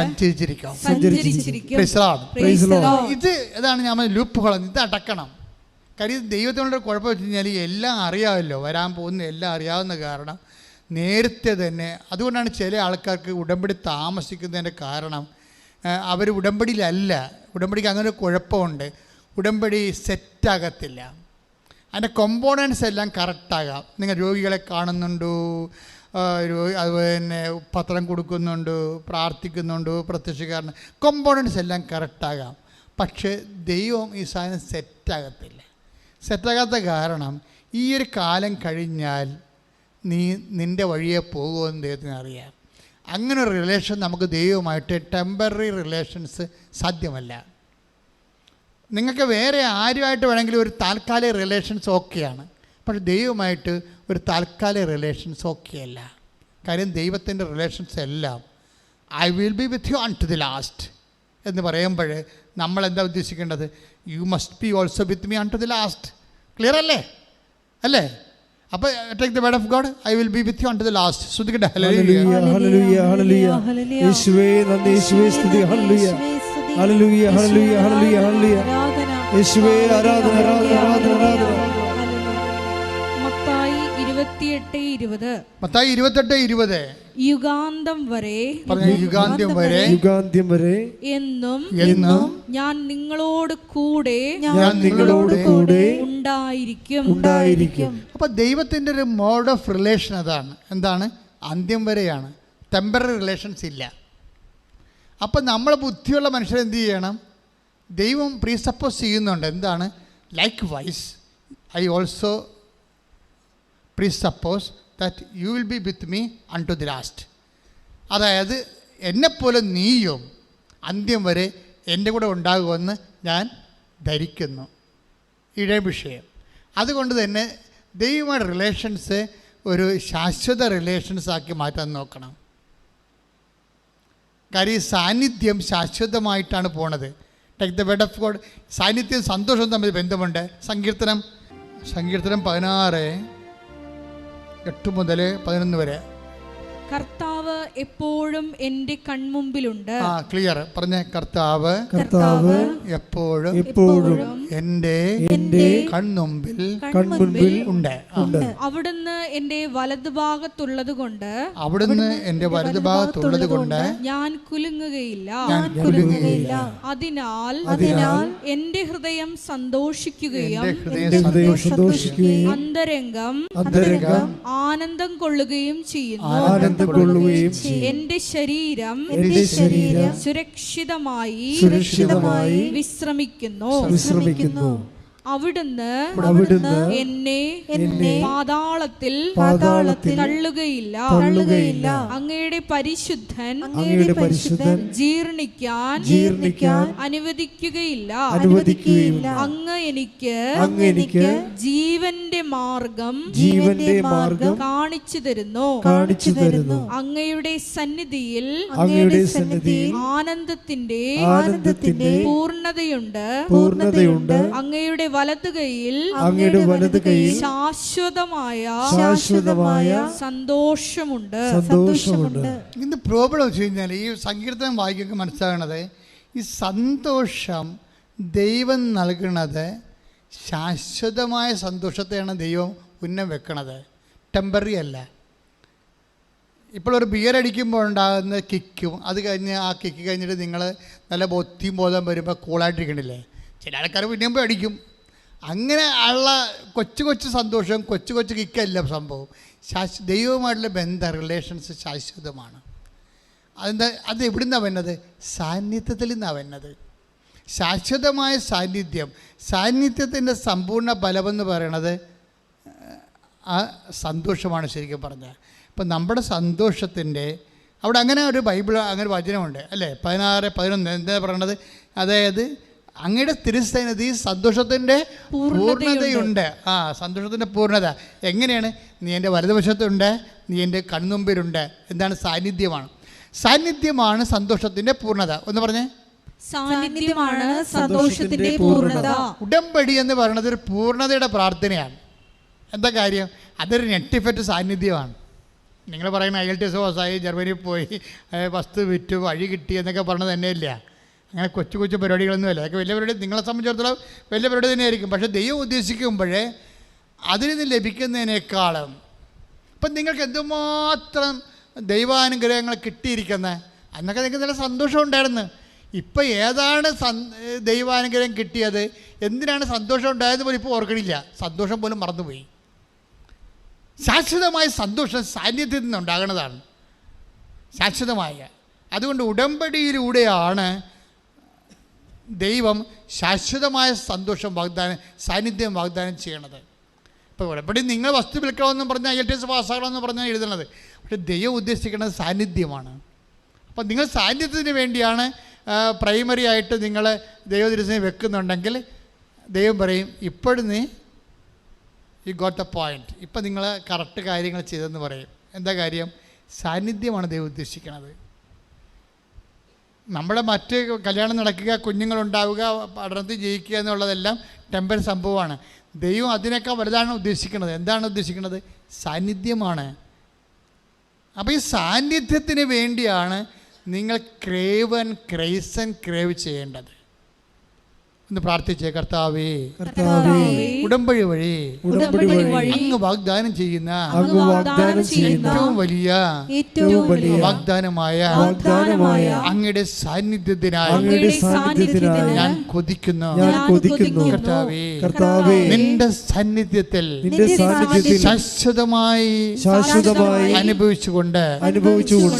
സഞ്ചരിച്ചിരിക്കാം. ഇത് ഇതാണ് ഞാൻ ലൂപ്പുകൾ, ഇത് അടക്കണം. കാര്യം ദൈവത്തിനുള്ള കുഴപ്പം വെച്ച് കഴിഞ്ഞാൽ എല്ലാം അറിയാമല്ലോ, വരാൻ പോകുന്ന എല്ലാം അറിയാവുന്ന കാരണം നേരത്തെ തന്നെ. അതുകൊണ്ടാണ് ചില ആൾക്കാർക്ക് ഉടമ്പടി താമസിക്കുന്നതിൻ്റെ കാരണം അവർ ഉടമ്പടിയിലല്ല. ഉടമ്പടിക്ക് അങ്ങനെ ഒരു കുഴപ്പമുണ്ട്, ഉടമ്പടി സെറ്റാകത്തില്ല. അതിൻ്റെ കോമ്പോണൻസ് എല്ലാം കറക്റ്റാകാം. നിങ്ങൾ രോഗികളെ കാണുന്നുണ്ടോ, അതുപോലെ തന്നെ പത്രം കൊടുക്കുന്നുണ്ട്, പ്രാർത്ഥിക്കുന്നുണ്ട്, പ്രത്യക്ഷീകരണം, കോമ്പോണൻസ് എല്ലാം കറക്റ്റാകാം. പക്ഷേ ദൈവം ഈ സാധനം സെറ്റാകത്തില്ല. സെറ്റാകാത്ത കാരണം ഈ ഒരു കാലം കഴിഞ്ഞാൽ നിൻ്റെ വഴിയെ പോകുമെന്ന് ദൈവത്തിന് അറിയാം. അങ്ങനെ ഒരു റിലേഷൻ നമുക്ക് ദൈവമായിട്ട് ടെമ്പററി റിലേഷൻസ് സാധ്യമല്ല. നിങ്ങൾക്ക് വേറെ ആരുമായിട്ട് വേണമെങ്കിലും ഒരു താൽക്കാലിക റിലേഷൻസ് ഓക്കെയാണ്, പക്ഷെ ദൈവമായിട്ട് ഒരു താൽക്കാലിക റിലേഷൻസ് ഓക്കെയല്ല. കാര്യം ദൈവത്തിൻ്റെ റിലേഷൻസ് എല്ലാം I will be with you unto the last എന്ന് പറയുമ്പോൾ നമ്മളെന്താ ഉദ്ദേശിക്കേണ്ടത്? You must be also with me unto the last. Clear അല്ലേ? അല്ലേ? അപ്പോൾ take the word of God, I will be with you unto the last. ശ്രുതിക്കട്ടെ. ഹല്ലേലൂയ ഹല്ലേലൂയ ഹല്ലേലൂയ. യേശുവേ നന്ദി, യേശുവേ സ്തുതി. ഹല്ലേലൂയ ഹല്ലേലൂയ ഹല്ലേലൂയ ഹല്ലേലൂയ ഹല്ലേലൂയ. യേശുവേ ആരാധന ആരാധന ആരാധന ആരാധന. മത്തായി 28:20. മത്തായി 28:20. യുഗാന്തം വരെ, യുഗാന്ത്യം വരെ, യുഗാന്ത്യം വരെ എന്നും ഞാൻ നിങ്ങളോട് കൂടെ ഉണ്ടായിരിക്കും. അപ്പൊ ദൈവത്തിൻ്റെ ഒരു മോഡ് ഓഫ് റിലേഷൻ അതാണ്. എന്താണ്? അന്ത്യം വരെയാണ്. ടെമ്പററി റിലേഷൻസ് ഇല്ല. അപ്പം നമ്മൾ ബുദ്ധിയുള്ള മനുഷ്യർ എന്ത് ചെയ്യണം? ദൈവം പ്രീസപ്പോസ് ചെയ്യുന്നുണ്ട്. എന്താണ്? Likewise I also presuppose that you will be with me unto the last. അതായത് എന്നെപ്പോലെ നീയും അന്ത്യം വരെ എൻ്റെ കൂടെ ഉണ്ടാകുമെന്ന് ഞാൻ ധരിക്കുന്നു. ഇടേ വിഷയം. അതുകൊണ്ട് തന്നെ ദൈവമായ റിലേഷൻസ് ഒരു ശാശ്വത റിലേഷൻസ് ആക്കി മാറ്റാൻ നോക്കണം. കാര്യം ഈ സാന്നിധ്യം ശാശ്വതമായിട്ടാണ് പോണത്. Take the word of God. സാന്നിധ്യം സന്തോഷവും തമ്മിൽ ബന്ധമുണ്ട്. സങ്കീർത്തനം 16:8 മുതൽ 11 വരെ. കർത്താവ് എപ്പോഴും എൻ്റെ കൺമുമ്പിലുണ്ട്. ക്ലിയർ പറഞ്ഞേ. കർത്താവ് എപ്പോഴും എൻ്റെ കൺമുമ്പിൽ ഉണ്ട്. അവിടുന്ന് എൻ്റെ വലതുഭാഗത്തുള്ളത് കൊണ്ട് ഞാൻ കുലുങ്ങുകയില്ല. അതിനാൽ എൻ്റെ ഹൃദയം സന്തോഷിക്കുകയും അന്തരംഗം ആനന്ദം കൊള്ളുകയും ചെയ്യുന്നു. എന്റെ ശരീരം സുരക്ഷിതമായി വിശ്രമിക്കുന്നു. അവിടുന്ന് എന്നെ പാതാളത്തിൽ തള്ളുകയില്ല. അങ്ങയുടെ പരിശുദ്ധൻ ജീർണിക്കാൻ അനുവദിക്കുകയില്ല. അങ്ങ് എനിക്ക് ജീവന്റെ മാർഗം കാണിച്ചു തരുന്നു. അങ്ങയുടെ സന്നിധിയിൽ ആനന്ദത്തിന്റെ പൂർണ്ണതയുണ്ട്. അങ്ങയുടെ വലത് കൈയിൽ ശാശ്വതമായ സന്തോഷമുണ്ട്. ഇന്ന് പ്രോബ്ലം വെച്ച് കഴിഞ്ഞാൽ ഈ സങ്കീർത്തനം വായിക്കൊക്കെ മനസ്സിലാകണത് ഈ സന്തോഷം ദൈവം നൽകുന്നത് ശാശ്വതമായ സന്തോഷത്തെയാണ് ദൈവം ഉന്നം വെക്കണത്, ടെമ്പററി അല്ല. ഇപ്പോൾ ഒരു ബിയർ അടിക്കുമ്പോൾ ഉണ്ടാകുന്ന കിക്കും അത് കഴിഞ്ഞ് ആ കിക്ക് കഴിഞ്ഞിട്ട് നിങ്ങൾ നല്ല ബൊത്തിയും ബോധം വരുമ്പോൾ കൂളായിട്ടിരിക്കണില്ലേ? ചില ആൾക്കാർ പിന്നെയും പോയി അടിക്കും. അങ്ങനെ ഉള്ള കൊച്ചു കൊച്ചു സന്തോഷം, കൊച്ചു കൊച്ചു കിക്കല്ല സംഭവം. ദൈവവുമായിട്ടുള്ള ബന്ധം, റിലേഷൻസ് ശാശ്വതമാണ്. അത് എവിടെ നിന്നാണ് വരുന്നത്? സാന്നിധ്യത്തിൽ നിന്നാണ് വരുന്നത്. ശാശ്വതമായ സാന്നിധ്യത്തിൻ്റെ സമ്പൂർണ്ണ ബലമെന്ന് പറയണത് ആ സന്തോഷമാണ് ശരിക്കും പറഞ്ഞാൽ. ഇപ്പം നമ്മുടെ സന്തോഷത്തിൻ്റെ അവിടെ അങ്ങനെ ഒരു ബൈബിൾ അങ്ങനെ വചനമുണ്ട് അല്ലേ, 16:11 എന്താ പറയണത്? അതായത് അങ്ങയുടെ തിരുസന്നിധി സന്തോഷത്തിൻ്റെ പൂർണ്ണതയുണ്ട്. സന്തോഷത്തിൻ്റെ പൂർണ്ണത എങ്ങനെയാണ്? നീ എൻ്റെ വലതുവശത്തുണ്ട്, നീ എൻ്റെ കൺമുമ്പിലുണ്ട്. എന്താണ്? സാന്നിധ്യമാണ് സന്തോഷത്തിൻ്റെ പൂർണ്ണത. ഒന്ന് പറഞ്ഞേ. സാന്നിധ്യമാണ് സന്തോഷത്തിന്റെ പൂർണ്ണത. ഉടമ്പടി എന്ന് പറയുന്നത് ഒരു പൂർണ്ണതയുടെ പ്രാർത്ഥനയാണ്. എന്താ കാര്യം? അതൊരു നെറ്റിഫെറ്റ് സാന്നിധ്യമാണ്. നിങ്ങൾ പറയുന്ന IELTS പാസ്സായി, ജർമ്മനിയിൽ പോയി, വസ്തു വിറ്റു, വഴി കിട്ടി എന്നൊക്കെ പറഞ്ഞത് തന്നെയില്ല. അങ്ങനെ കൊച്ചു കൊച്ചു പരിപാടികളൊന്നുമില്ല. അതൊക്കെ വലിയ പരിപാടി, നിങ്ങളെ സംബന്ധിച്ചിടത്തോളം വലിയ പരിപാടി തന്നെയായിരിക്കും. പക്ഷേ ദൈവം ഉദ്ദേശിക്കുമ്പോഴേ അതിൽ നിന്ന് ലഭിക്കുന്നതിനേക്കാളും ഇപ്പം നിങ്ങൾക്ക് എന്തുമാത്രം ദൈവാനുഗ്രഹങ്ങൾ കിട്ടിയിരിക്കുന്നത്. അന്നൊക്കെ നിങ്ങൾക്ക് നല്ല സന്തോഷം ഉണ്ടായിരുന്നു. ഇപ്പം ഏതാണ് ദൈവാനുഗ്രഹം കിട്ടിയത്, എന്തിനാണ് സന്തോഷം ഉണ്ടായത് പോലും ഇപ്പോൾ ഓർക്കണില്ല. സന്തോഷം പോലും മറന്നുപോയി. ശാശ്വതമായ സന്തോഷം സാന്നിധ്യത്തിൽ നിന്നുണ്ടാകുന്നതാണ്, ശാശ്വതമായ. അതുകൊണ്ട് ഉടമ്പടിയിലൂടെയാണ് ദൈവം ശാശ്വതമായ സന്തോഷം സാന്നിധ്യം വാഗ്ദാനം ചെയ്യണത്. ഇപ്പോൾ ഉടമ്പടി നിങ്ങൾ വസ്തു വിൽക്കണമെന്നും പറഞ്ഞാൽ IELTS പാസ്സാകണമെന്ന് പറഞ്ഞാൽ എഴുതുന്നത്. പക്ഷേ ദൈവം ഉദ്ദേശിക്കുന്നത് സാന്നിധ്യമാണ്. അപ്പോൾ നിങ്ങൾ സാന്നിധ്യത്തിന് വേണ്ടിയാണ് പ്രൈമറി ആയിട്ട് നിങ്ങൾ ദൈവതിരുസേന വെക്കുന്നുണ്ടെങ്കിൽ ദൈവം പറയും, ഇപ്പോഴും നീ ഗോട്ട് ദ പോയിന്റ്, ഇപ്പം നിങ്ങൾ കറക്റ്റ് കാര്യങ്ങൾ ചെയ്തെന്ന് പറയും. എന്താ കാര്യം? സാന്നിധ്യമാണ് ദൈവം ഉദ്ദേശിക്കുന്നത്. നമ്മുടെ മറ്റ് കല്യാണം നടക്കുക, കുഞ്ഞുങ്ങളുണ്ടാവുക, പഠനത്തിൽ ജയിക്കുക എന്നുള്ളതെല്ലാം ടെമ്പററി സംഭവമാണ്. ദൈവം അതിനേക്കാൾ വലുതാണ് ഉദ്ദേശിക്കുന്നത്. എന്താണ് ഉദ്ദേശിക്കുന്നത്? സാന്നിധ്യമാണ്. അപ്പോൾ ഈ സാന്നിധ്യത്തിന് വേണ്ടിയാണ് നിങ്ങൾ ക്രേവ് ചെയ്യേണ്ടത്. ഒന്ന് പ്രാർത്ഥിച്ചേ. കർത്താവേ, ഉടമ്പടി വഴി അങ്ങ് വാഗ്ദാനം ചെയ്യുന്ന ഏറ്റവും വലിയ വാഗ്ദാനമായ അങ്ങയുടെ സാന്നിധ്യത്തിനായി ഞാൻ കൊതിക്കുന്നു. കർത്താവേ, നിന്റെ സാന്നിധ്യത്തിൽ ശാശ്വതമായി അനുഭവിച്ചുകൊണ്ട്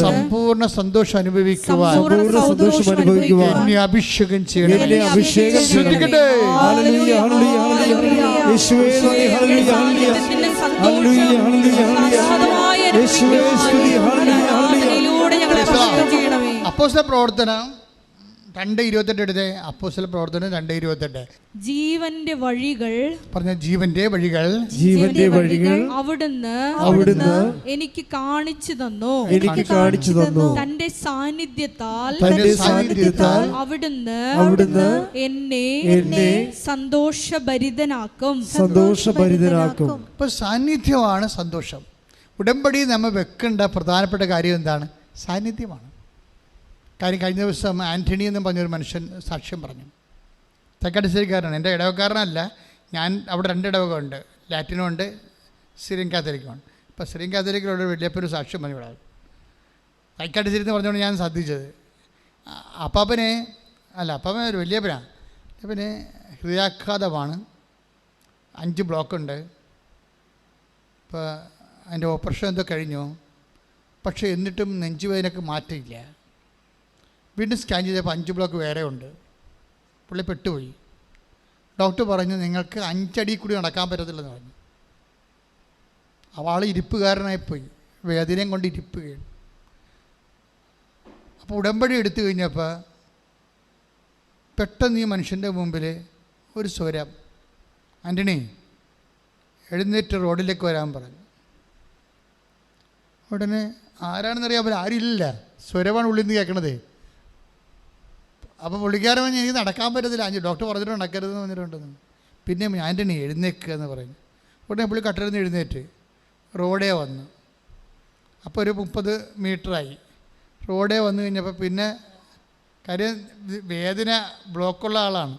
സമ്പൂർണ്ണ സന്തോഷം അനുഭവിക്കുവാൻ എന്നെ അഭിഷേകം ചെയ്യണം. അപ്പോസ്തല പ്രവർത്തനം 2:28 എടുത്തേ. അപ്പോസ്തല പ്രവർത്തനം 2:28. ജീവന്റെ വഴികൾ, പറഞ്ഞ ജീവന്റെ വഴികൾ അവിടുന്ന് എനിക്ക് കാണിച്ചു തന്നു. തന്റെ സാന്നിധ്യത്താൽ അവിടുന്ന് എന്നെ സന്തോഷഭരിതനാക്കും. ഇപ്പൊ സാന്നിധ്യമാണ് സന്തോഷം. ഉടമ്പടി നമ്മൾ വെക്കേണ്ട പ്രധാനപ്പെട്ട കാര്യം എന്താണ്? സാന്നിധ്യമാണ്. കാര്യം കഴിഞ്ഞ ദിവസം ആൻ്റണി എന്ന് പറഞ്ഞൊരു മനുഷ്യൻ സാക്ഷ്യം പറഞ്ഞു. തെക്കടിശ്ശേരിക്കാരനാണ്, എൻ്റെ ഇടവക്കാരനല്ല. ഞാൻ അവിടെ 2 ഇടവക ഉണ്ട്, ലാറ്റിനും ഉണ്ട്, സിറിയൻ കാത്തലിക്കുമാണ്. ഇപ്പോൾ സിറിയൻ കാത്തലിക്കിലുള്ള വലിയപ്പൊരു സാക്ഷ്യം പറഞ്ഞു ഇവിടെ. തെക്കടിശ്ശേരി എന്ന് പറഞ്ഞുകൊണ്ട് ഞാൻ ശ്രദ്ധിച്ചത്, അപ്പാപ്പൻ ഒരു വലിയപ്പനാണ്. പിന്നെ ഹൃദയാഘാതമാണ്, 5 ബ്ലോക്കുണ്ട്. ഇപ്പോൾ അതിൻ്റെ ഓപ്പറേഷൻ എന്തോ കഴിഞ്ഞു. പക്ഷേ എന്നിട്ടും നെഞ്ചുവേദനക്ക് മാറ്റമില്ല. വീണ്ടും സ്കാൻ ചെയ്തപ്പോൾ 5 ബ്ലോക്ക് വേറെ ഉണ്ട്. പുള്ളി പെട്ടുപോയി. ഡോക്ടർ പറഞ്ഞു നിങ്ങൾക്ക് 5 അടി കൂടി നടക്കാൻ പറ്റത്തില്ലെന്ന് പറഞ്ഞു. അവൾ ഇരിപ്പുകാരനായിപ്പോയി, വേദനയും കൊണ്ട് ഇരിപ്പുകയാണ്. അപ്പോൾ ഉടമ്പടി എടുത്തു കഴിഞ്ഞപ്പോൾ പെട്ടെന്ന് ഈ മനുഷ്യൻ്റെ മുമ്പിൽ ഒരു സ്വരം, ആൻ്റണി എഴുന്നേറ്റ് റോഡിലേക്ക് വരാൻ പറഞ്ഞു. ഉടനെ ആരാണെന്നറിയാൻ പറ്റില്ല, ആരില്ല, സ്വരമാണ് ഉള്ളിൽ നിന്ന് കേൾക്കണത്. അപ്പോൾ പുള്ളിക്കാരൻ പറഞ്ഞ് എനിക്ക് നടക്കാൻ പറ്റത്തില്ല, ഡോക്ടർ പറഞ്ഞിട്ട് നടക്കരുതെന്ന് പറഞ്ഞിട്ടുണ്ടെന്ന്. പിന്നെ ആൻ്റണി എഴുന്നേക്കുക എന്ന് പറഞ്ഞു. ഉടനെ പുള്ളി കട്ടിലിൽ നിന്ന് എഴുന്നേറ്റ് റോഡേ വന്നു. അപ്പോൾ ഒരു 30 മീറ്ററായി. റോഡേ വന്നു കഴിഞ്ഞപ്പോൾ പിന്നെ കാര്യം വേദന ബ്ലോക്കുള്ള ആളാണ്.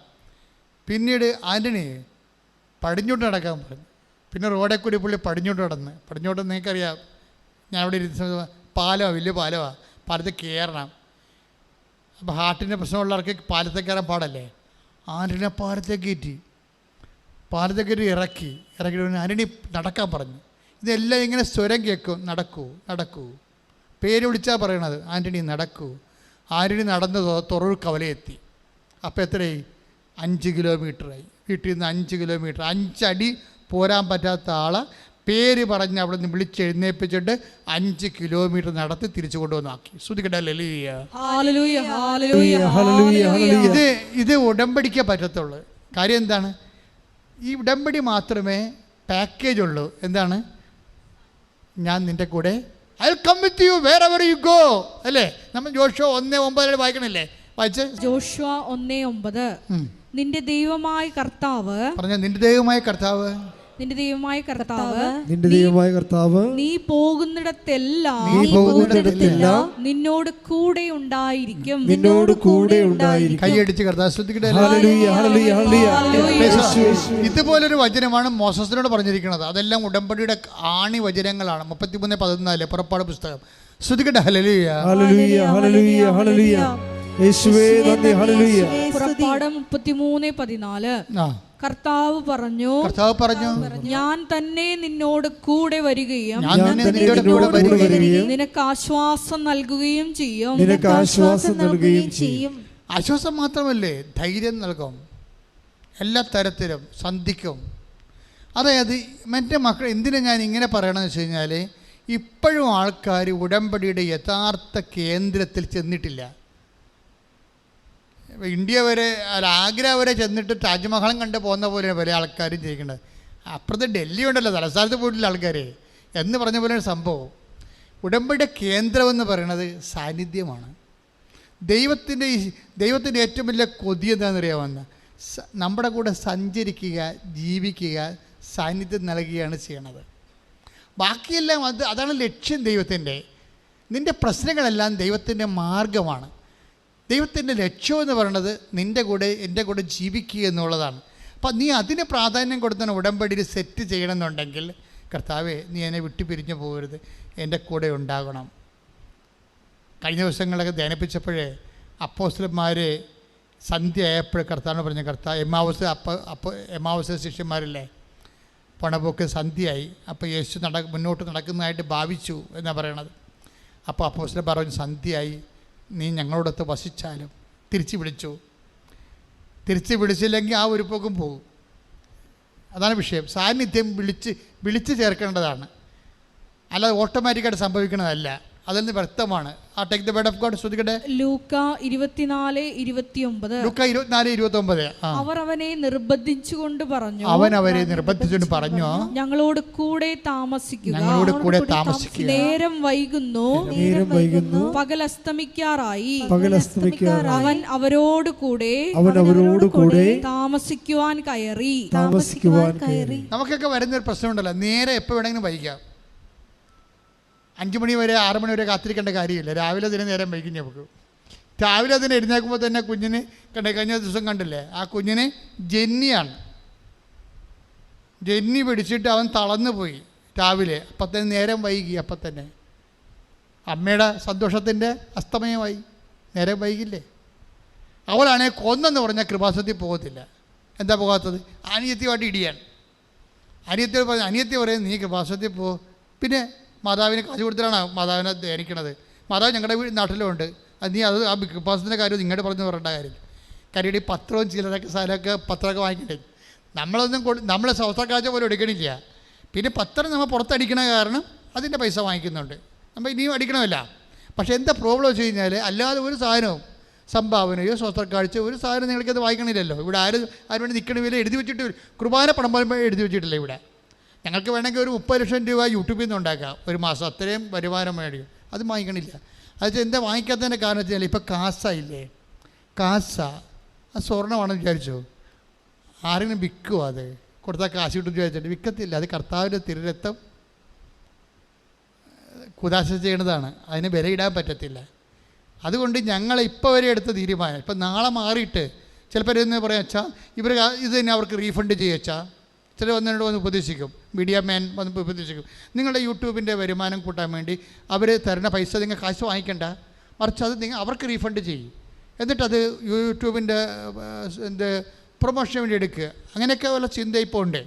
പിന്നീട് ആൻ്റണി പടിഞ്ഞോട്ട് നടക്കാൻ പറഞ്ഞു. പിന്നെ റോഡേ കൂടി പുള്ളി പടിഞ്ഞോട്ട് നിങ്ങൾക്കറിയാം, ഞാൻ അവിടെ ഇരുന്ന പാലമാണ്, വലിയ പാലമാണ്, പാലത്തിൽ കയറണം. അപ്പോൾ ഹാർട്ടിൻ്റെ പ്രശ്നമുള്ളവർക്ക് പാലത്തിൽ കയറാൻ പാടല്ലേ. ആൻ്റണി പാലത്തേക്ക് കയറ്റി ഇറക്കിയിട്ട് ആൻ്റണി നടക്കാൻ പറഞ്ഞു. ഇതെല്ലാം ഇങ്ങനെ സ്വരം കേൾക്കും, നടക്കൂ പേര് വിളിച്ചാൽ പറയണത്, ആൻ്റണി നടക്കൂ. ആൻ്റണി നടന്ന് തുറവൂർ കവലയെത്തി. അപ്പോൾ എത്രയായി? 5 കിലോമീറ്ററായി. വീട്ടിൽ നിന്ന് 5 കിലോമീറ്റർ, 5 അടി പോരാൻ പറ്റാത്ത ആളെ പേര് പറഞ്ഞ് അവിടെ നിന്ന് വിളിച്ചെഴുന്നേൽപ്പിച്ചിട്ട് 5 കിലോമീറ്റർ നടത്തി തിരിച്ചു കൊണ്ടുവന്നാക്കി. ഇത് ഉടമ്പടിക്കേ പറ്റത്തുള്ളൂ. കാര്യം എന്താണ്? ഈ ഉടമ്പടി മാത്രമേ പാക്കേജ് ഉള്ളൂ. എന്താണ്? ഞാൻ നിൻ്റെ കൂടെ, I'll come with you wherever you go. അല്ലേ? നമ്മൾ ജോഷുവ 1:9 വായിക്കണില്ലേ? വായിച്ച്. ജോഷുവ 1:9. നിന്റെ ദൈവമായ കർത്താവ്, പറഞ്ഞ നിന്റെ ദൈവമായ കർത്താവ്, നിന്റെ ദൈവമായ കർത്താവ് നീ പോകുന്നിടത്തെല്ലാം നിന്നോട് കൂടെ ഉണ്ടായിരിക്കും. കൈയടിച്ച് കർത്താവ് ശ്രദ്ധിക്കട്ടെ. ഇതുപോലൊരു വചനമാണ് മോസസിനോട് പറഞ്ഞിരിക്കുന്നത്. അതെല്ലാം ഉടമ്പടിയുടെ ആണി വചനങ്ങളാണ്. 33:14 പുറപ്പാട് പുസ്തകം. ശ്രദ്ധിക്കട്ടെ. ഹല്ലേലൂയ. പുറപ്പാട് 33:14. കർത്താവ് പറഞ്ഞു, ഞാൻ തന്നെ നിന്നോട് കൂടെ വരികയും നിനക്ക് ആശ്വാസം നൽകുകയും ചെയ്യും. ആശ്വാസം മാത്രമല്ലേ, ധൈര്യം നൽകും, എല്ലാ തരത്തിലും സന്ധിക്കും. അതായത് മറ്റേ മക്കൾ എന്തിനാ ഞാൻ ഇങ്ങനെ പറയണമെന്ന് വെച്ച് കഴിഞ്ഞാൽ, ഇപ്പോഴും ആൾക്കാർ ഉടമ്പടിയുടെ യഥാർത്ഥ കേന്ദ്രത്തിൽ ചെന്നിട്ടില്ല. ഇന്ത്യ വരെ, ആഗ്ര വരെ ചെന്നിട്ട് താജ്മഹലും കണ്ട് പോകുന്ന പോലെയാണ് പല ആൾക്കാരും ചെയ്യിക്കേണ്ടത്. അപ്പുറത്ത് ഡൽഹി ഉണ്ടല്ലോ, തലസ്ഥാനത്ത് പോയിട്ടില്ല ആൾക്കാർ എന്ന് പറഞ്ഞ പോലെയാണ് സംഭവം. ഉടമ്പടിയുടെ കേന്ദ്രമെന്ന് പറയുന്നത് സാന്നിധ്യമാണ്. ദൈവത്തിൻ്റെ ഏറ്റവും വലിയ കൊതി എന്താണെന്നറിയാമെന്ന്, നമ്മുടെ കൂടെ സഞ്ചരിക്കുക, ജീവിക്കുക, സാന്നിധ്യം നൽകുകയാണ് ചെയ്യണത്. ബാക്കിയെല്ലാം അതാണ് ലക്ഷ്യം ദൈവത്തിൻ്റെ. നിൻ്റെ പ്രശ്നങ്ങളെല്ലാം ദൈവത്തിൻ്റെ മാർഗമാണ്. ദൈവത്തിൻ്റെ ലക്ഷ്യം എന്ന് പറയുന്നത് നിൻ്റെ കൂടെ, എൻ്റെ കൂടെ ജീവിക്കുക എന്നുള്ളതാണ്. അപ്പം നീ അതിന് പ്രാധാന്യം കൊടുത്താണ് ഉടമ്പടിയിൽ സെറ്റ് ചെയ്യണമെന്നുണ്ടെങ്കിൽ, കർത്താവേ നീ എന്നെ വിട്ടു പിരിഞ്ഞു പോകരുത്, എൻ്റെ കൂടെ ഉണ്ടാകണം. കഴിഞ്ഞ ദിവസങ്ങളൊക്കെ ധ്യാനിപ്പിച്ചപ്പോഴേ അപ്പോസ്തലന്മാർ സന്ധ്യ ആയപ്പോൾ കർത്താവിന് പറഞ്ഞു, കർത്താവ് എമ്മാവൂസ് ശിഷ്യന്മാരില്ലേ, പണപോക്ക് സന്ധ്യയായി. അപ്പോൾ യേശു മുന്നോട്ട് നടക്കുന്നതായിട്ട് ഭാവിച്ചു എന്നാണ് പറയണത്. അപ്പോൾ അപ്പോസ്തലൻ പറഞ്ഞു, സന്ധ്യയായി, നീ ഞങ്ങളോടൊത്ത് വസിച്ചാലും. തിരിച്ച് വിളിച്ചില്ലെങ്കിൽ ആ ഒരു പോക്കും പോകും. അതാണ് വിഷയം. സാന്നിധ്യം വിളിച്ച് ചേർക്കേണ്ടതാണ്, അല്ലാതെ ഓട്ടോമാറ്റിക്കായിട്ട് സംഭവിക്കുന്നതല്ല. അതിൽ നിന്ന് വ്യക്തമാണ്. ആ take the word of God. ശ്രദ്ധിക്കട്ടെ. ലൂക്ക 24:29. അവർ അവനെ നിർബന്ധിച്ചുകൊണ്ട് പറഞ്ഞു, ഞങ്ങളോട് കൂടെ താമസിക്കുക, നേരം വൈകുന്നു, പകൽ അസ്തമിക്കാറായി. അവൻ അവരോട് കൂടെ താമസിക്കുവാൻ കയറി. നമുക്കൊക്കെ വരുന്നൊരു പ്രശ്നമുണ്ടല്ലോ, നേരെ എപ്പോൾ വേണമെങ്കിലും വൈകാം. 5 മണി വരെ 6 മണി വരെ കാത്തിരിക്കേണ്ട കാര്യമില്ല. രാവിലെ അതിന് നേരം വൈകും. നമുക്ക് രാവിലെ അതിന് എഴുന്നേൽക്കുമ്പോൾ തന്നെ കുഞ്ഞിന് കഴിഞ്ഞ ദിവസം കണ്ടില്ലേ, ആ കുഞ്ഞിന് ജന്നി പിടിച്ചിട്ട് അവൻ തളർന്നു പോയി രാവിലെ. അപ്പം തന്നെ നേരം വൈകി. അപ്പം തന്നെ അമ്മയുടെ സന്തോഷത്തിൻ്റെ അസ്തമയമായി, നേരം വൈകില്ലേ. അവളാണെങ്കിൽ കൊന്നെന്ന് പറഞ്ഞാൽ കൃപാസനത്തിൽ പോകത്തില്ല. എന്താ പോകാത്തത്? അനിയത്തിയുമായിട്ട് ഇടിയാണ്. അനിയത്തി പറയും, നീ കൃപാസനത്തിൽ പോ. പിന്നെ മാതാവിന് കാശ് കൊടുത്തിട്ടാണ് മാതാവിനെ ധ്യാനിക്കണത്. മാതാവ് ഞങ്ങളുടെ നാട്ടിലുണ്ട്. അത് നീ അത് ആ ബിഗ് ബോസിൻ്റെ കാര്യം നിങ്ങളുടെ പറഞ്ഞു പറയേണ്ട കാര്യം. കാര്യം ഈ പത്രവും ചിലരൊക്കെ സാധനമൊക്കെ പത്രമൊക്കെ വാങ്ങിക്കണ്ടേ, നമ്മളെ സ്വസ്ഥക്കാഴ്ച പോലും എടുക്കണില്ല. പിന്നെ പത്രം നമ്മൾ പുറത്തടിക്കണ കാരണം അതിൻ്റെ പൈസ വാങ്ങിക്കുന്നുണ്ട്, നമ്മൾ ഇനിയും അടിക്കണമല്ല. പക്ഷേ എന്താ പ്രോബ്ലം വെച്ച് കഴിഞ്ഞാൽ അല്ലാതെ ഒരു സാധനവും സംഭാവനയോ സ്വസ്ഥക്കാഴ്ച ഒരു സാധനം നിങ്ങൾക്കത് വായിക്കണില്ലല്ലോ. ഇവിടെ ആരും വേണ്ടി നിൽക്കണ വില എഴുതി വെച്ചിട്ട് കുർബാന പണം എഴുതി വെച്ചിട്ടില്ല ഇവിടെ. ഞങ്ങൾക്ക് വേണമെങ്കിൽ ഒരു 30 ലക്ഷം രൂപ യൂട്യൂബിൽ നിന്ന് ഉണ്ടാക്കാം ഒരു മാസം, അത്രയും വരുമാനം മേടിക്കും. അത് വാങ്ങിക്കണില്ല. അത് എന്താ വാങ്ങിക്കാത്തതിൻ്റെ കാരണം വെച്ചാൽ ഇപ്പോൾ കാസായില്ലേ, കാസ ആ സ്വർണ്ണമാണെന്ന് വിചാരിച്ചോ, ആരെങ്കിലും വിൽക്കുമോ? അത് കൊടുത്താൽ കാശ് കിട്ടും വിചാരിച്ചിട്ട് വിൽക്കത്തില്ല. അത് കർത്താവിൻ്റെ തിരുരക്തം കുദാശ ചെയ്യണതാണ്, അതിന് വിലയിടാൻ പറ്റത്തില്ല. അതുകൊണ്ട് ഞങ്ങൾ ഇപ്പോൾ വരെ എടുത്ത തീരുമാനം, ഇപ്പം നാളെ മാറിയിട്ട് ചിലപ്പോൾ എന്ന് പറയാം, അച്ഛാ ഇവർ ഇത് തന്നെ അവർക്ക് റീഫണ്ട് ചെയ്യച്ചാ. ചില വന്നതിനോട് വന്ന് ഉപദേശിക്കും, മീഡിയ മാൻ വന്ന് ഉപദേശിക്കും, നിങ്ങളുടെ യൂട്യൂബിൻ്റെ വരുമാനം കൂട്ടാൻ വേണ്ടി അവർ തരുന്ന പൈസ നിങ്ങൾ കാശ് വാങ്ങിക്കണ്ട, മറിച്ച് അത് അവർക്ക് റീഫണ്ട് ചെയ്യും, എന്നിട്ടത് യൂട്യൂബിൻ്റെ പ്രൊമോഷന് വേണ്ടി എടുക്കുക. അങ്ങനെയൊക്കെ ഉള്ള ചിന്ത ഇപ്പോൾ ഉണ്ട്.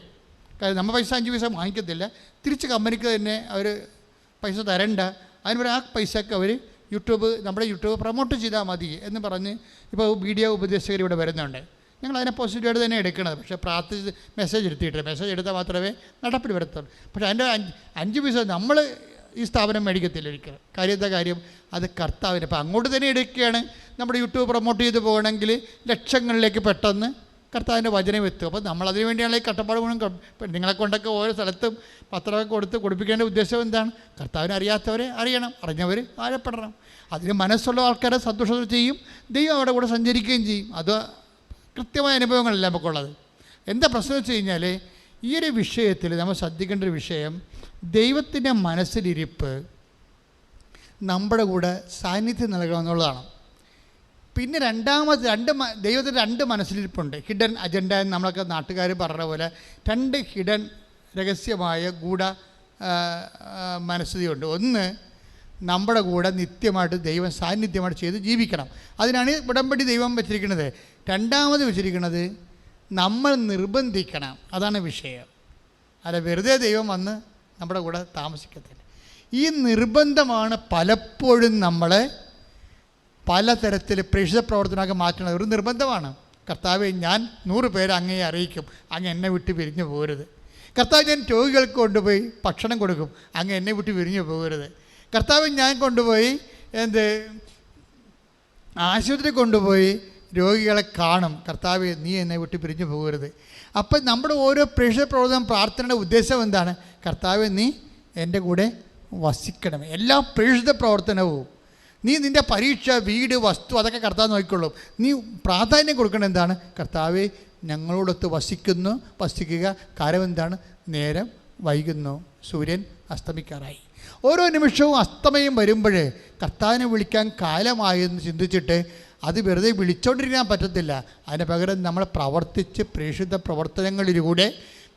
കാര്യം നമ്മൾ പൈസ 5 പൈസ വാങ്ങിക്കത്തില്ല, തിരിച്ച് കമ്പനിക്ക് തന്നെ അവർ പൈസ തരണ്ട, അതിന് ആ പൈസക്ക് അവർ നമ്മുടെ യൂട്യൂബ് പ്രൊമോട്ട് ചെയ്താൽ മതി എന്ന് പറഞ്ഞ് ഇപ്പോൾ വീഡിയോ ഉപദേശകർ ഇവിടെ വരുന്നുണ്ട്. ഞങ്ങൾ അതിനെ പോസിറ്റീവായിട്ട് തന്നെ എടുക്കണത്. പക്ഷേ പ്രാർത്ഥിച്ച് മെസ്സേജ് എടുത്താൽ മാത്രമേ നടപ്പിൽ വരത്തുള്ളൂ. പക്ഷേ അതിൻ്റെ 5 പൈസ നമ്മൾ ഈ സ്ഥാപനം മേടിക്കത്തില്ല ഒരിക്കലും. കാര്യം അത് കർത്താവിന്. അപ്പോൾ അങ്ങോട്ട് തന്നെ എടുക്കുകയാണ്. നമ്മുടെ യൂട്യൂബ് പ്രൊമോട്ട് ചെയ്ത് പോകണമെങ്കിൽ ലക്ഷങ്ങളിലേക്ക് പെട്ടെന്ന് കർത്താവിൻ്റെ വചനം എത്തും. അപ്പോൾ നമ്മളതിനു വേണ്ടിയാണ് ഈ കട്ടപ്പാട് ഗുണം. നിങ്ങളെ കൊണ്ടൊക്കെ ഓരോ സ്ഥലത്തും പത്രമൊക്കെ കൊടുപ്പിക്കേണ്ട ഉദ്ദേശം എന്താണ്? കർത്താവിനെ അറിയാത്തവരെ അറിയണം, അറിഞ്ഞവർ ആഴപ്പെടണം. അതിന് മനസ്സുള്ള ആൾക്കാരെ സന്തോഷത്തോടെ ചെയ്യും, ദൈവം അവിടെ കൂടെ സഞ്ചരിക്കുകയും ചെയ്യും. അത് കൃത്യമായ അനുഭവങ്ങളല്ല നമുക്കുള്ളത്. എന്താ പ്രശ്നം വെച്ച് കഴിഞ്ഞാൽ ഈ ഒരു വിഷയത്തിൽ നമ്മൾ ശ്രദ്ധിക്കേണ്ട ഒരു വിഷയം, ദൈവത്തിൻ്റെ മനസ്സിലിരിപ്പ് നമ്മുടെ കൂടെ സാന്നിധ്യം നൽകണമെന്നുള്ളതാണ്. പിന്നെ ദൈവത്തിൻ്റെ 2 മനസ്സിലിരിപ്പുണ്ട്. ഹിഡൻ അജണ്ട എന്ന് നമ്മളൊക്കെ നാട്ടുകാർ പറഞ്ഞ പോലെ 2 ഹിഡൻ രഹസ്യമായ ഗൂഢ മനസ്ഥിതിയുണ്ട്. ഒന്ന്, നമ്മുടെ കൂടെ നിത്യമായിട്ട് ദൈവം സാന്നിധ്യമായിട്ട് ചെയ്ത് ജീവിക്കണം. അതിനാണ് ഉടമ്പടി ദൈവം വെച്ചിരിക്കുന്നത്. 2ാമത് വെച്ചിരിക്കുന്നത് നമ്മൾ നിർബന്ധിക്കണം. അതാണ് വിഷയം. അല്ല വെറുതെ ദൈവം വന്ന് നമ്മുടെ കൂടെ താമസിക്കത്തില്ല. ഈ നിർബന്ധമാണ് പലപ്പോഴും നമ്മളെ പലതരത്തിൽ പ്രേക്ഷിത പ്രവർത്തനമൊക്കെ മാറ്റുന്നത്. ഒരു നിർബന്ധമാണ്. കർത്താവെ, ഞാൻ 100 പേരെ അങ്ങയെ അറിയിക്കും, അങ്ങ് എന്നെ വിട്ട് പിരിഞ്ഞു പോകരുത്. കർത്താവ്, ഞാൻ രോഗികൾക്ക് കൊണ്ടുപോയി ഭക്ഷണം കൊടുക്കും, അങ്ങ് എന്നെ വിട്ട് പിരിഞ്ഞു പോകരുത്. കർത്താവ്, ഞാൻ കൊണ്ടുപോയി ആശുപത്രി കൊണ്ടുപോയി രോഗികളെ കാണും, കർത്താവ് നീ എന്നെ വിട്ട് പിരിഞ്ഞു പോകരുത്. അപ്പം നമ്മുടെ ഓരോ പ്രേക്ഷിത പ്രവർത്തനം പ്രാർത്ഥനയുടെ ഉദ്ദേശം എന്താണ്? കർത്താവ്, നീ എൻ്റെ കൂടെ വസിക്കണമേ. എല്ലാ പ്രേക്ഷിത പ്രവർത്തനവും നീ നിൻ്റെ പരീക്ഷ, വീട്, വസ്തു അതൊക്കെ കർത്താവ് നോക്കിക്കൊള്ളും. നീ പ്രാധാന്യം കൊടുക്കണം എന്താണ്? കർത്താവെ, ഞങ്ങളോടൊത്ത് വസിക്കുക. കാരണം എന്താണ്? നേരം വൈകുന്നു, സൂര്യൻ അസ്തമിക്കാറായി. ഓരോ നിമിഷവും അസ്തമയം വരുമ്പോൾ കർത്താവിനെ വിളിക്കാൻ കാലമായെന്ന് ചിന്തിച്ചിട്ട് അത് വെറുതെ വിളിച്ചോണ്ടിരിക്കാൻ പറ്റത്തില്ല. അതിന് പകരം നമ്മൾ പ്രവർത്തിച്ച് പ്രേക്ഷിത പ്രവർത്തനങ്ങളിലൂടെ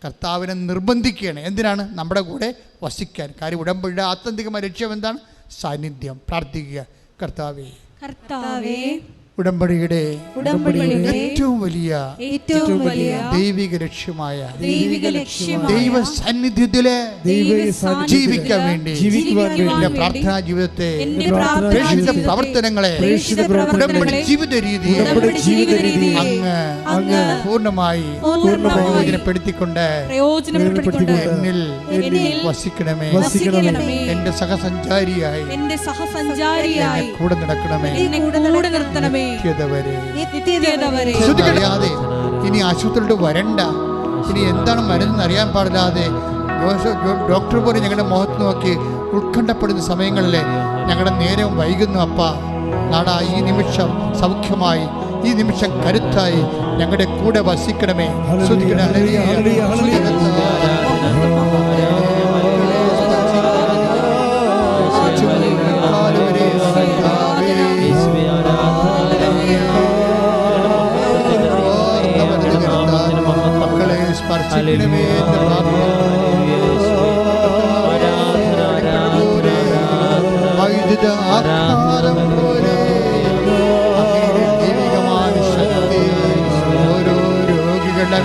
കർത്താവിനെ നിർബന്ധിക്കുകയാണ്. എന്തിനാണ്? നമ്മുടെ കൂടെ വസിക്കാൻ. കാര്യം ഉടമ്പടിയുടെ ആത്യന്തികമായ ലക്ഷ്യം എന്താണ്? സാന്നിധ്യം. പ്രാർത്ഥിക്കുക, കർത്താവേ ഉടമ്പടിയുടെ ഏറ്റവും വലിയ ദൈവിക ലക്ഷ്യമായ ദൈവ സാന്നിധ്യത്തിലെ ജീവിക്കാൻ വേണ്ടി എന്റെ പ്രാർത്ഥനാ ജീവിതത്തെ, പ്രേക്ഷിത പ്രവർത്തനങ്ങളെ, ഉടമ്പടി ജീവിത രീതി അങ്ങ് പൂർണ്ണമായി പ്രയോജനപ്പെടുത്തിക്കൊണ്ട് എന്നിൽ വസിക്കണമേ. എന്റെ സഹസഞ്ചാരിയായി കൂടെ നടക്കണമേ. അറിയാതെ ഇനി ആശുപത്രിയിലോട്ട് വരണ്ട, ഇനി എന്താണ് മരുന്ന് അറിയാൻ പാടില്ലാതെ ഡോക്ടർ പോലും ഞങ്ങളുടെ മുഖത്ത് നോക്കി ഉത്കണ്ഠപ്പെടുന്ന സമയങ്ങളിൽ ഞങ്ങളുടെ നേരം വൈകുന്നു. അപ്പ നാടാ, ഈ നിമിഷം സൗഖ്യമായി, ഈ നിമിഷം കരുത്തായി ഞങ്ങളുടെ കൂടെ വസിക്കണമേ. ഓരോ രോഗികളുടെ